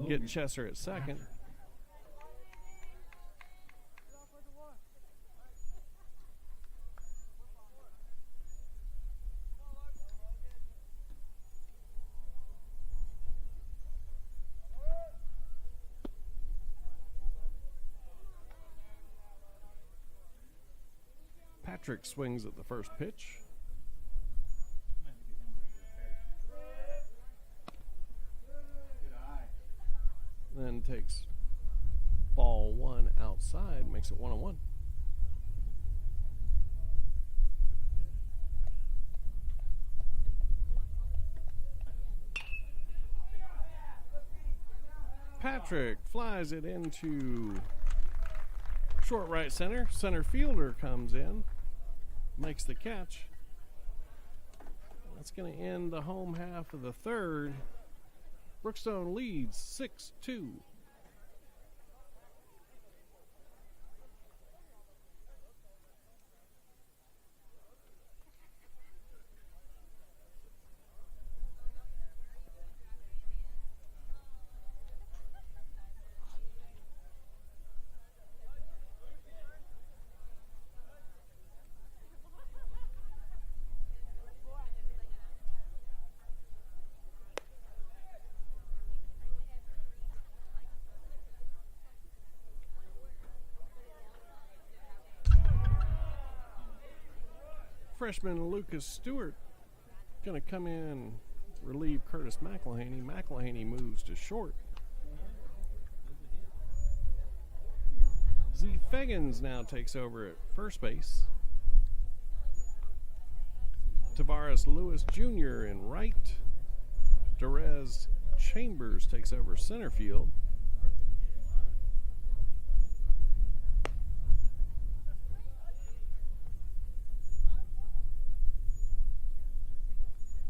Speaker 1: Get Chesser at second. Patrick swings at the first pitch. Then takes ball one outside, makes it 1-1. Patrick flies it into short right center. Center fielder comes in, makes the catch. That's going to end the home half of the third. Brookstone leads 6-2. Freshman Lucas Stewart going to come in, relieve Curtis McElhaney. McElhaney moves to short. Z. Feggins now takes over at first base. Tavares Lewis Jr. in right. Derez Chambers takes over center field.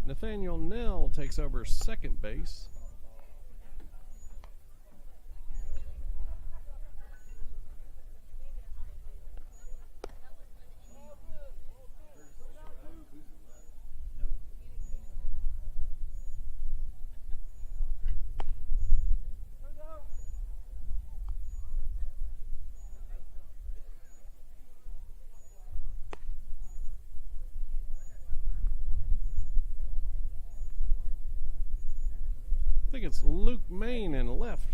Speaker 1: Nathaniel Nell takes over second base. I think it's Luke Main in left.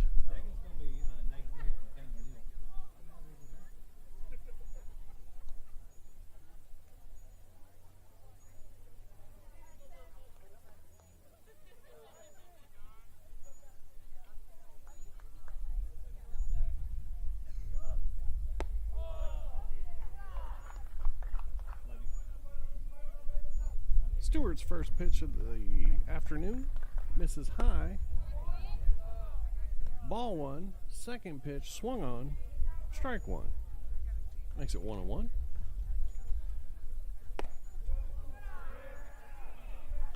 Speaker 1: Stewart's first pitch of the afternoon misses high. Ball one, second pitch swung on, strike one. Makes it 1-1.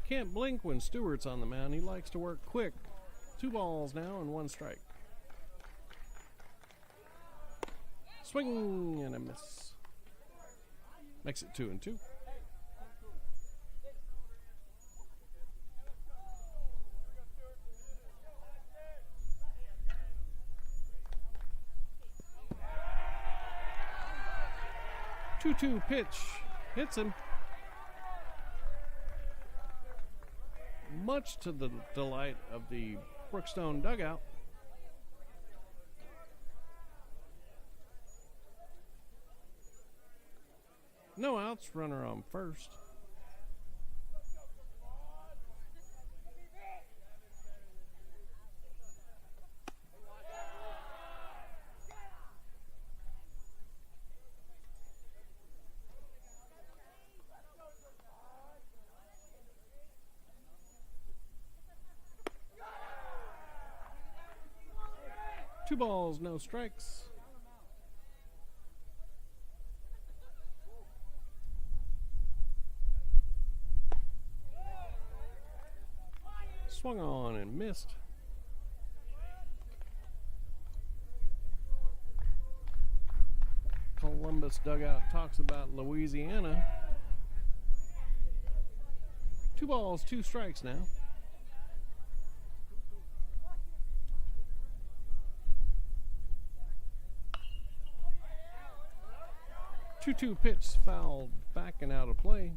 Speaker 1: Can't blink when Stewart's on the mound. He likes to work quick. 2 balls now and 1 strike. Swing and a miss. Makes it 2-2. 2-2 pitch hits him. Much to the delight of the Brookstone dugout. No outs, runner on first. Two balls, no strikes. Swung on and missed. Columbus dugout talks about Louisiana. 2 balls, 2 strikes now. Two pitch fouled back and out of play.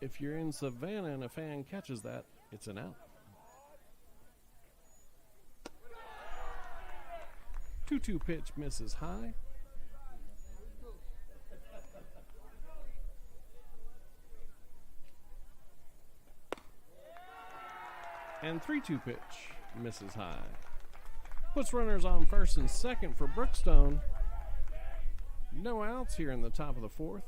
Speaker 1: If you're in Savannah and a fan catches that, it's an out. 2-2 pitch misses high. And 3-2 pitch misses high. Puts runners on first and second for Brookstone. No outs here in the top of the fourth.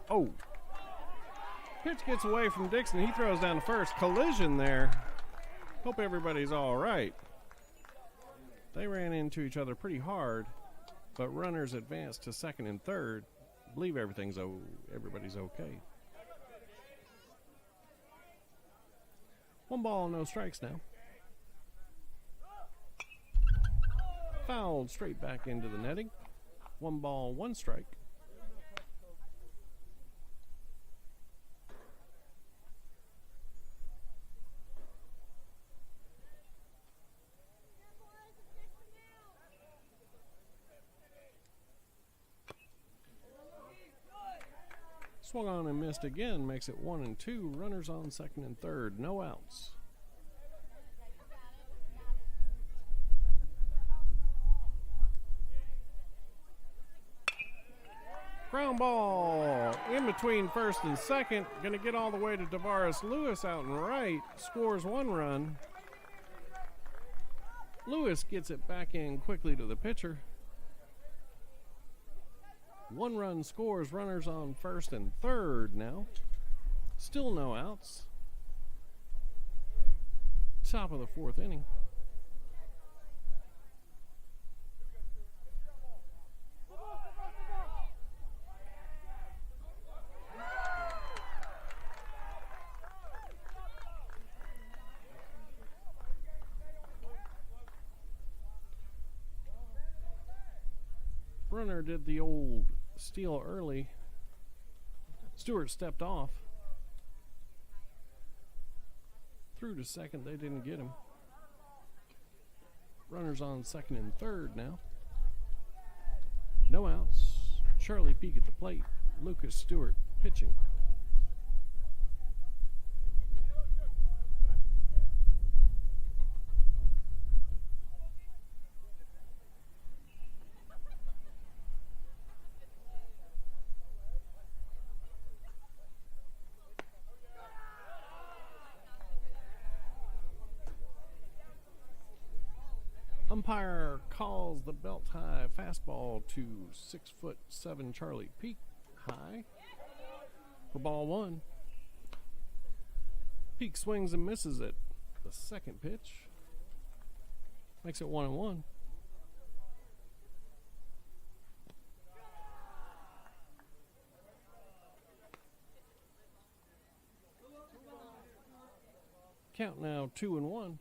Speaker 1: Oh. Pitch gets away from Dixon. He throws down to first. Collision there. Hope everybody's all right. They ran into each other pretty hard, but runners advanced to second and third. Believe everybody's okay. 1 ball, no strikes now. Fouled straight back into the netting. 1 ball, 1 strike. Swung on and missed again, makes it 1-2. Runners on second and third, no outs. Ground ball in between first and second. Going to get all the way to Tavares Lewis out and right. Scores 1 run. Lewis gets it back in quickly to the pitcher. 1 run scores, runners on first and third now. Still no outs. Top of the 4th inning. Runner did the old steal early. Stewart stepped off. Through to second, they didn't get him. Runners on second and third now. No outs. Charlie Peak at the plate. Lucas Stewart pitching. Umpire calls the belt-high fastball to 6'7" Charlie Peak high for ball 1. Peak swings and misses at the second pitch. Makes it 1-1. Count now 2-1.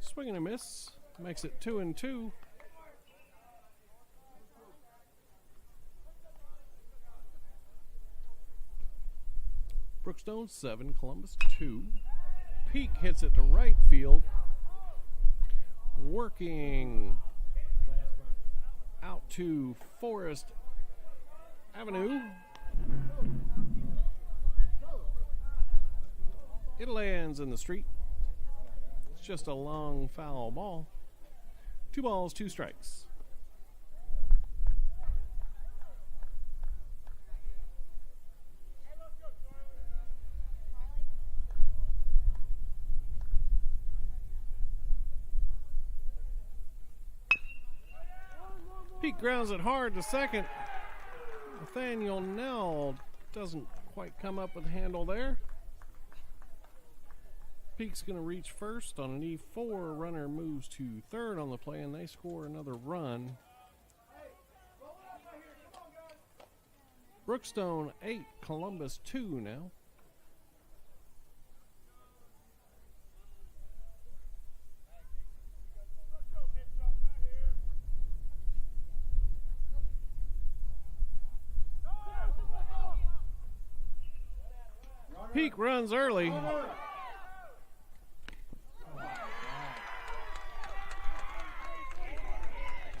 Speaker 1: Swing and a miss. Makes it 2-2. Brookstone 7, Columbus 2. Peak hits it to right field. Working out to Forest Avenue. It lands in the street. It's just a long foul ball. 2 balls, 2 strikes. Pete grounds it hard to second. Nathaniel Nell doesn't quite come up with a handle there. Peak's going to reach first on an E4. Runner moves to third on the play, and they score another run. Brookstone 8, Columbus 2 now. Peak runs early.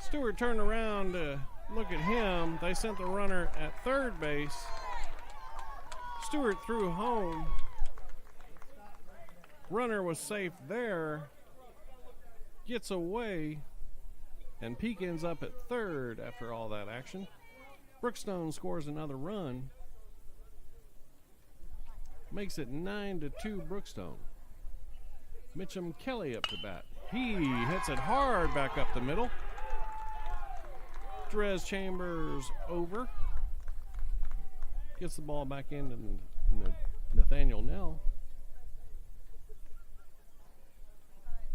Speaker 1: Stewart turned around to look at him. They sent the runner at third base. Stewart threw home. Runner was safe there. Gets away. And Peak ends up at third after all that action. Brookstone scores another run. Makes it 9-2 Brookstone. Mitchum Kelly up to bat. He hits it hard back up the middle. Drez Chambers over. Gets the ball back into Nathaniel Nell.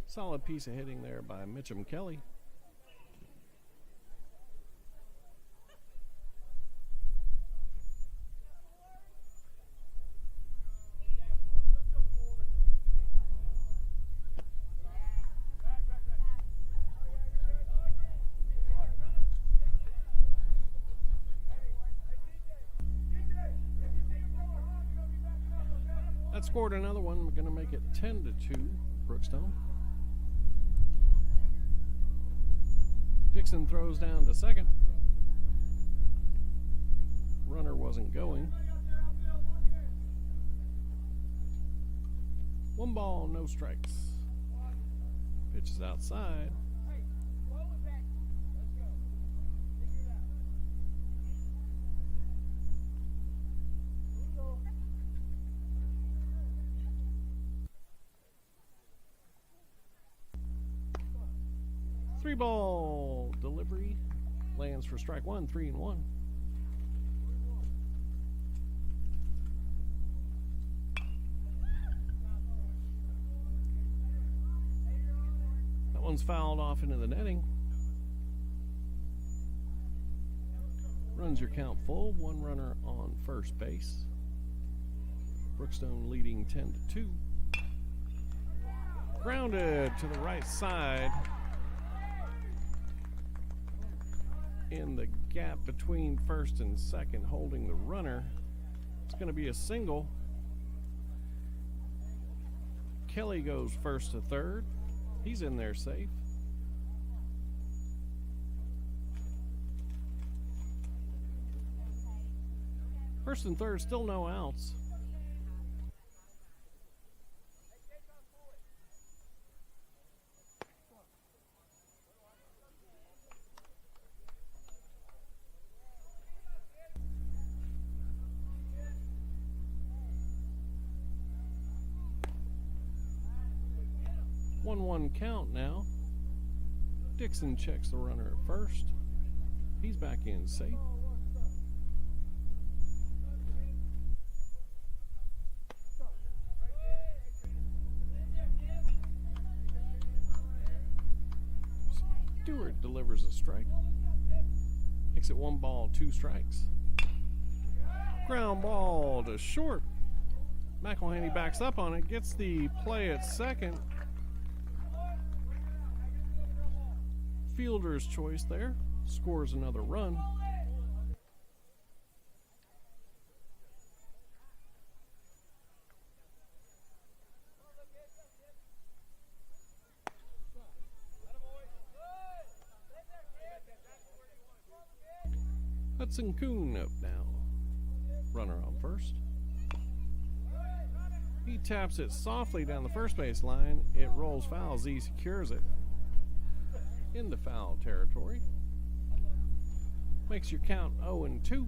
Speaker 1: Solid piece of hitting there by Mitchum Kelly. That scored another one. We're going to make it 10-2 Brookstone. Dixon throws down to second. Runner wasn't going. 1 ball, no strikes. Pitch is outside. Three ball delivery lands for strike 1, 3-1. That one's fouled off into the netting. Runs your count full. 1 runner on first base. Brookstone leading 10-2. Grounded to the right side. In the gap between first and second, holding the runner. It's going to be a single. Kelly goes first to third. He's in there safe. First and third, still no outs. One count now. Dixon checks the runner at first. He's back in safe. Stewart delivers a strike. Makes it 1 ball, 2 strikes. Ground ball to short. McElhaney backs up on it, gets the play at second. Fielder's choice there. Scores another run. Hudson Kuhn up now. Runner on first. He taps it softly down the first base line. It rolls foul. Z secures it into foul territory. Makes your count 0-2.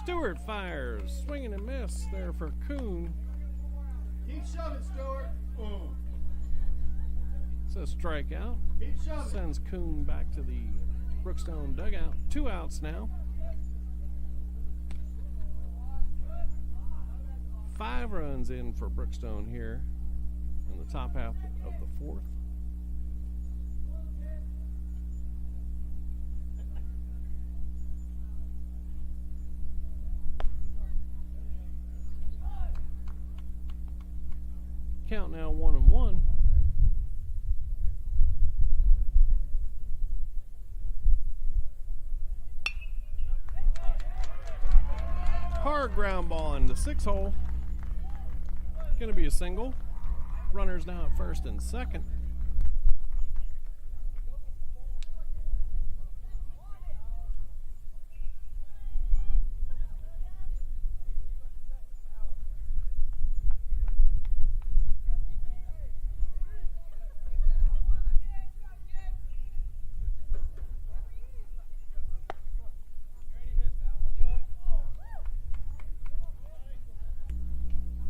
Speaker 1: Stewart fires. Swing and a miss there for Kuhn.
Speaker 4: Keep shoving, Stewart.
Speaker 1: It's a strikeout.
Speaker 4: Keep shoving.
Speaker 1: Sends Kuhn back to the Brookstone dugout. 2 outs now. 5 runs in for Brookstone here in the top half of the 4th. Count now 1-1. Hard ground ball into 6 hole. Gonna be a single. Runners now at first and second.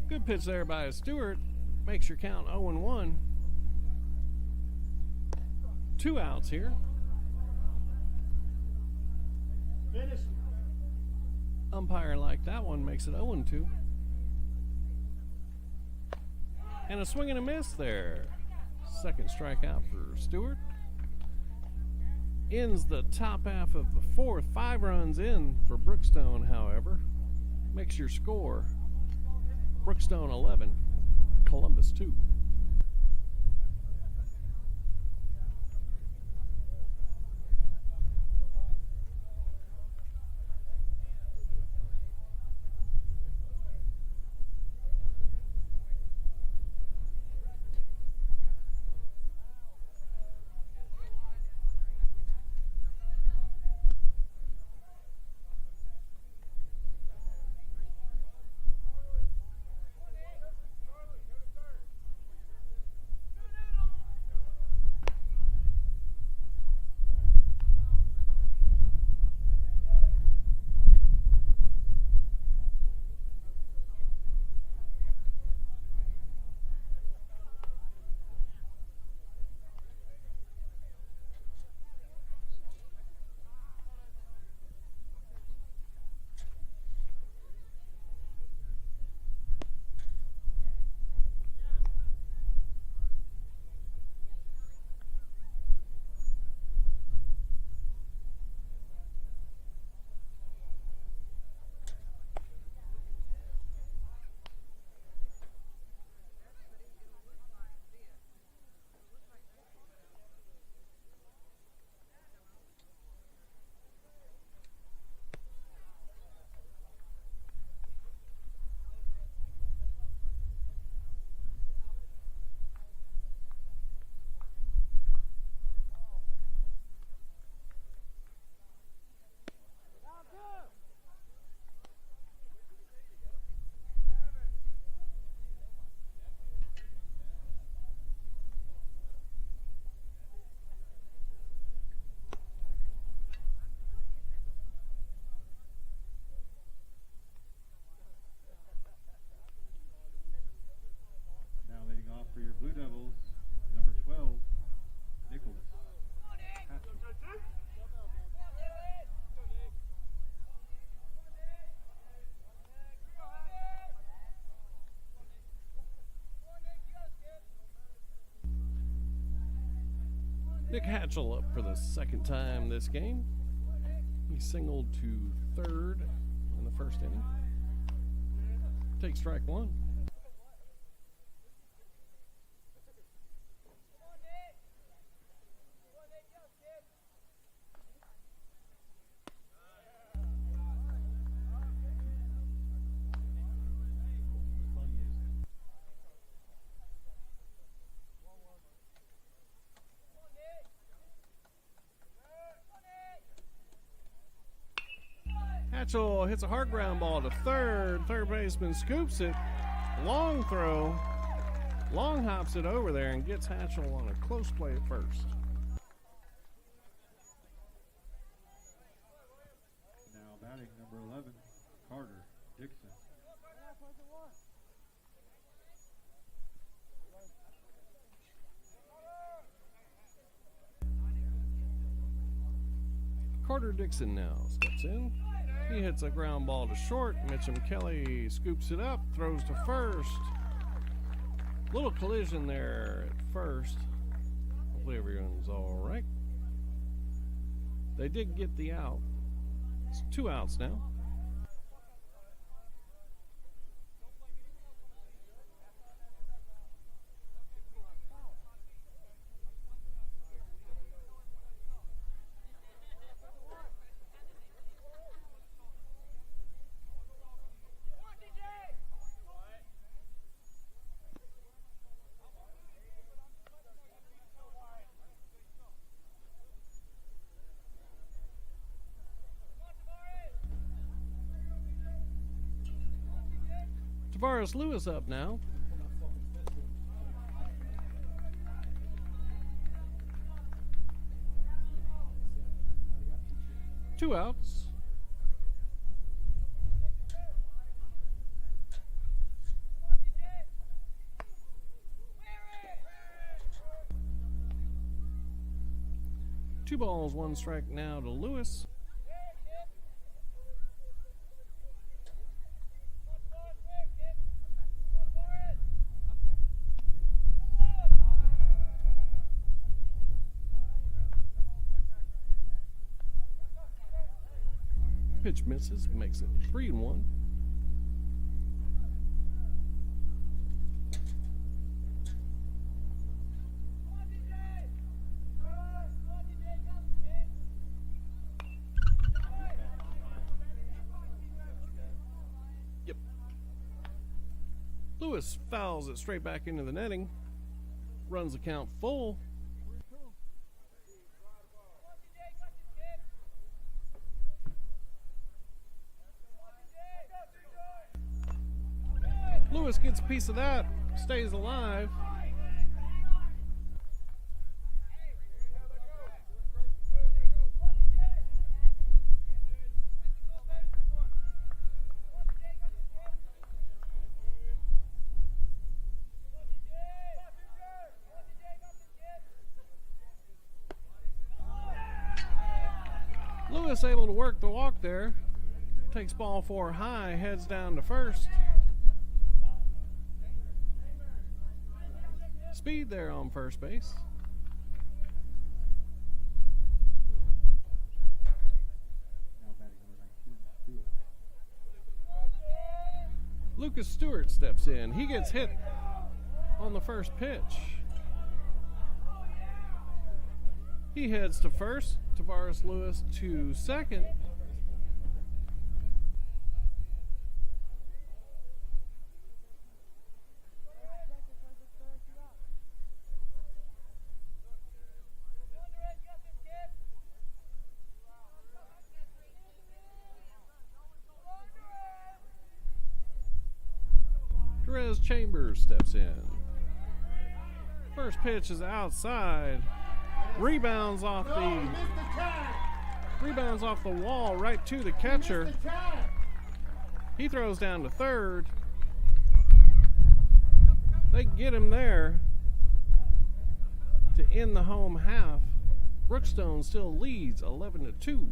Speaker 1: Good pitch there by Stewart. Makes your count 0-1. 2 outs here.
Speaker 4: Finish.
Speaker 1: Umpire like that one, makes it 0-2. And a swing and a miss there. Second strikeout for Stewart. Ends the top half of the 4th. 5 runs in for Brookstone, however. Makes your score Brookstone 11, Columbus 2. Nick Hatchell up for the second time this game. He singled to third in the first inning. Take strike one. Hatchell hits a hard ground ball to third. Third baseman scoops it. Long throw. Long hops it over there and gets Hatchell on a close play at first.
Speaker 3: Now batting number 11, Carter Dixon.
Speaker 1: Carter Dixon now steps in. He hits a ground ball to short. Mitchum Kelly scoops it up, throws to first. Little collision there at first. Hopefully everyone's all right. They did get the out. It's 2 outs now. Tavares Lewis up now. Two outs. Two balls, one strike now to Lewis. Pitch misses, makes it 3-1. Yep. Lewis fouls it straight back into the netting. Runs the count full. Lewis gets a piece of that, stays alive. Lewis able to work the walk there. Takes ball 4 high, heads down to first. Speed there on first base.
Speaker 3: Now batting number 19, Stewart.
Speaker 1: Lucas Stewart steps in. He gets hit on the first pitch. He heads to first. Tavares Lewis to second. Chambers steps in. First pitch is outside. Rebounds off the wall right to the catcher. He throws down to third. They get him there to end the home half. Brookstone still leads 11-2.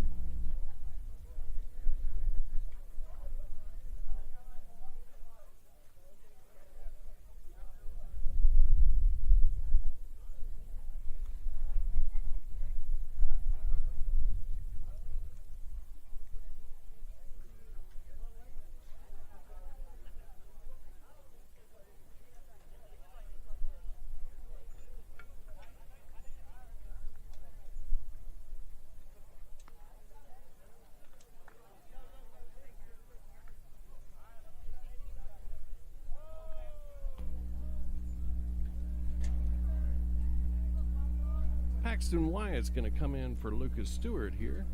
Speaker 1: Paxton Wyatt's going to come in for Lucas Stewart here.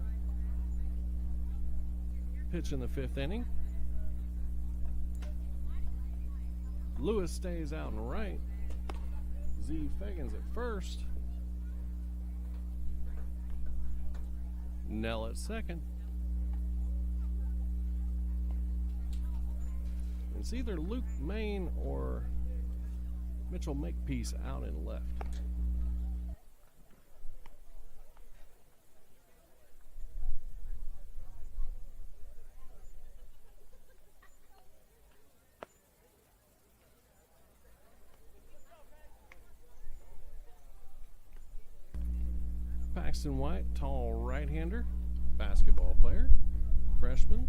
Speaker 1: Pitch in the 5th inning. Lewis stays out and right. Z Fagans at first. Nell at second. It's either Luke Main or Mitchell Makepeace out in left. Paxton White, tall right-hander, basketball player, freshman.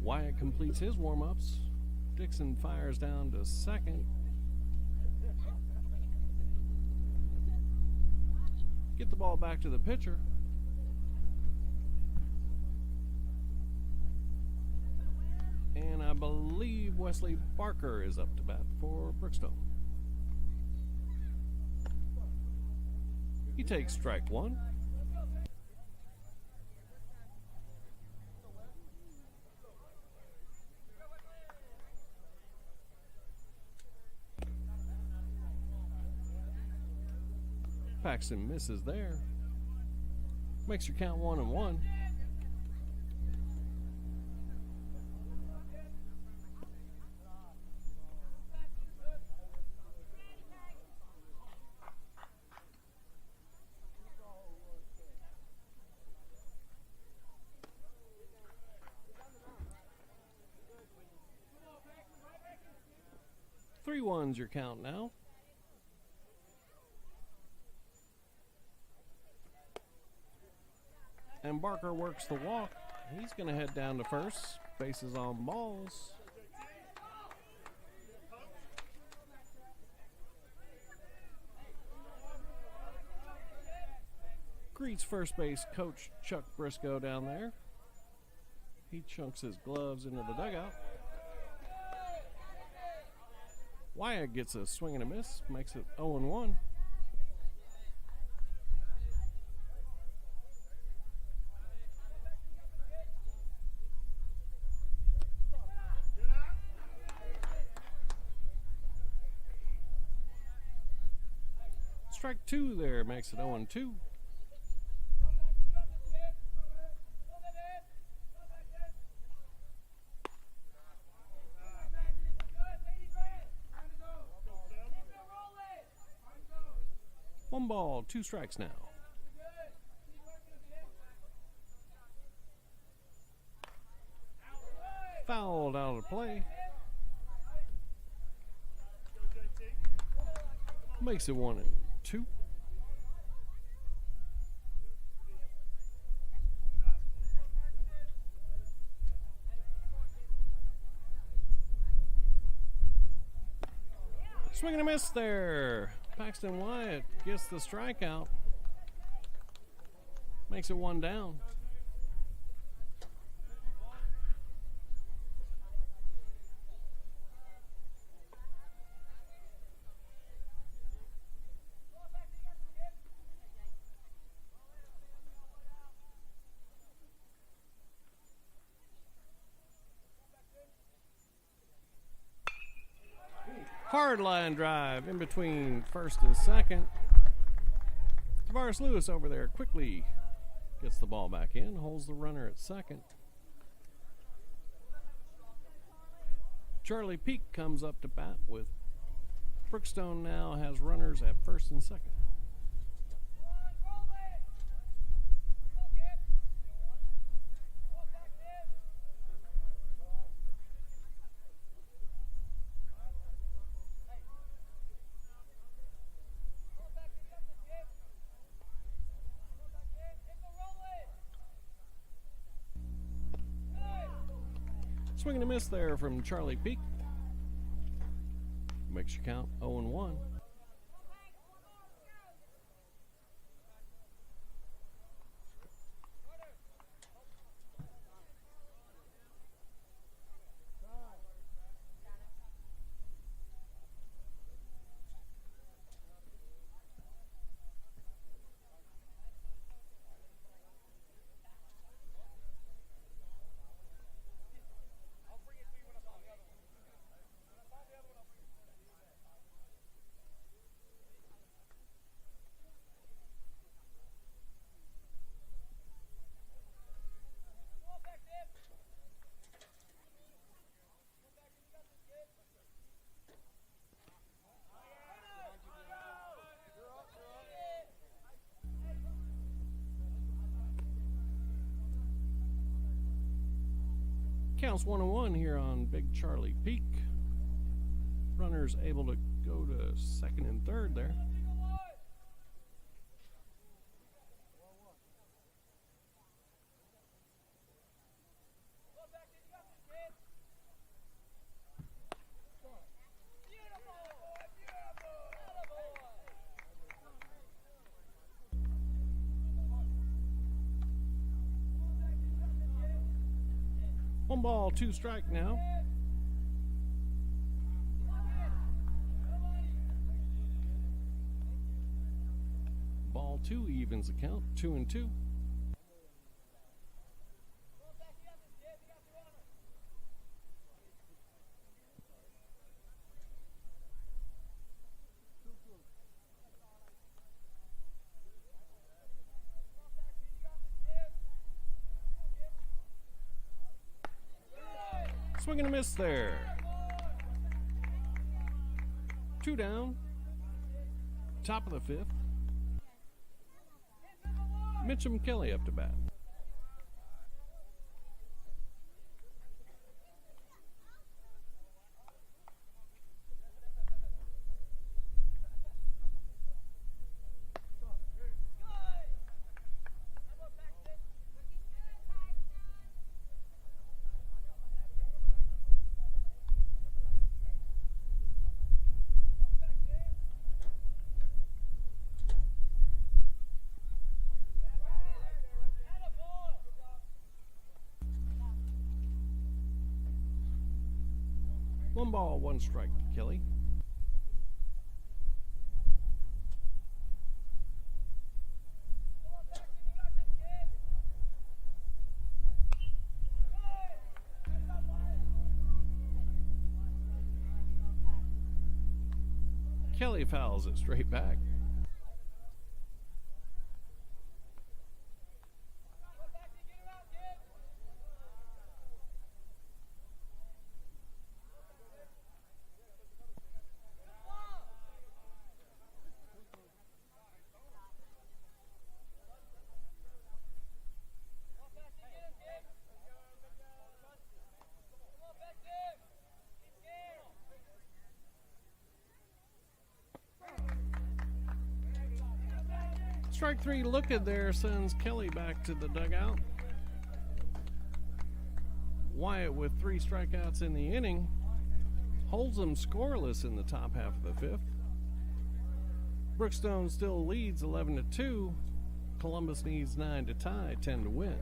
Speaker 1: Wyatt completes his warm-ups. Dixon fires down to second. Get the ball back to the pitcher. And I believe Wesley Barker is up to bat for Brookstone. He takes strike one. Paxton misses there. Makes your count 1-1. Three ones your count now. And Barker works the walk. He's going to head down to first. Bases on balls. Greets first base coach Chuck Briscoe down there. He chunks his gloves into the dugout. Wyatt gets a swing and a miss. Makes it 0-1. Strike two there makes it 0-2. One ball, two strikes now. Fouled out of play. Makes it 1-2. Swing and a miss there. Paxton Wyatt gets the strikeout. Makes it one down. Hard line drive in between first and second. Tavares Lewis over there quickly Gets the ball back in, holds the runner at second. Charlie Peak comes up to bat with Brookstone now has runners at first and second. Swing and a miss there from Charlie Peak. Makes you count 0-1. Counts 1-1 here on Big Charlie Peak. Runners able to go to second and third there. One ball, two strike now. Ball two evens the count, 2-2. Swing and a miss there. Two down. Top of the fifth. Mitchum Kelly up to bat. One ball, one strike to Kelly. Kelly fouls it straight back. Strike three looking there sends Kelly back to the dugout. Wyatt with 3 strikeouts in the inning holds them scoreless in the top half of the fifth. Brookstone still leads 11-2. Columbus needs 9 to tie, 10 to win.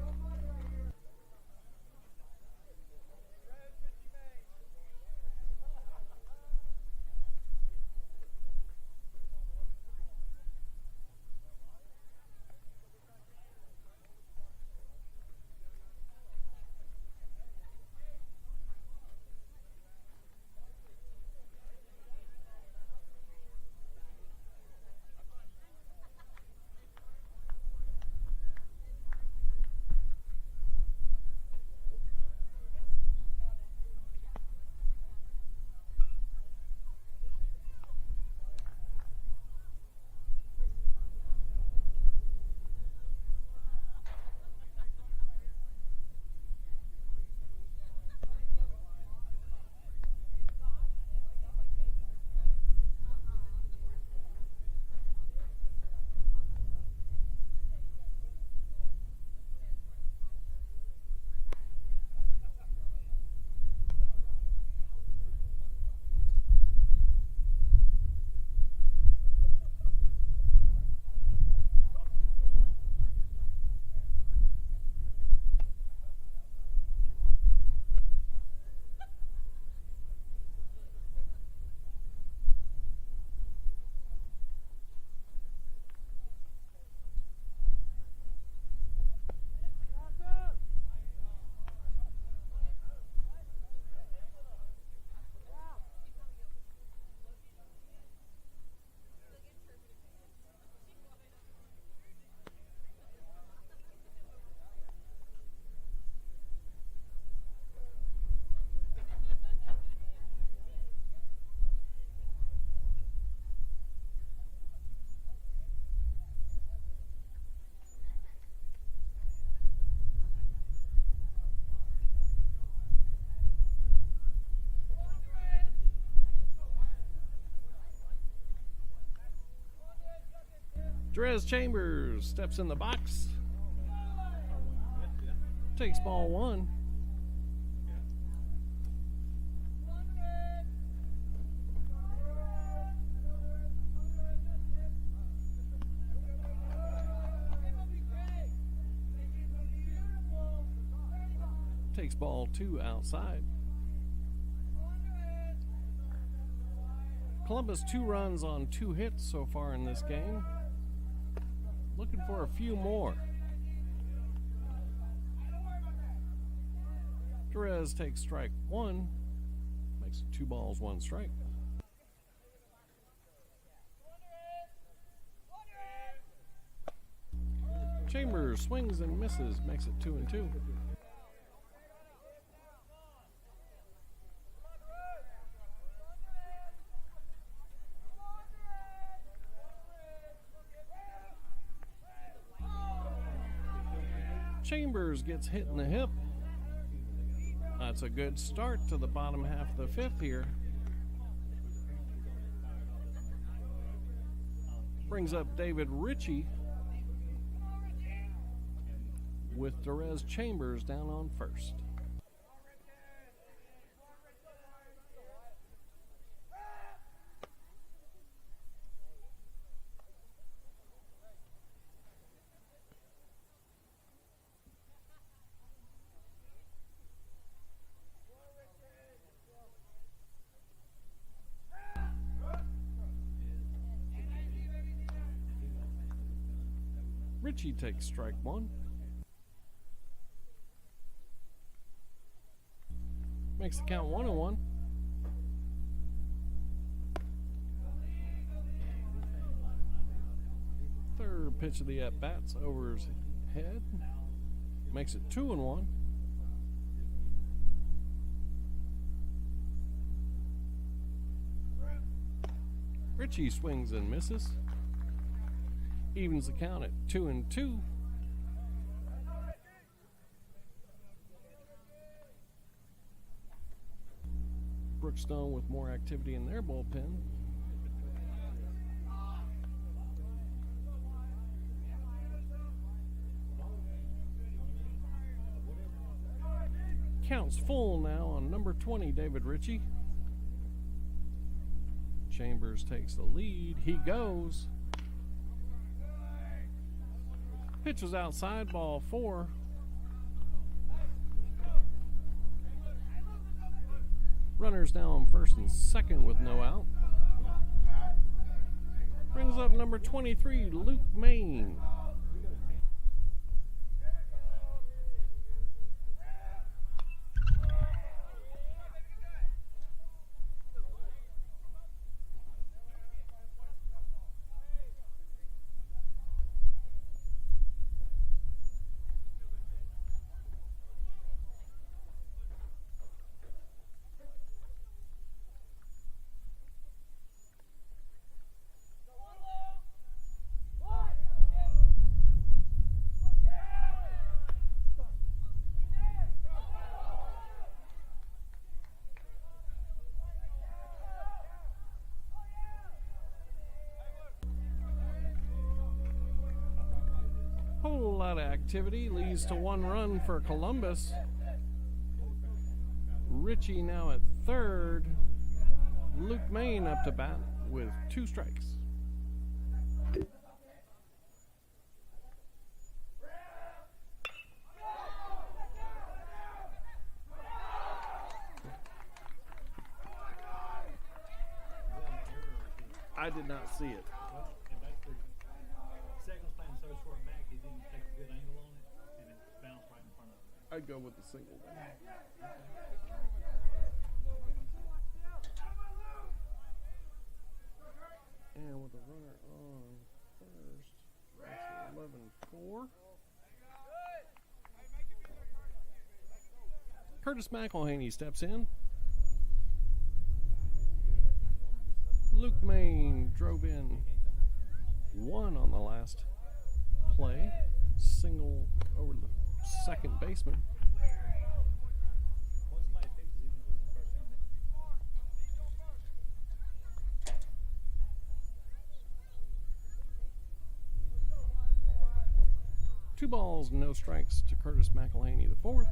Speaker 1: Jerez Chambers steps in the box. Takes ball 1. Takes ball 2 outside. Columbus 2 runs on 2 hits so far in this game. Looking for a few more. Jerez takes strike 1. Makes it 2 balls, 1 strike. Chambers swings and misses. Makes it 2-2. Chambers gets hit in the hip. That's a good start to the bottom half of the 5th here. Brings up David Ritchie with Jerez Chambers down on first. Ritchie takes strike 1. Makes the count 1-1. Third pitch of the at-bats over his head. Makes it 2-1. Ritchie swings and misses. Evens the count at 2-2. Brookstone with more activity in their bullpen. Count's full now on number 20, David Ritchie. Chambers takes the lead. He goes. Pitch was outside, ball 4. Runners now on first and second with no out. Brings up number 23, Luke Main. Whole lot of activity leads to 1 run for Columbus. Ritchie now at third. Luke Main up to bat with 2 strikes. I did not see it.
Speaker 2: Well, and basically, second's playing so short back, he didn't take a good angle on it, and it bounced right in front of him.
Speaker 1: I'd go with the single. And with the runner on first, that's 11-4. Curtis McElhaney steps in. Luke Main drove in 1 on the last play. Single over the second baseman.
Speaker 2: Once somebody fixes it, even if it was in first inning,
Speaker 1: 2 balls, no strikes to Curtis McElhaney the fourth.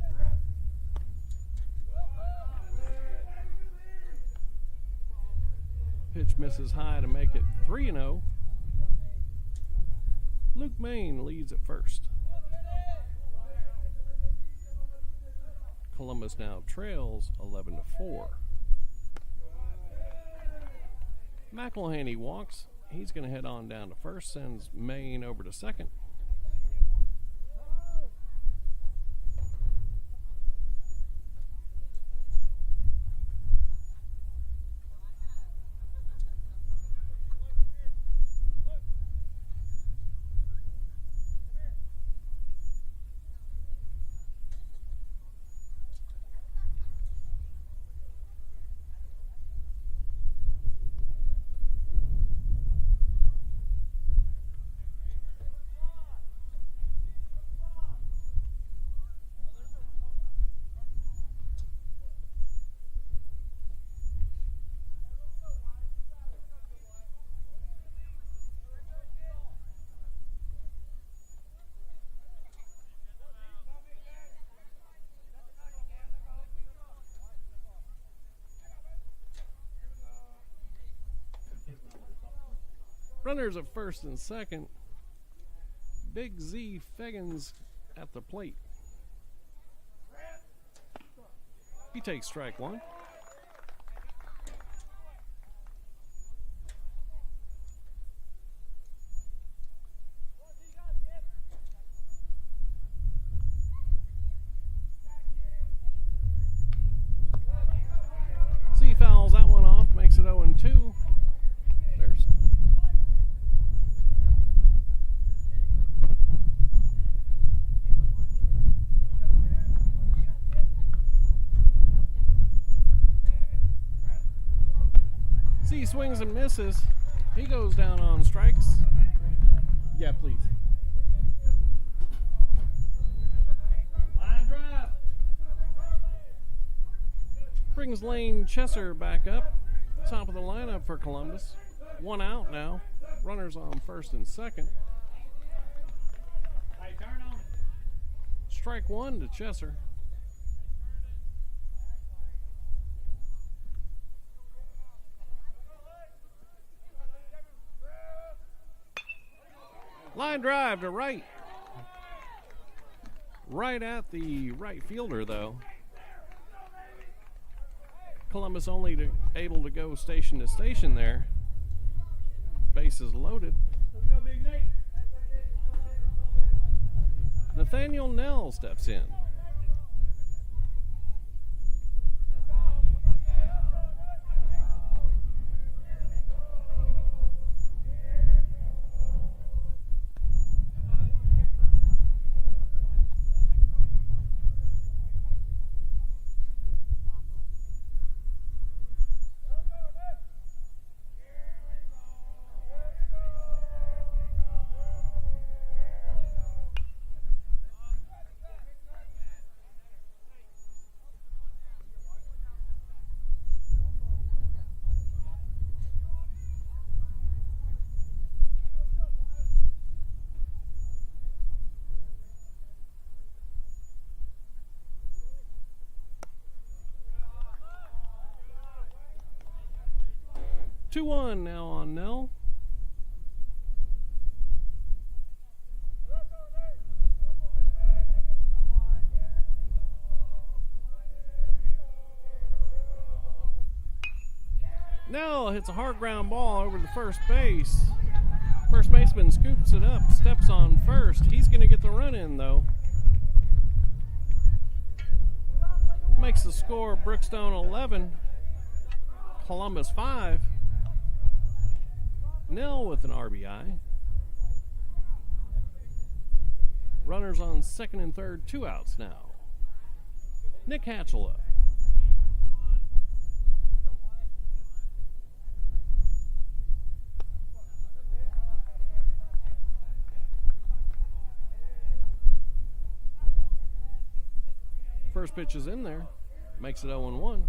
Speaker 1: Pitch misses high to make it 3-0. Luke Main leads at first. Columbus now trails 11-4. McElhaney walks. He's going to head on down to first, sends Main over to second. Runners at first and second. Big Z Feggins at the plate. He takes strike one. Z fouls that one off, makes it 0-2. There's Z swings and misses. He goes down on strikes. Yeah, please.
Speaker 2: Line drive.
Speaker 1: Brings Lane Chesser back up. Top of the lineup for Columbus. 1 out now. Runners on first and second.
Speaker 2: Hey, turn on it.
Speaker 1: Strike one to Chesser. Line drive to right. Right at the right fielder, though. Columbus only able to go station to station there. Bases loaded.
Speaker 2: Let's go, Big Nate.
Speaker 1: Nathaniel Nell steps in. Two one now on Nell. Nell hits a hard ground ball over the first base. First baseman scoops it up, steps on first. He's going to get the run in, though. Makes the score Brookstone 11, Columbus 5. Nell with an RBI. Runners on second and third, 2 outs now. Nick Hatchell up. First pitch is in there. Makes it 0-1.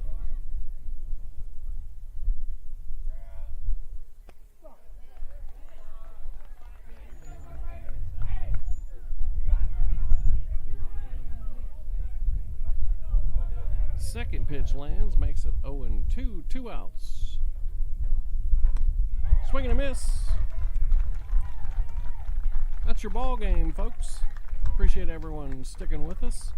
Speaker 1: Second pitch lands, makes it 0-2, 2 outs. Swing and a miss. That's your ball game, folks. Appreciate everyone sticking with us.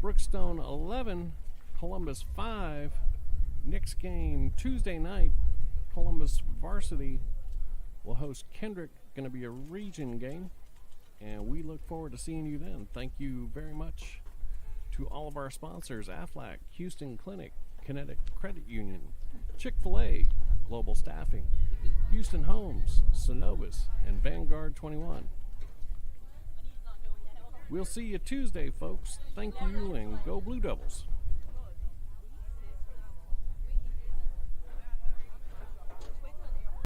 Speaker 1: Brookstone 11, Columbus 5. Next game Tuesday night, Columbus varsity will host Kendrick. Going to be a region game, and we look forward to seeing you then. Thank you very much to all of our sponsors: Aflac, Houston Clinic, Kinetic Credit Union, Chick-fil-A, Global Staffing, Houston Homes, Synovus, and Vanguard 21. We'll see you Tuesday, folks. Thank you, and go Blue Devils.